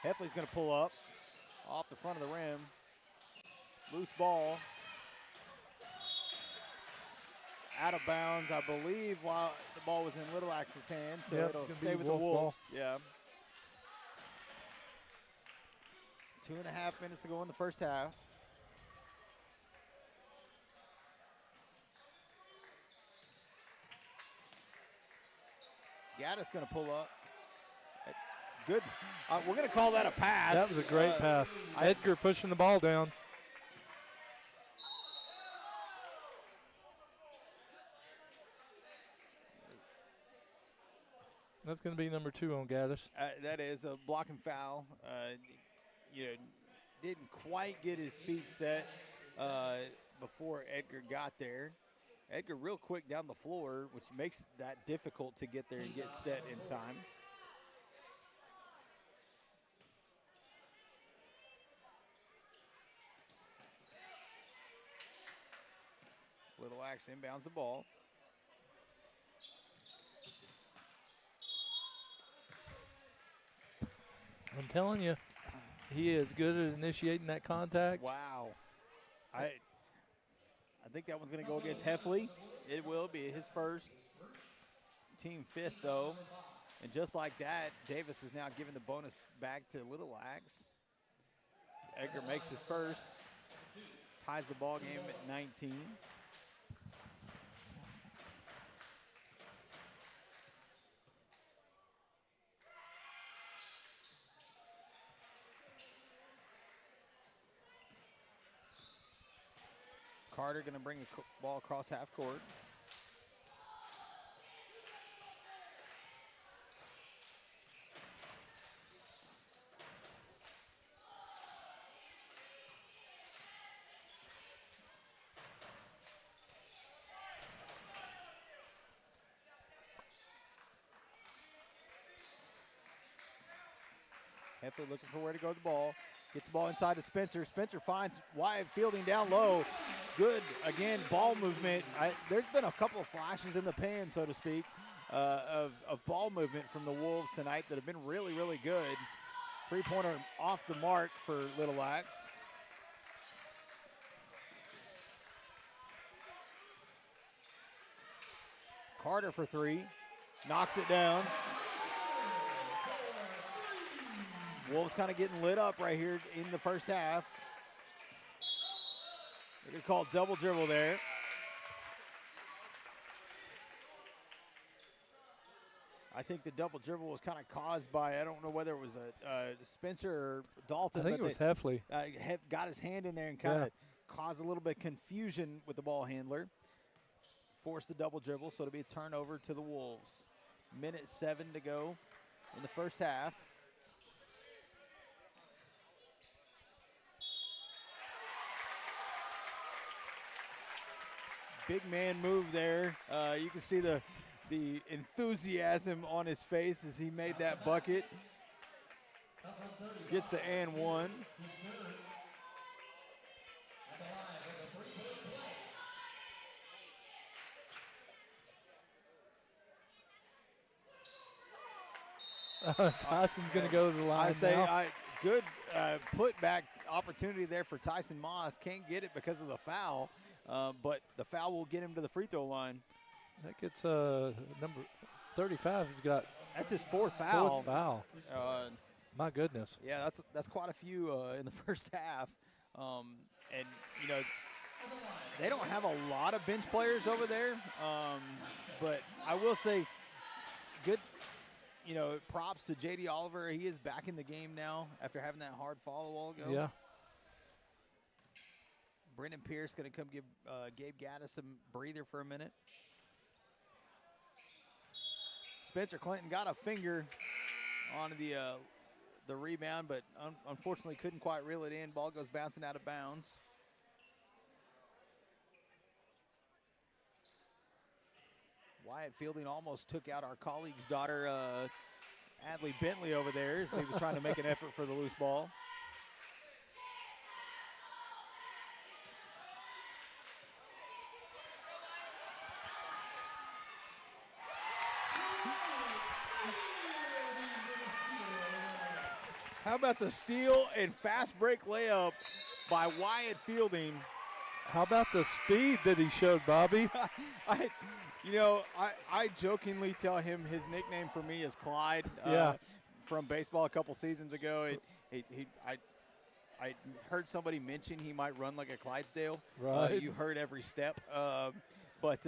Heffley's going to pull up off the front of the rim. Loose ball. Out of bounds, I believe, while the ball was in Little Axe's hand, so it'll stay with the Wolves. Yeah. 2.5 minutes to go in the first half. Gaddis going to pull up. Good. We're going to call that a pass. That was a great pass. Edgar pushing the ball down. That's going to be number 2 on Gaddis. That is a blocking foul. Didn't quite get his feet set before Edgar got there. Edgar real quick down the floor, which makes that difficult to get there and get set in time. Little Axe inbounds the ball. I'm telling you, he is good at initiating that contact. Wow. I think that one's going to go against Heffley. It will be his first. Team 5th, though. And just like that, Davis is now giving the bonus back to Little Axe. Edgar makes his first. Ties the ball game at 19. Carter going to bring the ball across half court. Heffley looking for where to go with the ball. Gets the ball inside to Spencer. Spencer finds Wyatt fielding down low. Good, again, ball movement. There's been a couple of flashes in the pan, so to speak, of ball movement from the Wolves tonight that have been really, really good. Three-pointer off the mark for Little Axe. Carter for 3. Knocks it down. Wolves kind of getting lit up right here in the first half. They're going to call double dribble there. I think the double dribble was kind of caused by, I don't know whether it was a Spencer or Dalton. I think it was Heffley. Got his hand in there and kind of caused a little bit of confusion with the ball handler. Forced the double dribble, so it'll be a turnover to the Wolves. 1:07 to go in the first half. big man move there. You can see the enthusiasm on his face as he made that bucket. Gets the and one. Tyson's going to go to the line I say, now. good putback opportunity there for Tyson Moss. Can't get it because of the foul, but the foul will get him to the free throw line. That gets number 35. He's got that's his fourth foul. Fourth foul. My goodness. Yeah, that's quite a few in the first half, and you know they don't have a lot of bench players over there, but I will say, good. You know, props to J.D. Oliver. He is back in the game now after having that hard fall a while ago. Yeah. Brendan Pierce going to come give Gabe Gaddis some breather for a minute. Spencer Clinton got a finger on the rebound, but unfortunately couldn't quite reel it in. Ball goes bouncing out of bounds. Wyatt Fielding almost took out our colleague's daughter, Adley Bentley, over there as he was trying to make an effort for the loose ball. How about the steal and fast break layup by Wyatt Fielding? How about the speed that he showed, Bobby? I jokingly tell him his nickname for me is Clyde. From baseball a couple seasons ago. I heard somebody mention he might run like a Clydesdale. Right. You heard every step, but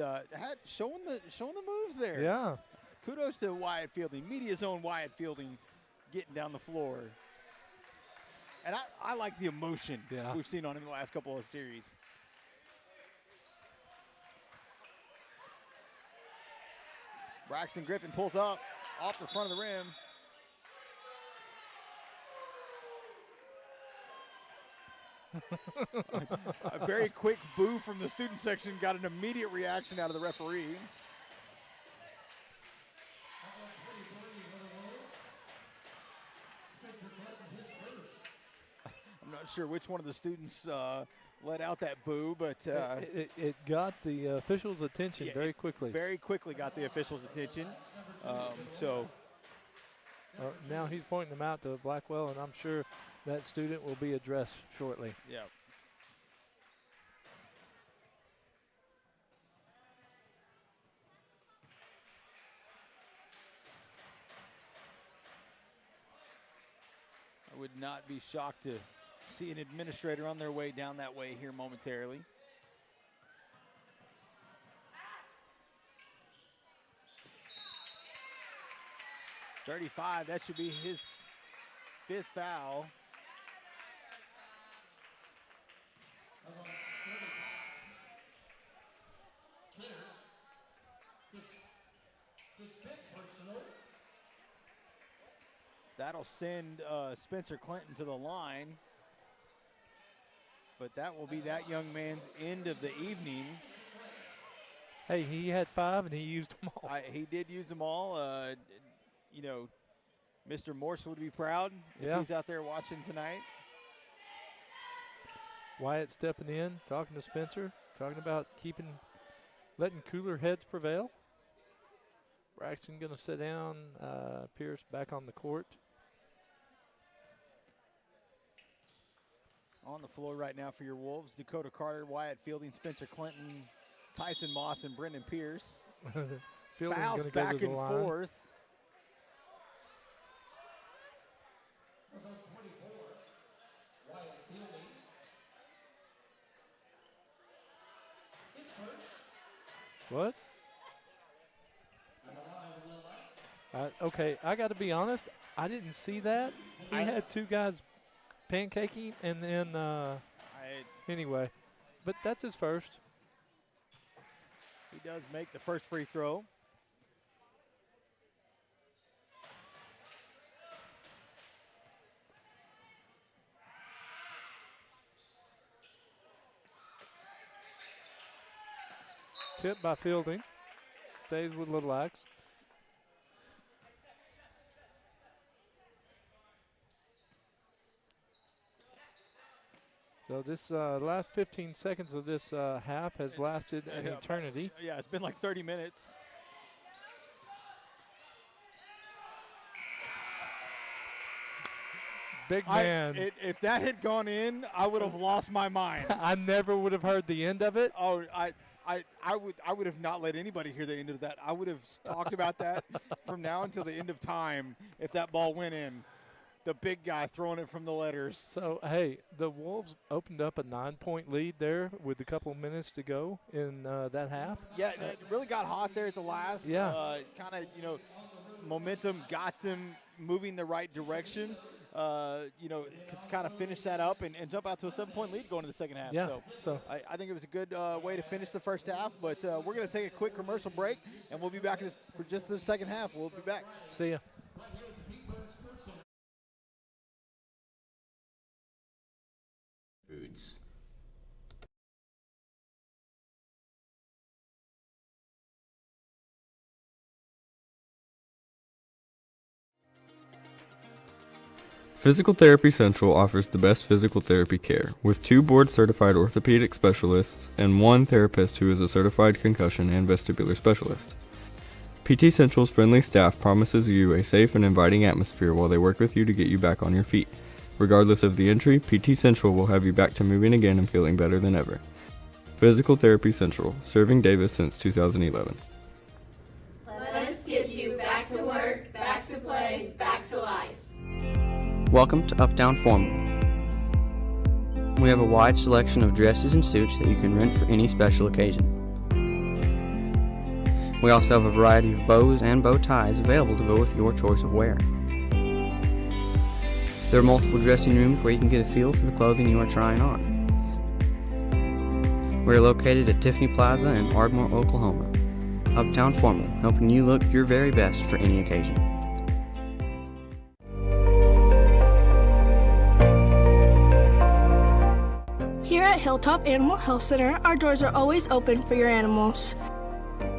showing the moves there. Yeah. Kudos to Wyatt Fielding, media's own Wyatt Fielding, getting down the floor. And I like the emotion we've seen on him the last couple of series. Braxton Griffin pulls up off the front of the rim. A very quick boo from the student section got an immediate reaction out of the referee. I'm not sure which one of the students let out that boo, but it got the officials' attention very quickly. Very quickly got the officials' attention. Now he's pointing them out to Blackwell, and I'm sure that student will be addressed shortly. Yeah. I would not be shocked to see an administrator on their way down that way here momentarily. .35, that should be his fifth foul. That'll send Spencer Clinton to the line. But that will be that young man's end of the evening. Hey, he had 5 and he used them all. He did use them all. Mr. Morse would be proud if he's out there watching tonight. Wyatt stepping in, talking to Spencer, talking about letting cooler heads prevail. Braxton going to sit down, Pierce back on the court. On the floor right now for your Wolves, Dakota Carter, Wyatt Fielding, Spencer Clinton, Tyson Moss, and Brendan Pierce. Fouls back and forth. What? Okay, I got to be honest. I didn't see that. He had 2 guys pancaking, and then anyway, but that's his first. He does make the first free throw. hit by Fielding. Stays with Little Axe. So this last 15 seconds of this half has lasted an eternity. Yeah, it's been like 30 minutes. Big man. If that had gone in, I would have lost my mind. I never would have heard the end of it. Oh, I would have not let anybody hear the end of that. I would have talked about that from now until the end of time if that ball went in. The big guy throwing it from the letters. So, hey, the Wolves opened up a 9-point lead there with a couple of minutes to go in that half. Yeah, it really got hot there at the last. Yeah. Kind of, momentum got them moving the right direction. To kind of finish that up and jump out to a 7-point lead going into the second half. Yeah. So I think it was a good way to finish the first half. But we're going to take a quick commercial break, and we'll be back for just the second half. We'll be back. See ya. Foods. Physical Therapy Central offers the best physical therapy care, with 2 board-certified orthopedic specialists and 1 therapist who is a certified concussion and vestibular specialist. PT Central's friendly staff promises you a safe and inviting atmosphere while they work with you to get you back on your feet. Regardless of the injury, PT Central will have you back to moving again and feeling better than ever. Physical Therapy Central, serving Davis since 2011. Let us get you back to work, back to play, back to life. Welcome to Uptown Formal. We have a wide selection of dresses and suits that you can rent for any special occasion. We also have a variety of bows and bow ties available to go with your choice of wear. There are multiple dressing rooms where you can get a feel for the clothing you are trying on. We are located at Tiffany Plaza in Ardmore, Oklahoma. Uptown Formal, helping you look your very best for any occasion. Here at Hilltop Animal Health Center, our doors are always open for your animals.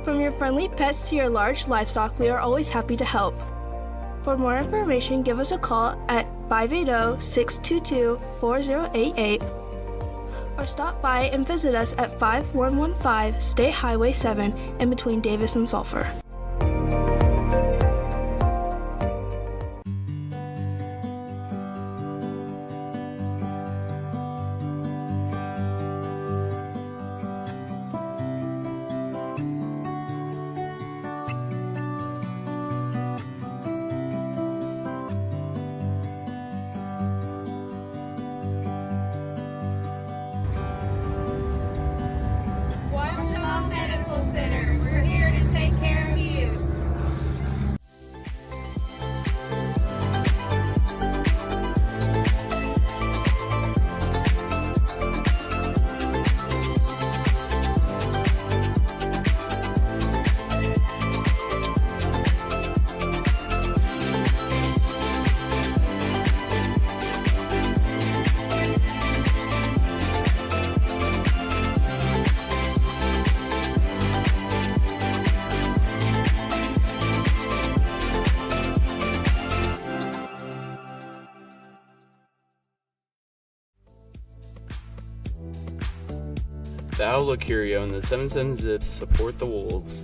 From your friendly pets to your large livestock, we are always happy to help. For more information, give us a call at 580-622-4088 or stop by and visit us at 5115 State Highway 7 in between Davis and Sulphur. Washington Medical Center. We're here to take care of you. The Outlook Curio and the 77 Zips support the Wolves.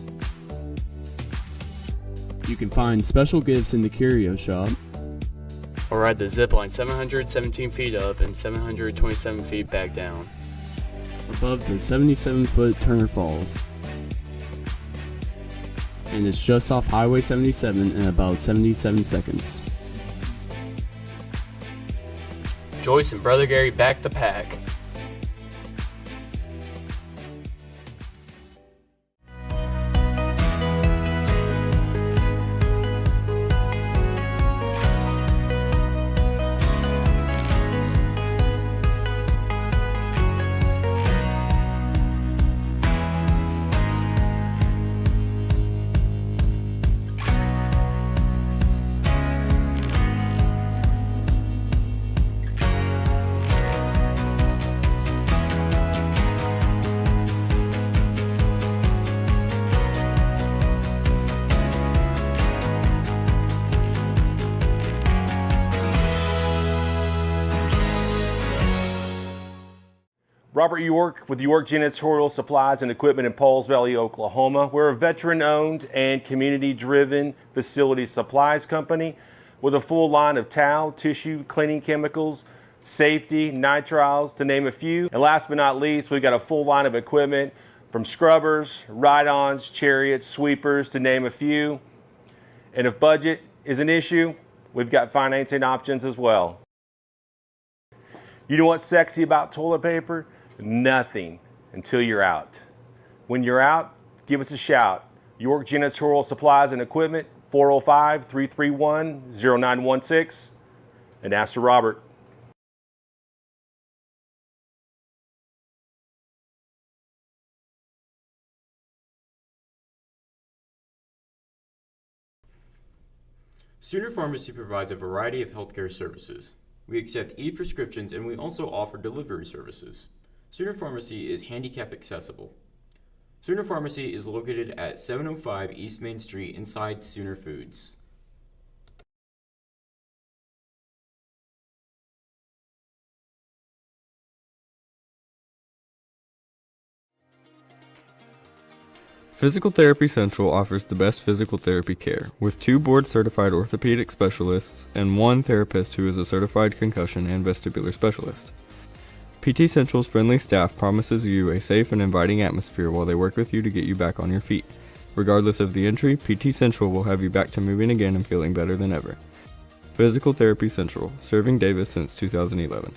You can find special gifts in the Curio Shop, or ride the zip line 717 feet up and 727 feet back down, above the 77-foot Turner Falls. And it's just off Highway 77 in about 77 seconds. Joyce and Brother Gary back the pack. Robert York with York Janitorial Supplies and Equipment in Pauls Valley, Oklahoma. We're a veteran-owned and community-driven facility supplies company with a full line of towel, tissue, cleaning chemicals, safety, nitriles, to name a few. And last but not least, we've got a full line of equipment from scrubbers, ride-ons, chariots, sweepers, to name a few. And if budget is an issue, we've got financing options as well. You know what's sexy about toilet paper? Nothing until you're out. When you're out, give us a shout. York Janitorial Supplies and Equipment, 405-331-0916, and ask for Robert. Sooner Pharmacy provides a variety of healthcare services. We accept e-prescriptions and we also offer delivery services. Sooner Pharmacy is handicap accessible. Sooner Pharmacy is located at 705 East Main Street inside Sooner Foods. Physical Therapy Central offers the best physical therapy care, with 2 board-certified orthopedic specialists and 1 therapist who is a certified concussion and vestibular specialist. PT Central's friendly staff promises you a safe and inviting atmosphere while they work with you to get you back on your feet. Regardless of the injury, PT Central will have you back to moving again and feeling better than ever. Physical Therapy Central, serving Davis since 2011.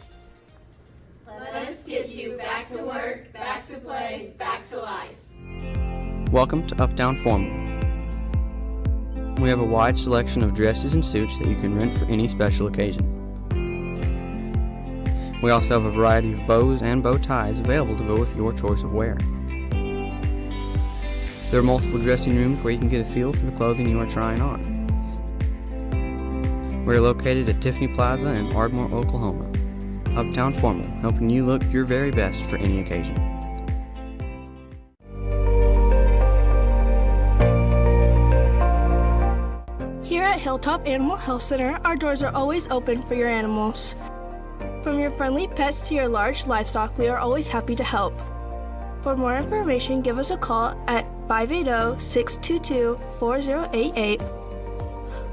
Let us get you back to work, back to play, back to life. Welcome to Uptown Formal. We have a wide selection of dresses and suits that you can rent for any special occasion. We also have a variety of bows and bow ties available to go with your choice of wear. There are multiple dressing rooms where you can get a feel for the clothing you are trying on. We are located at Tiffany Plaza in Ardmore, Oklahoma. Uptown Formal, helping you look your very best for any occasion. Here at Hilltop Animal Health Center, our doors are always open for your animals. From your friendly pets to your large livestock, we are always happy to help. For more information, give us a call at 580-622-4088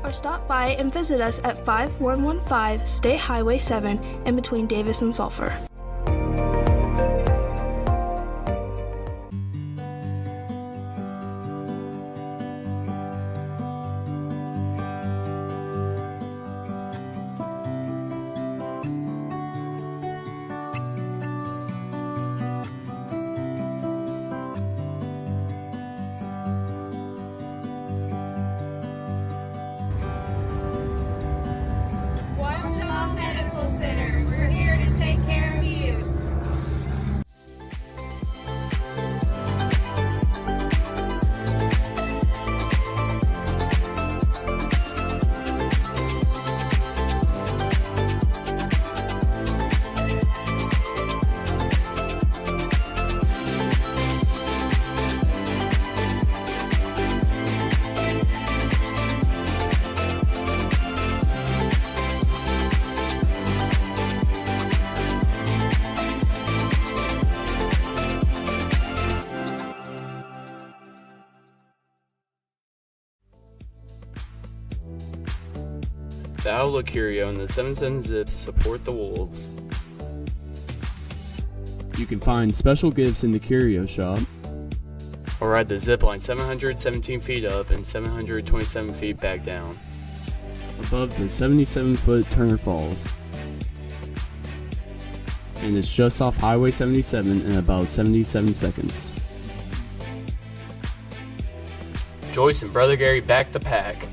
or stop by and visit us at 5115 State Highway 7 in between Davis and Sulphur. Medical Center. We're here to take care of you. The Outlook Curio and the 77 Zips support the Wolves. You can find special gifts in the Curio Shop, or ride the zip line 717 feet up and 727 feet back down, above the 77-foot Turner Falls. And it's just off Highway 77 in about 77 seconds. Joyce and Brother Gary back the pack.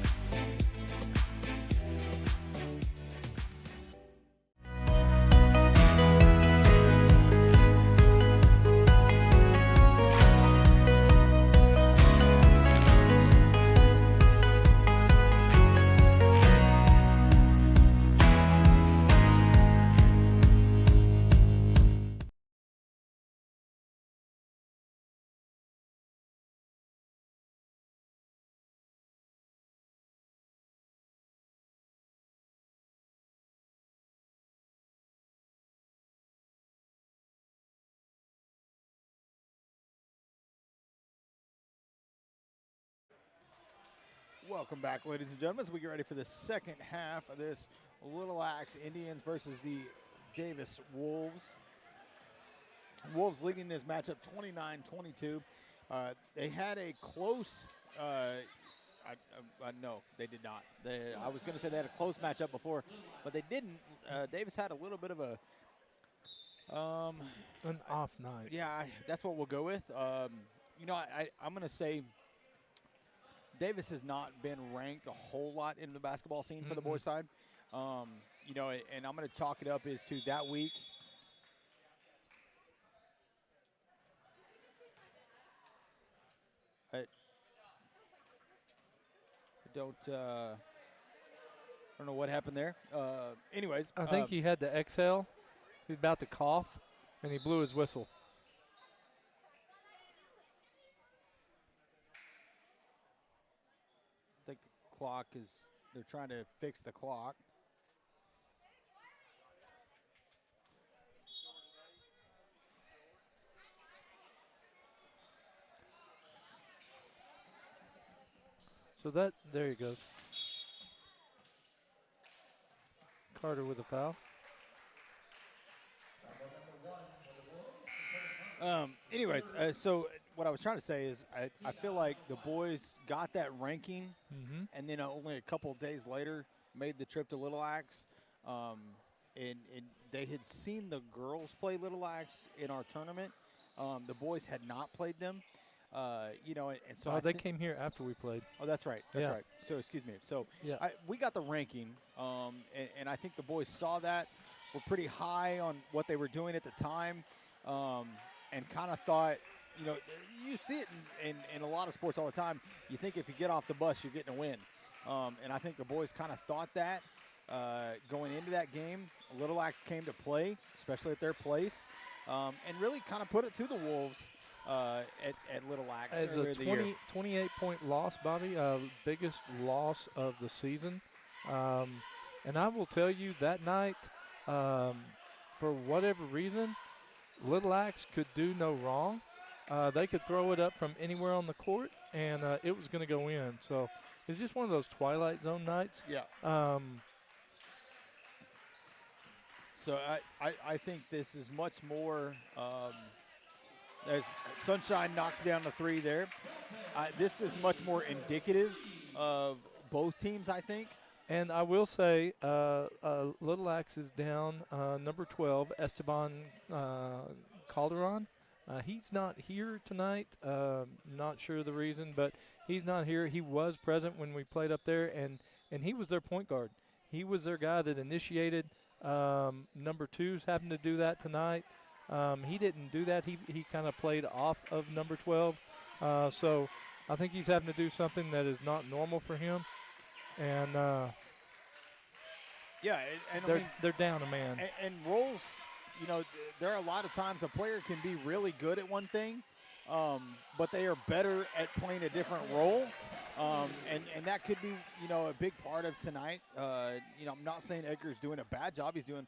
Welcome back, ladies and gentlemen, as we get ready for the second half of this Little Axe Indians versus the Davis Wolves. Wolves leading this matchup 29-22. They had a close, no, they did not. I was going to say they had a close matchup before, but they didn't. Davis had a little bit of an off night. Yeah, that's what we'll go with. I'm going to say Davis has not been ranked a whole lot in the basketball scene for the boys' side. And I'm going to chalk it up as to that week. I don't know what happened there. Anyways. I think he had to exhale. He's about to cough, and he blew his whistle. I think the clock is, they're trying to fix the clock. So there he goes. Carter with a foul. So what I was trying to say is I feel like the boys got that ranking, and then only a couple of days later made the trip to Little Axe. And they had seen the girls play Little Axe in our tournament. The boys had not played them. And so they came here after we played. Oh, that's right. That's right. So, excuse me. So, we got the ranking, and I think the boys saw that. We're pretty high on what they were doing at the time, and kind of thought, you see it in a lot of sports all the time. You think if you get off the bus, you're getting a win. And I think the boys kind of thought that going into that game. Little Axe came to play, especially at their place, and really kind of put it to the Wolves. At Little Axe. It's a 28-point loss, Bobby, biggest loss of the season. And I will tell you that night, for whatever reason, Little Axe could do no wrong. They could throw it up from anywhere on the court, and it was going to go in. So it's just one of those Twilight Zone nights. Yeah. So I think this is much more as Sunshine knocks down the three there. This is much more indicative of both teams, I think. And I will say Little Axe is down number 12, Esteban Calderon. He's not here tonight. Not sure the reason, but he's not here. He was present when we played up there, and he was their point guard. He was their guy that initiated. Number 2's having to do that tonight. He didn't do that. He kind of played off of number 12. So I think he's having to do something that is not normal for him. And they're down a man. And roles, there are a lot of times a player can be really good at one thing, but they are better at playing a different role. And that could be, a big part of tonight. I'm not saying Edgar's doing a bad job. He's doing,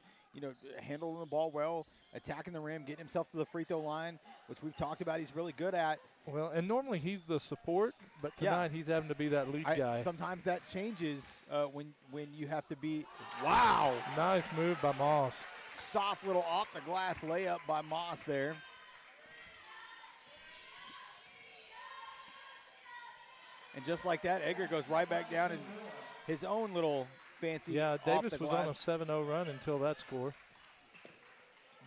handling the ball well, attacking the rim, getting himself to the free throw line, which we've talked about he's really good at. Well, and normally he's the support, but tonight he's having to be that lead guy. Sometimes that changes when you have to be – wow. Nice move by Moss. Soft little off-the-glass layup by Moss there. And just like that, Edgar goes right back down in his own little fancy. Yeah, Davis was on a 7-0 run until that score.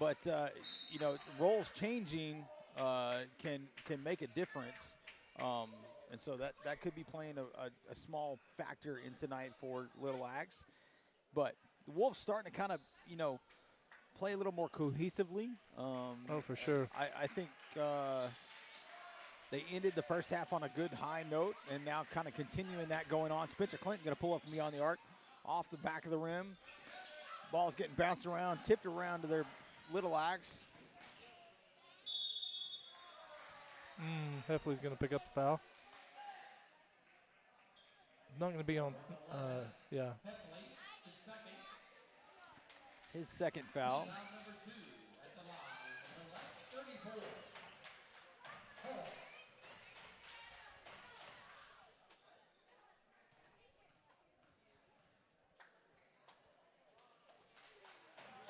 But roles changing can make a difference, and so that could be playing a small factor in tonight for Little Axe. But the Wolves starting to kind of play a little more cohesively. Oh, for sure. I think. They ended the first half on a good high note, and now kind of continuing that going on. Spencer Clinton going to pull up from beyond the arc, off the back of the rim. Ball's getting bounced around, tipped around to their Little Axe. Heffley's going to pick up the foul. Not going to be on, His second foul.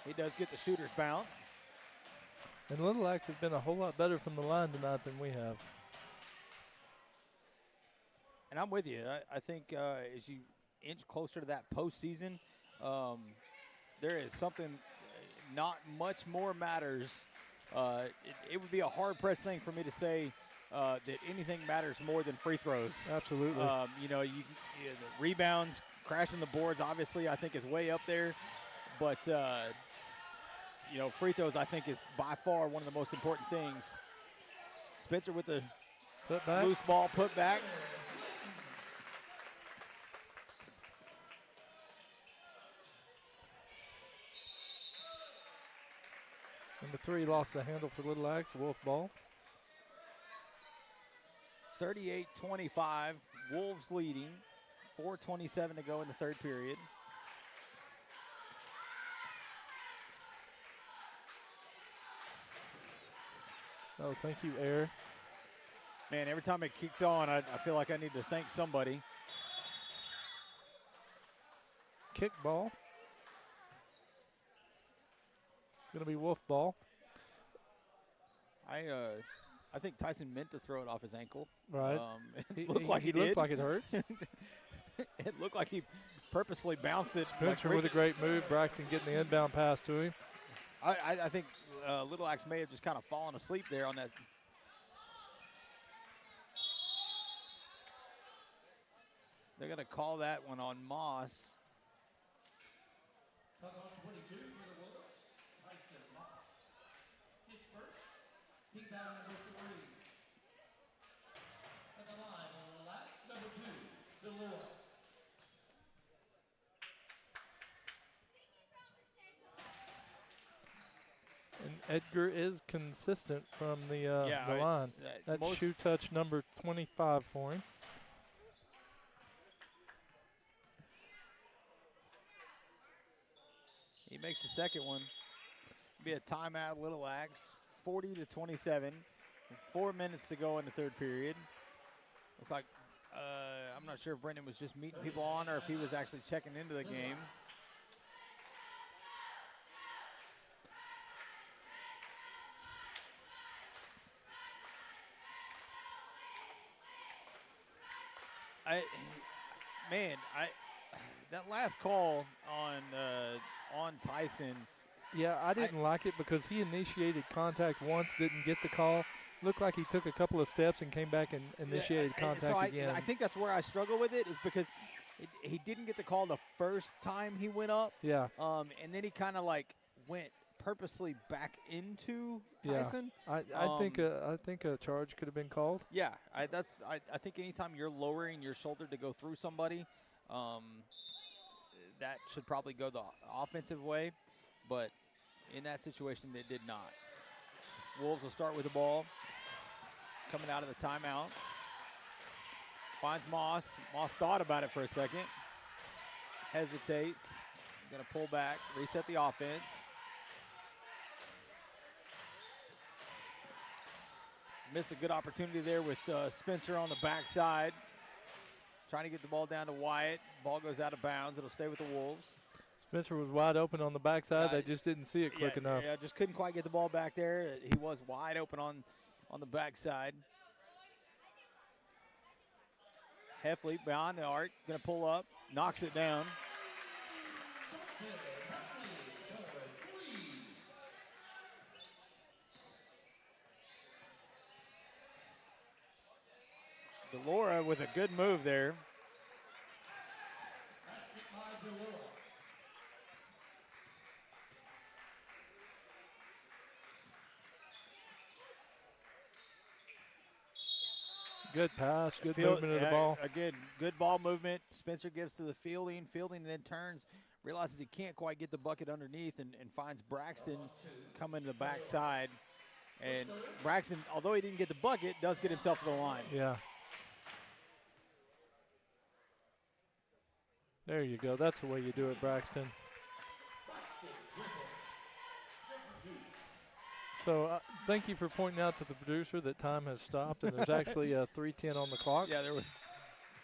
He does get the shooter's bounce. And Little Axe has been a whole lot better from the line tonight than we have. And I'm with you. I think as you inch closer to that postseason, there is something not much more matters. It would be a hard-pressed thing for me to say that anything matters more than free throws. Absolutely. The rebounds, crashing the boards, obviously, I think is way up there. But, free throws, I think, is by far one of the most important things. Spencer with the loose ball put back. Number 3 lost the handle for Little Axe. Wolf ball. 38-25. Wolves leading. 4:27 to go in the third period. Oh, thank you, Air. Man, every time it kicks on, I feel like I need to thank somebody. Kick ball. Going to be Wolf ball. I think Tyson meant to throw it off his ankle. Right. It looked like he did. Looked like it hurt. It looked like he purposely bounced it. Spencer with a great move. Braxton getting the inbound pass to him. I think Little Axe may have just kind of fallen asleep there on that. They're going to call that one on Moss. That's on 22 for the Wolves. Tyson Moss. His first. Team foul number 3. At the line on the last, number 2, Delora. And Edgar is consistent from the line. That's shoe touch number 25 for him. He makes the second one. Be a timeout, Little Axe. 40-27. 4 minutes to go in the third period. Looks like I'm not sure if Brendan was just meeting people on or if he was actually checking into the game. That last call on Tyson. Yeah, I didn't like it because he initiated contact once, didn't get the call. Looked like he took a couple of steps and came back and initiated contact again. I think that's where I struggle with it is because he didn't get the call the first time he went up. Yeah. And then he kind of like went purposely back into Tyson. Yeah. I think a charge could have been called. Yeah, I think anytime you're lowering your shoulder to go through somebody, that should probably go the offensive way. But in that situation, it did not. Wolves will start with the ball. Coming out of the timeout. Finds Moss. Moss thought about it for a second. Hesitates. Going to pull back, reset the offense. Missed a good opportunity there with Spencer on the backside. Trying to get the ball down to Wyatt. Ball goes out of bounds. It'll stay with the Wolves. Spencer was wide open on the backside. They just didn't see it quick enough. Yeah, just couldn't quite get the ball back there. He was wide open on the backside. Heffley behind the arc. Going to pull up. Knocks it down. Delora with a good move there. Good pass, good movement of the ball. Again, good ball movement. Spencer gives to the Fielding. Fielding then turns, realizes he can't quite get the bucket underneath, and finds Braxton coming to the backside. And Braxton, although he didn't get the bucket, does get himself to the line. Yeah. There you go. That's the way you do it, Braxton. So thank you for pointing out to the producer that time has stopped, and there's actually 3:10 on the clock. Yeah, the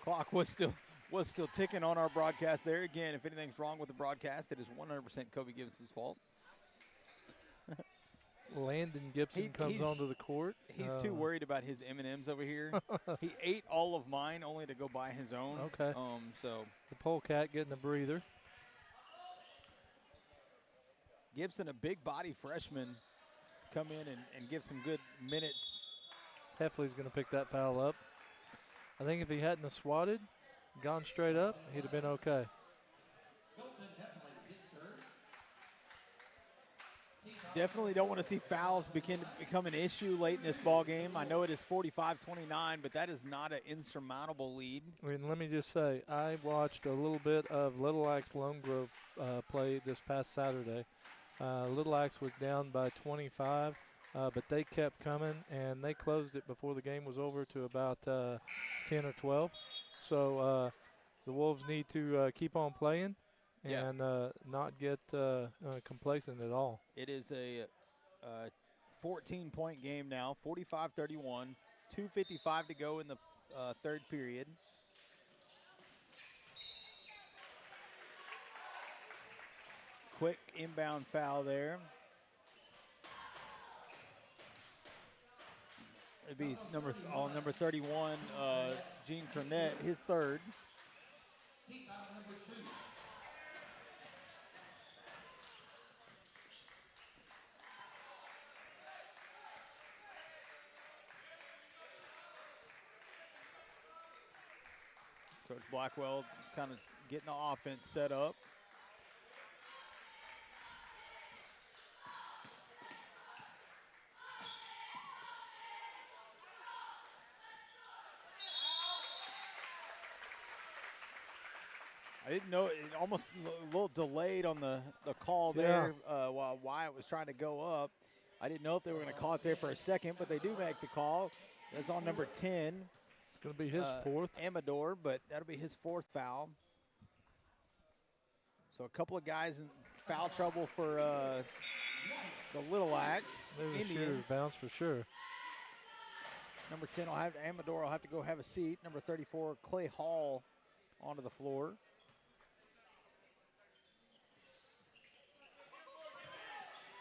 clock was still ticking on our broadcast there. Again, if anything's wrong with the broadcast, it is 100% Kobe Gibson's fault. Landon Gibson comes onto the court. He's too worried about his M&Ms over here. He ate all of mine only to go buy his own. Okay. So the Polecat getting a breather. Gibson, a big body freshman, come in and give some good minutes. Heffley's going to pick that foul up. I think if he hadn't have swatted, gone straight up, he'd have been okay. Definitely don't want to see fouls become an issue late in this ball game. I know it is 45-29, but that is not an insurmountable lead. I mean, let me just say, I watched a little bit of Little Axe Lone Grove play this past Saturday. Little Axe was down by 25, but they kept coming, and they closed it before the game was over to about 10 or 12. So the Wolves need to keep on playing and not get complacent at all. It is a 14-point game now, 45-31, 2:55 to go in the third period. Quick inbound foul there. It'd be number 31, Gene Cornett, his third. Coach Blackwell kind of getting the offense set up. I didn't know, it almost a little delayed on the call there while Wyatt was trying to go up. I didn't know if they were going to call it there for a second, but they do make the call. That's on number 10. It's going to be his fourth. Amador, but that'll be his fourth foul. So a couple of guys in foul trouble for the Little Axe. There's a shooter's bounce for sure. Number 10 will have Amador. Will have to go have a seat. Number 34, Clay Hall, onto the floor.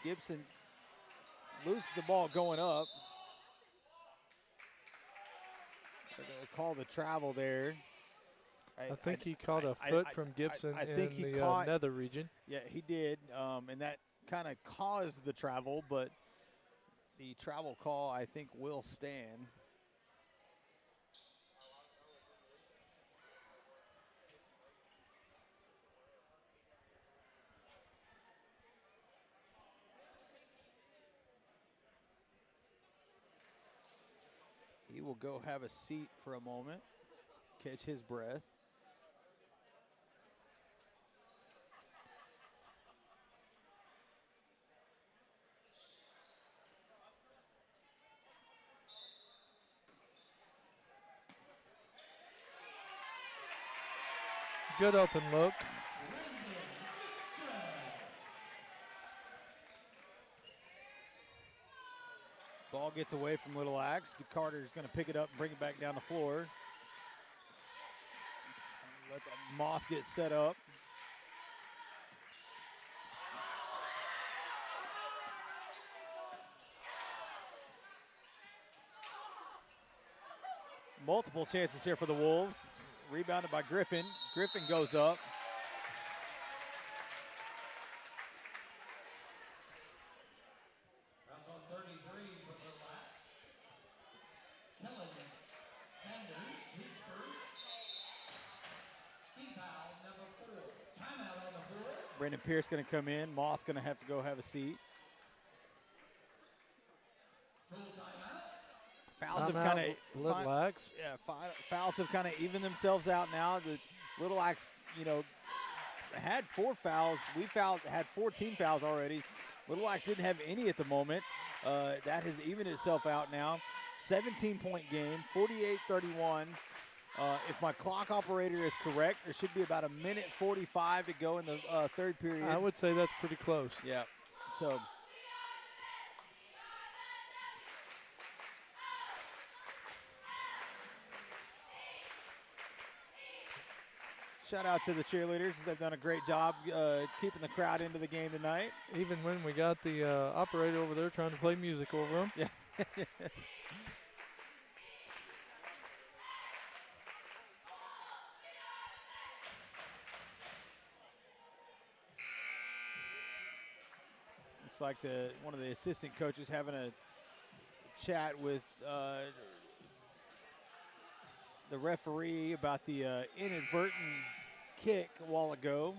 Gibson loses the ball going up. They're going to call the travel there. I think he caught a foot from Gibson in the nether region. Yeah, he did, and that kind of caused the travel, but the travel call, I think, will stand. He will go have a seat for a moment, catch his breath. Good open look. Ball gets away from Little Axe. Carter's going to pick it up and bring it back down the floor. Let's Moss get set up. Multiple chances here for the Wolves. Rebounded by Griffin. Griffin goes up. That's on 33 for Little Axe. Kellen Sanders, his first. Team foul number 4. Timeout on the floor. Brandon Pierce going to come in. Moss going to have to go have a seat. Full timeout. Fouls have kind of Little Axe. Yeah, fouls have kind of evened themselves out now. The Little Axe, had 4 fouls. We had 14 fouls already. Little Axe didn't have any at the moment. That has evened itself out now. 17-point game, 48-31. If my clock operator is correct, there should be about 1:45 to go in the third period. I would say that's pretty close. Yeah. So. Shout out to the cheerleaders. They've done a great job keeping the crowd into the game tonight. Even when we got the operator over there trying to play music over them. Yeah. Looks like one of the assistant coaches having a chat with the referee about the inadvertent kick a while ago.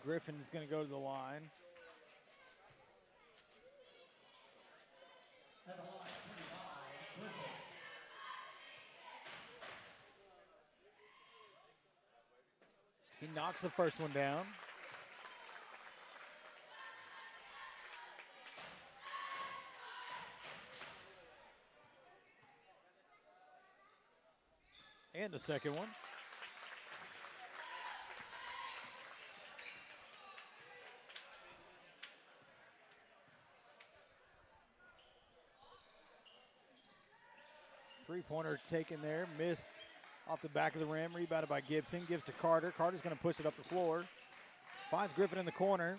Griffin's going to go to the line. He knocks the first one down. And the second one. Three-pointer taken there, missed off the back of the rim, rebounded by Gibson. Gives to Carter. Carter's going to push it up the floor. Finds Griffin in the corner.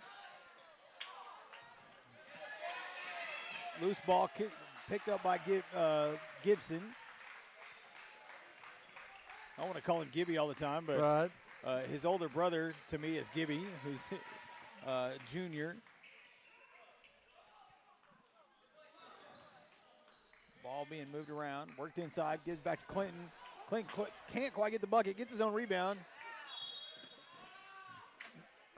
Loose ball picked up by Gibson. I want to call him Gibby all the time, but right. His older brother to me is Gibby, who's junior. Ball being moved around, worked inside, gives back to Clinton. Clinton can't quite get the bucket, gets his own rebound.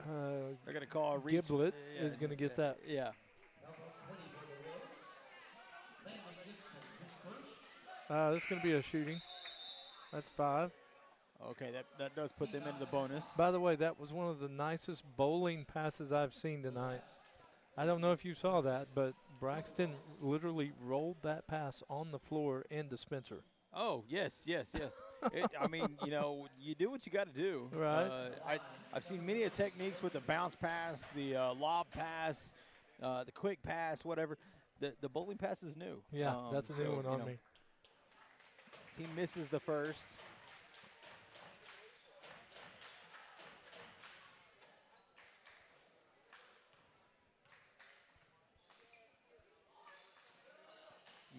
They're going to call a reach. Giblet is going to get that. Yeah. This is going to be a shooting. That's 5. Okay, that does put them into the bonus. By the way, that was one of the nicest bowling passes I've seen tonight. I don't know if you saw that, but Braxton literally rolled that pass on the floor into Spencer. Oh, yes. I mean, you do what you got to do. Right. I've seen many techniques with the bounce pass, the lob pass, the quick pass, whatever. The bowling pass is new. Yeah, that's a new one on me. He misses the first.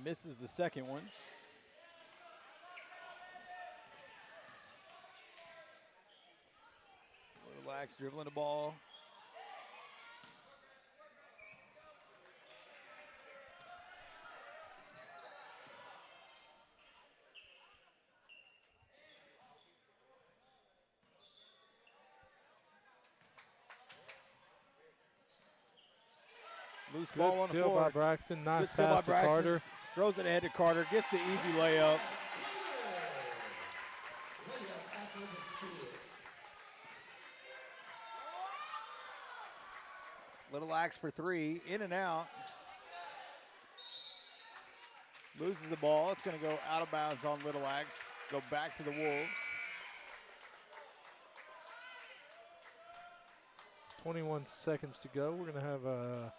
Misses the second one. Relax, dribbling the ball. Loose ball on the steal floor. by Braxton. Nice Good steal pass by to Braxton. Carter. Throws it ahead to Carter. Gets the easy layup. Little Axe for 3. In and out. Loses the ball. It's going to go out of bounds on Little Axe. Go back to the Wolves. 21 seconds to go. We're going to have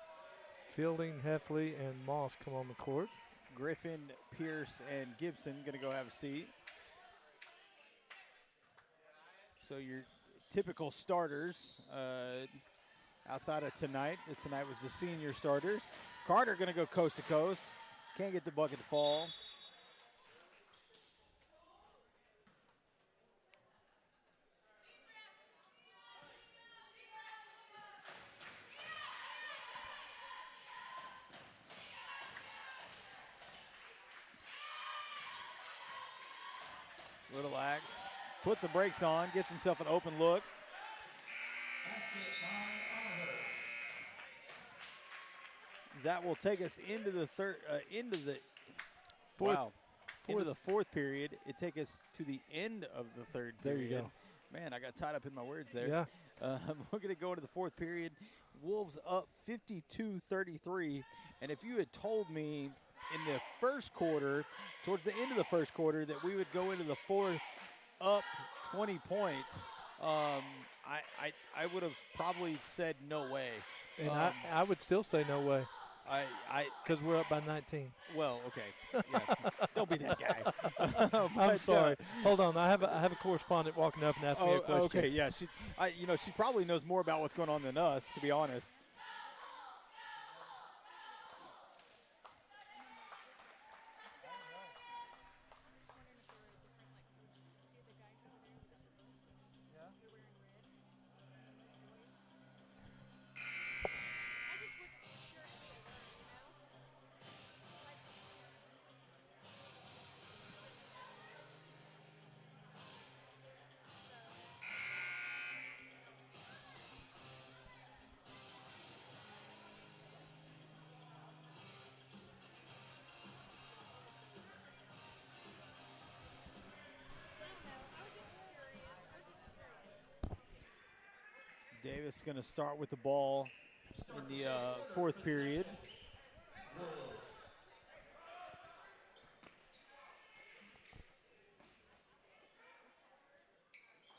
Fielding, Heffley, and Moss come on the court. Griffin, Pierce, and Gibson going to go have a seat. So your typical starters outside of tonight. Tonight was the senior starters. Carter going to go coast to coast. Can't get the bucket to fall. Little Axe puts the brakes on, gets himself an open look. That will take us into the fourth period. It take us to the end of the third period. There you go. Man, I got tied up in my words there. Yeah. We're going to go into the fourth period. Wolves up 52-33. And if you had told me in the first quarter, towards the end of the first quarter, that we would go into the fourth up 20 points, I would have probably said no way. And I would still say no way. Because we're up by 19. Well, okay. Yeah, don't be that guy. I'm sorry. Hold on. I have a correspondent walking up and asking me a question. Okay, yeah. She probably knows more about what's going on than us, to be honest. Davis going to start with the ball in the fourth period.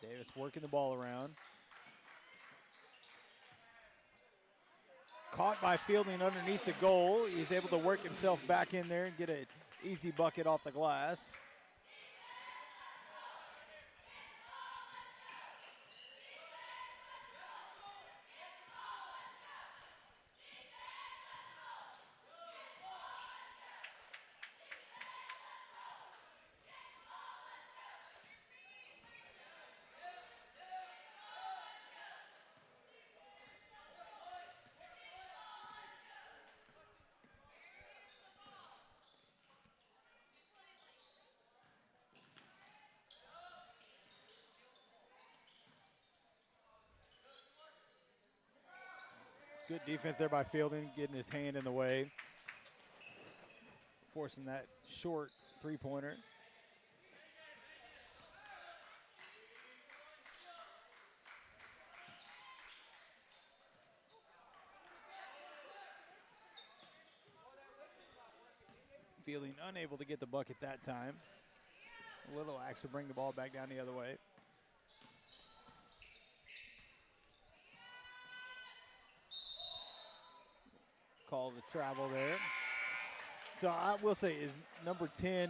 Davis working the ball around. Caught by Fielding underneath the goal. He's able to work himself back in there and get an easy bucket off the glass. Good defense there by Fielding, getting his hand in the way, forcing that short three-pointer. Fielding unable to get the bucket that time. Little Axe will bring the ball back down the other way. Call the travel there. So I will say is number 10,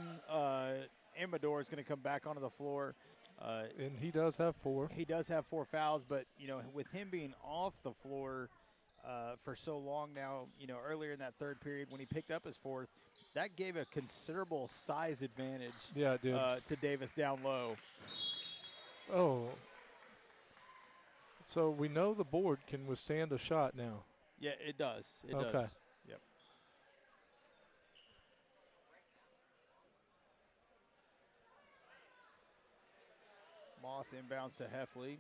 Amador, is going to come back onto the floor. And he does have 4. He does have 4 fouls, but, you know, with him being off the floor for so long now, you know, earlier in that third period when he picked up his 4th, that gave a considerable size advantage to Davis down low. Oh. So we know the board can withstand a shot now. Yeah, it does. It does. Okay. Yep. Moss inbounds to Heffley.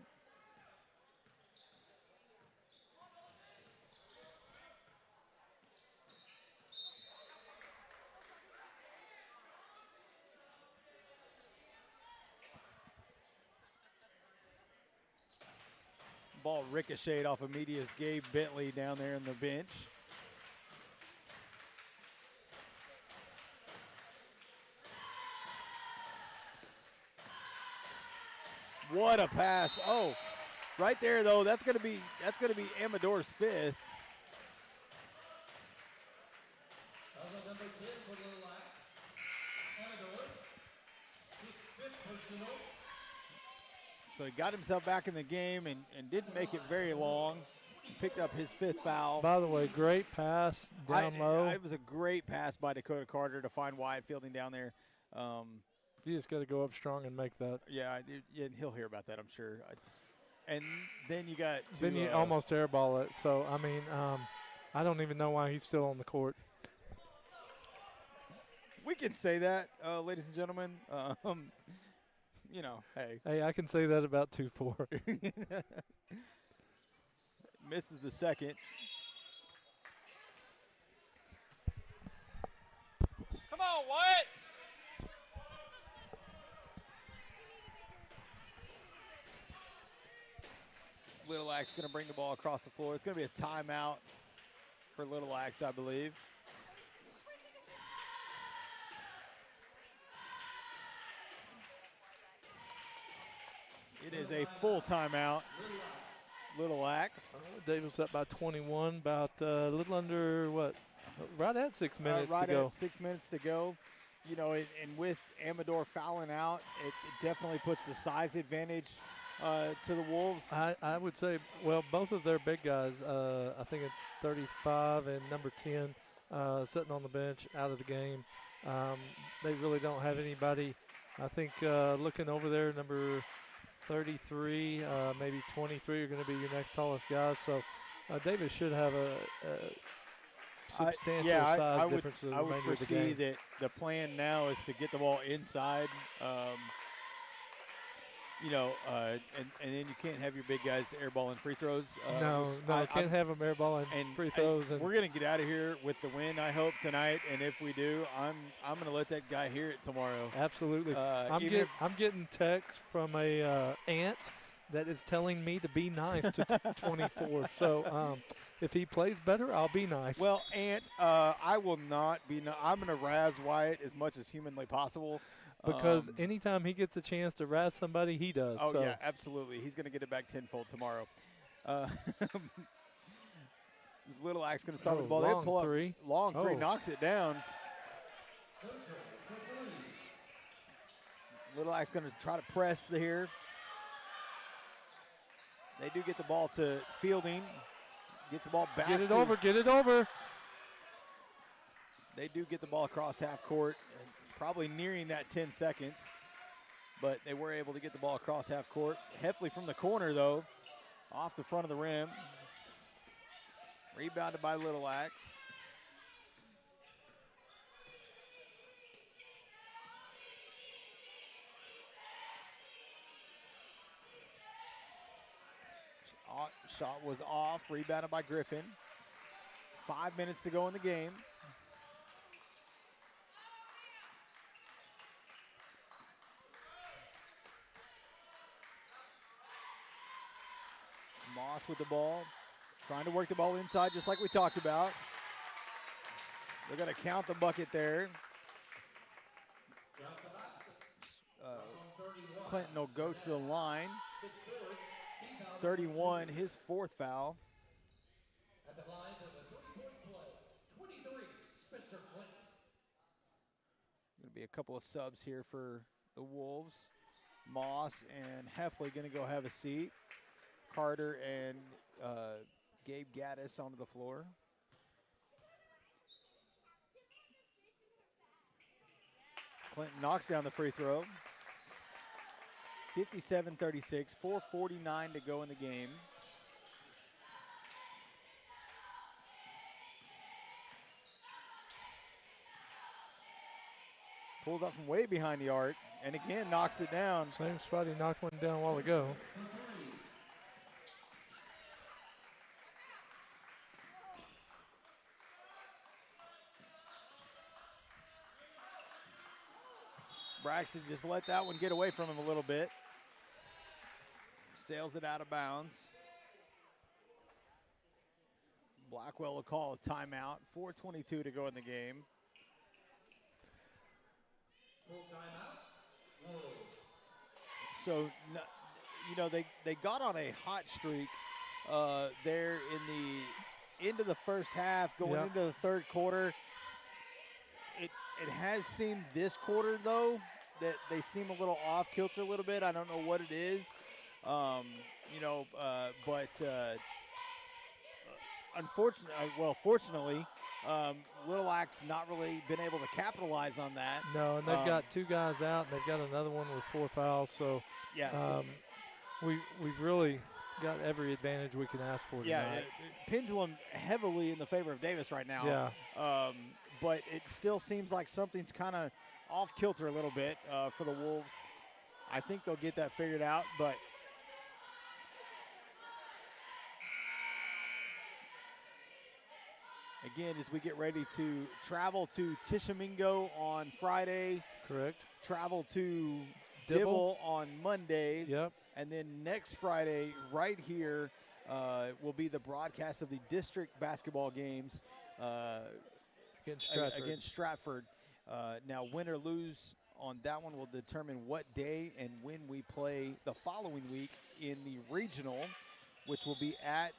Ball ricocheted off of Media's Gabe Bentley down there in the bench. What a pass. Oh, right there though, that's gonna be Amador's 5th. Number 10 for Little Axe, Amador, his 5th personal. So he got himself back in the game and didn't make it very long. He picked up his 5th foul. By the way, great pass down low. It was a great pass by Dakota Carter to find Wyatt Fielding down there. You just got to go up strong and make that. Yeah, and he'll hear about that, I'm sure. And then you got to, then you almost airball it. So, I mean, I don't even know why he's still on the court. We can say that, ladies and gentlemen. You know, hey. Hey, I can say that about 2-4. Misses the second. Come on, Wyatt. Little Axe going to bring the ball across the floor. It's going to be a timeout for Little Axe, I believe. is a full timeout. Little Axe. Davis up by 21, about a little under, right at 6 minutes right to go. At 6 minutes to go. You know, and with Amador fouling out, it definitely puts the size advantage to the Wolves. I would say, well, both of their big guys, I think at 35 and number 10, sitting on the bench out of the game. They really don't have anybody. I think looking over there, number 33, maybe 23 are going to be your next tallest guys. So Davis should have a substantial size difference for the remainder of the game. I would foresee that the plan now is to get the ball inside. And then you can't have your big guys airballing free throws. No, can't have them airballing free throws. And we're going to get out of here with the win, I hope, tonight. And if we do, I'm going to let that guy hear it tomorrow. Absolutely. I'm getting texts from a aunt that is telling me to be nice to 24. So if he plays better, I'll be nice. Well, Aunt, I will not be. I'm going to razz Wyatt as much as humanly possible. Because anytime he gets a chance to razz somebody, he does. Oh, so. Yeah, absolutely. He's going to get it back tenfold tomorrow. This Little Axe going to start with the ball. They pull three. Up long three, knocks it down. Little Axe going to try to press here. They do get the ball to Fielding. Gets the ball back. Get it over. They do get the ball across half court. Probably nearing that 10 seconds, but they were able to get the ball across half court. Heffley from the corner, though, off the front of the rim. Rebounded by Little Axe. Shot was off, rebounded by Griffin. 5 minutes to go in the game. Moss with the ball, trying to work the ball inside just like we talked about. They're going to count the bucket there. Clinton will go to the line. 31, his fourth foul. At the line for the three-point play, 23, Spencer Clinton. Going to be a couple of subs here for the Wolves. Moss and Heffley going to go have a seat. Carter and Gabe Gaddis onto the floor. Clinton knocks down the free throw. 57-36, 4:49 to go in the game. Pulls up from way behind the arc, and again knocks it down. Same spot he knocked one down a while ago. Braxton just let that one get away from him a little bit. Sails it out of bounds. Blackwell will call a timeout. 4:22 to go in the game. Full timeout, Wolves. So, they got on a hot streak there in the end of the first half, going into the third quarter. It has seemed this quarter, though, that they seem a little off kilter a little bit. I don't know what it is, fortunately, Little Axe not really been able to capitalize on that. No, and they've got two guys out, and they've got another one with 4 fouls. So, we've really got every advantage we can ask for tonight. Pendulum heavily in the favor of Davis right now. Yeah. But it still seems like something's kind of off kilter a little bit for the Wolves. I think they'll get that figured out, but again, as we get ready to travel to Tishomingo on Friday. Correct. Travel to Dibble on Monday. Yep. And then next Friday, right here, will be the broadcast of the district basketball games against Stratford. Now, win or lose on that one will determine what day and when we play the following week in the regional, which will be at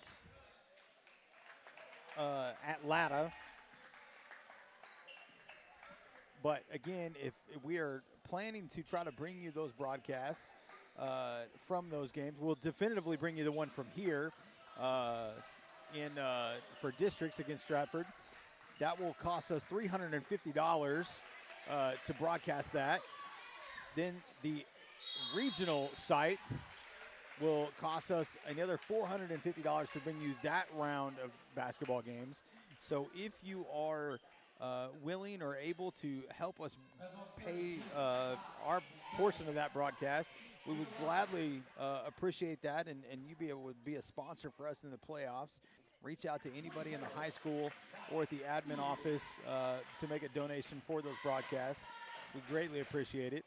Latta. But again, if we are planning to try to bring you those broadcasts from those games, we'll definitively bring you the one from here for districts against Stratford. That will cost us $350 to broadcast that. Then the regional site will cost us another $450 to bring you that round of basketball games. So if you are willing or able to help us pay our portion of that broadcast, we would gladly appreciate that, and you be able to be a sponsor for us in the playoffs. Reach out to anybody in the high school or at the admin office to make a donation for those broadcasts. We greatly appreciate it.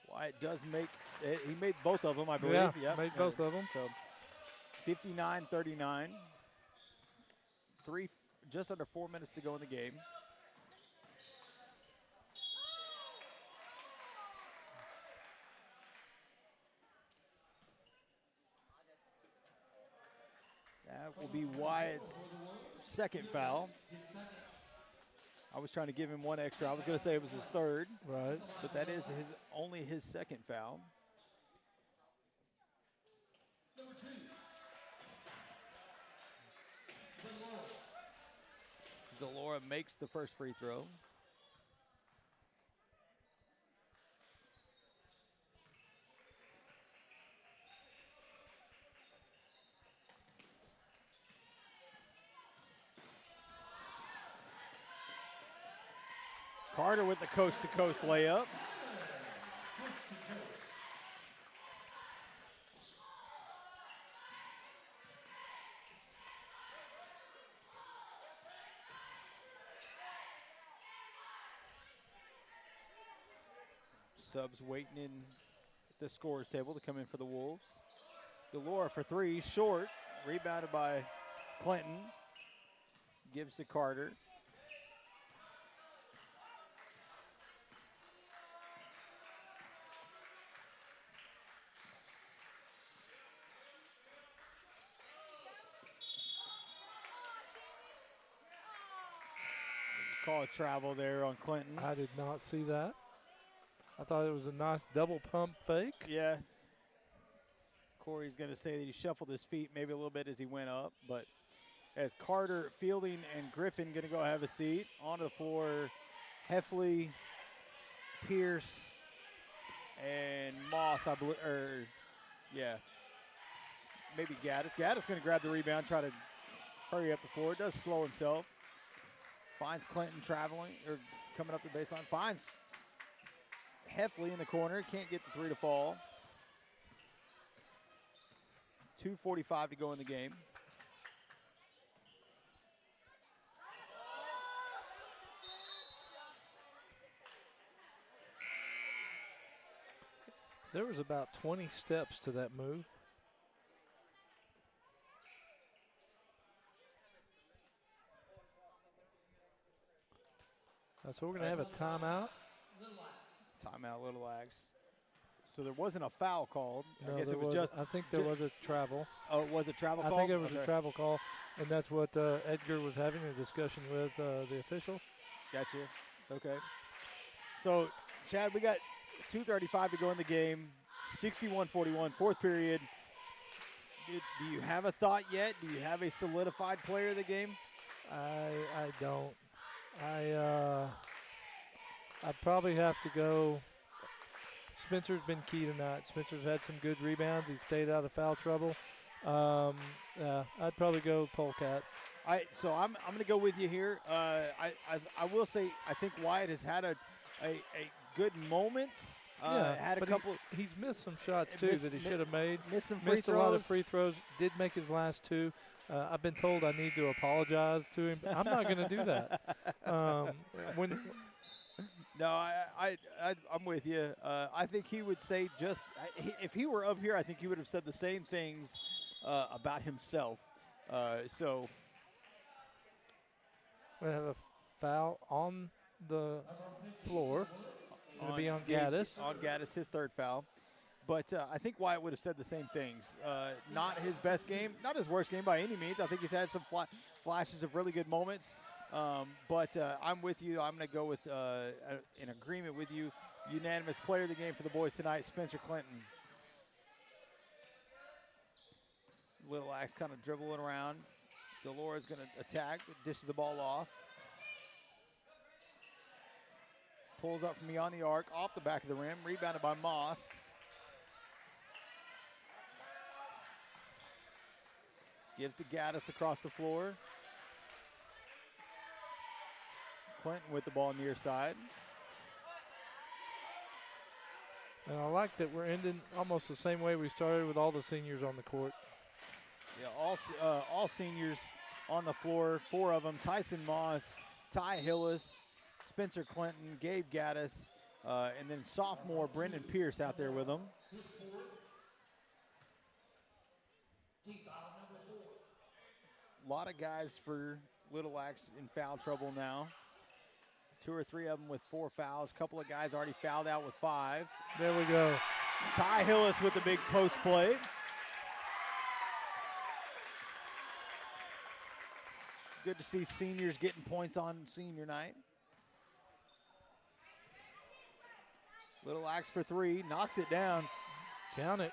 Wyatt does make it. He made both of them, I believe. Yeah, Yep. made both of them. So 59-39. Just under 4 minutes to go in the game. That will be Wyatt's second foul. I was trying to give him one extra. I was going to say it was his third. Right. But that is only his second foul. Number 2. Delora makes the first free throw. Carter with the coast-to-coast layup. Subs waiting in at the scorer's table to come in for the Wolves. Delora for three, short. Rebounded by Clinton. Gives to Carter. Call a travel there on Clinton. I did not see that. I thought it was a nice double pump fake. Yeah. Corey's going to say that he shuffled his feet maybe a little bit as he went up, but as Carter, Fielding, and Griffin going to go have a seat. Onto the floor, Heffley, Pierce, and Moss, I believe, maybe Gaddis. Gaddis going to grab the rebound, try to hurry up the floor. Does slow himself. Finds Clinton traveling, or coming up the baseline. Finds Heffley in the corner. Can't get the three to fall. 2:45 to go in the game. There was about 20 steps to that move. So we're going to have a timeout. Timeout, Little Axe. So there wasn't a foul called. No, I guess it was just. I think there was a travel. Oh, it was a travel call? I think it was a travel call, and that's what Edgar was having a discussion with the official. Gotcha. Okay. So, Chad, we got 2:35 to go in the game. 61-41, fourth period. Do you have a thought yet? Do you have a solidified player of the game? I don't. I'd probably have to go. Spencer's been key tonight. Spencer's had some good rebounds. He stayed out of foul trouble. I'd probably go Polecat. So I'm going to go with you here. I will say I think Wyatt has had a good moments. Had a couple. He's missed some shots too that he should have made. Missed some free throws. A lot of free throws. Did make his last two. I've been told I need to apologize to him. I'm not going to do that. No, I'm with you. I think he would say if he were up here, I think he would have said the same things about himself. So We have a foul on the floor. Going to be on Gaddis. On Gaddis, his third foul. But I think Wyatt would have said the same things. Not his best game, not his worst game by any means. I think he's had some flashes of really good moments. But I'm with you. I'm going to go with in agreement with you. Unanimous player of the game for the boys tonight, Spencer Clinton. Little Axe kind of dribbling around. Delora's going to attack, dishes the ball off. Pulls up from beyond the arc, off the back of the rim, rebounded by Moss. Gives to Gaddis across the floor. Clinton with the ball near side. And I like that we're ending almost the same way we started with all the seniors on the court. Yeah, all seniors on the floor, 4 of them. Tyson Moss, Ty Hillis, Spencer Clinton, Gabe Gaddis, and then sophomore Brendan Pierce out there with them. A lot of guys for Little Axe in foul trouble now. 2 or 3 of them with 4 fouls. A couple of guys already fouled out with 5. There we go. Ty Hillis with the big post play. Good to see seniors getting points on senior night. Little Axe for 3, knocks it down. Count it.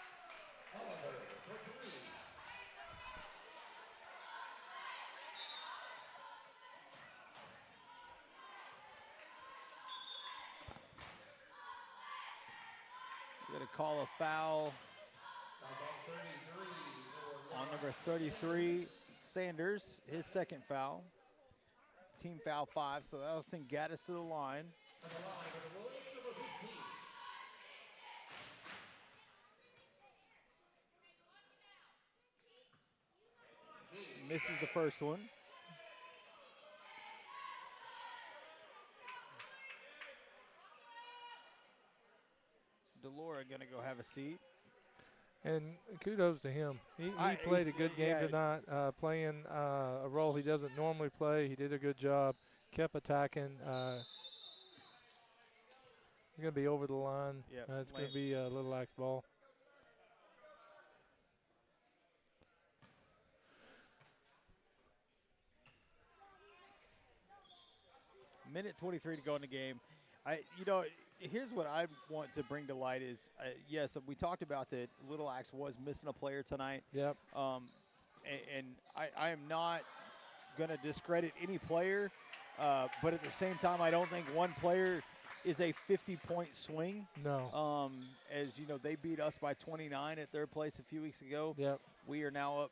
Going to call a foul on number 33, Sanders, his second foul. Team foul 5, so that'll send Gaddis to the line. Misses the first one. Delora going to go have a seat. And kudos to him. He played a good game tonight, playing a role he doesn't normally play. He did a good job, kept attacking. He's going to be over the line. Yep, It's going to be a Little Axe ball. Minute 23 to go in the game. Here's what I want to bring to light is, yes, we talked about that Little Axe was missing a player tonight. Yep. And I am not going to discredit any player, but at the same time, I don't think one player is a 50-point swing. No. As you know, they beat us by 29 at third place a few weeks ago. Yep. We are now up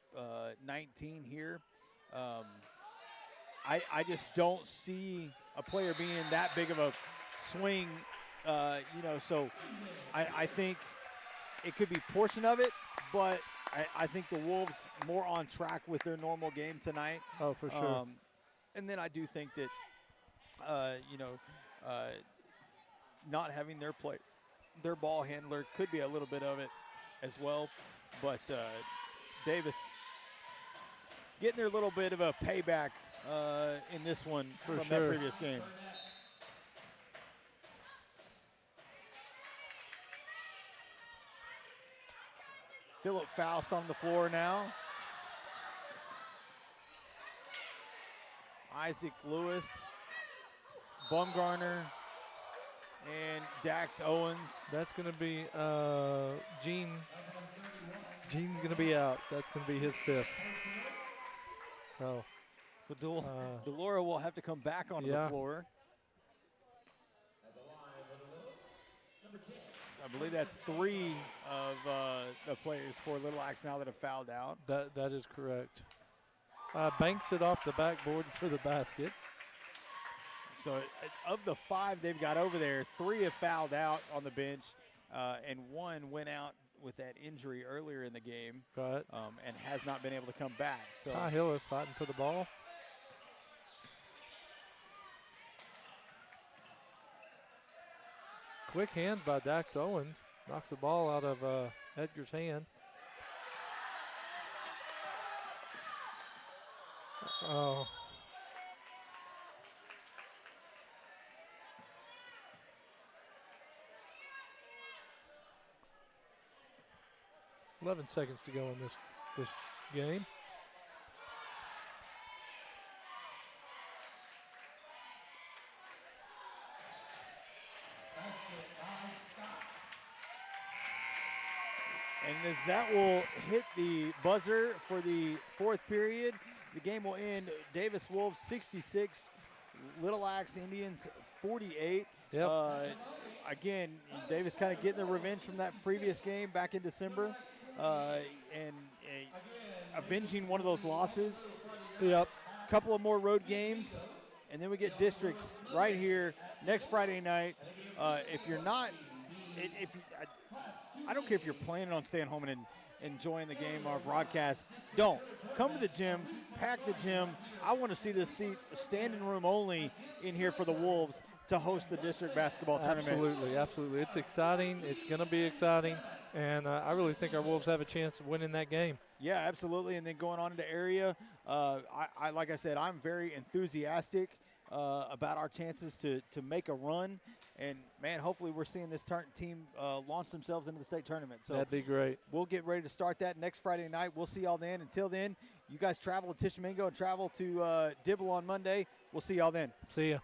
19 here. I just don't see a player being that big of a swing. So I think it could be a portion of it, but I think the Wolves more on track with their normal game tonight. Oh, for sure. And then I do think that, not having their ball handler could be a little bit of it as well. But Davis getting their little bit of a payback in this one from that previous game. Philip Faust on the floor now. Isaac Lewis, Bumgarner, and Dax Owens. That's going to be Gene. Gene's going to be out. That's going to be his 5th. So Delora will have to come back onto the floor. I believe that's 3 of the players for Little Axe now that have fouled out. That is correct. Banks it off the backboard for the basket. So of the 5 they've got over there, 3 have fouled out on the bench, and 1 went out with that injury earlier in the game, right? And has not been able to come back. So Ty Hill is fighting for the ball. Quick hand by Dax Owens. Knocks the ball out of Edgar's hand. Oh. 11 seconds to go in this game. And as that will hit the buzzer for the fourth period, the game will end Davis Wolves 66, Little Axe Indians 48. Yep. Again, Davis kind of getting the revenge from that previous game back in December and avenging one of those losses. Yep. Couple of more road games, and then we get districts right here next Friday night. If you're not, I don't care if you're planning on staying home and enjoying the game or broadcast. Don't. Come to the gym, pack the gym. I want to see this seat, standing room only in here for the Wolves to host the district basketball tournament. Absolutely, absolutely. It's exciting. It's going to be exciting. And I really think our Wolves have a chance of winning that game. Yeah, absolutely. And then going on into area, like I said, I'm very enthusiastic about our chances to make a run. And, man, hopefully we're seeing this team launch themselves into the state tournament. So that'd be great. We'll get ready to start that next Friday night. We'll see y'all then. Until then, you guys travel to Tishomingo and travel to Dibble on Monday. We'll see y'all then. See ya.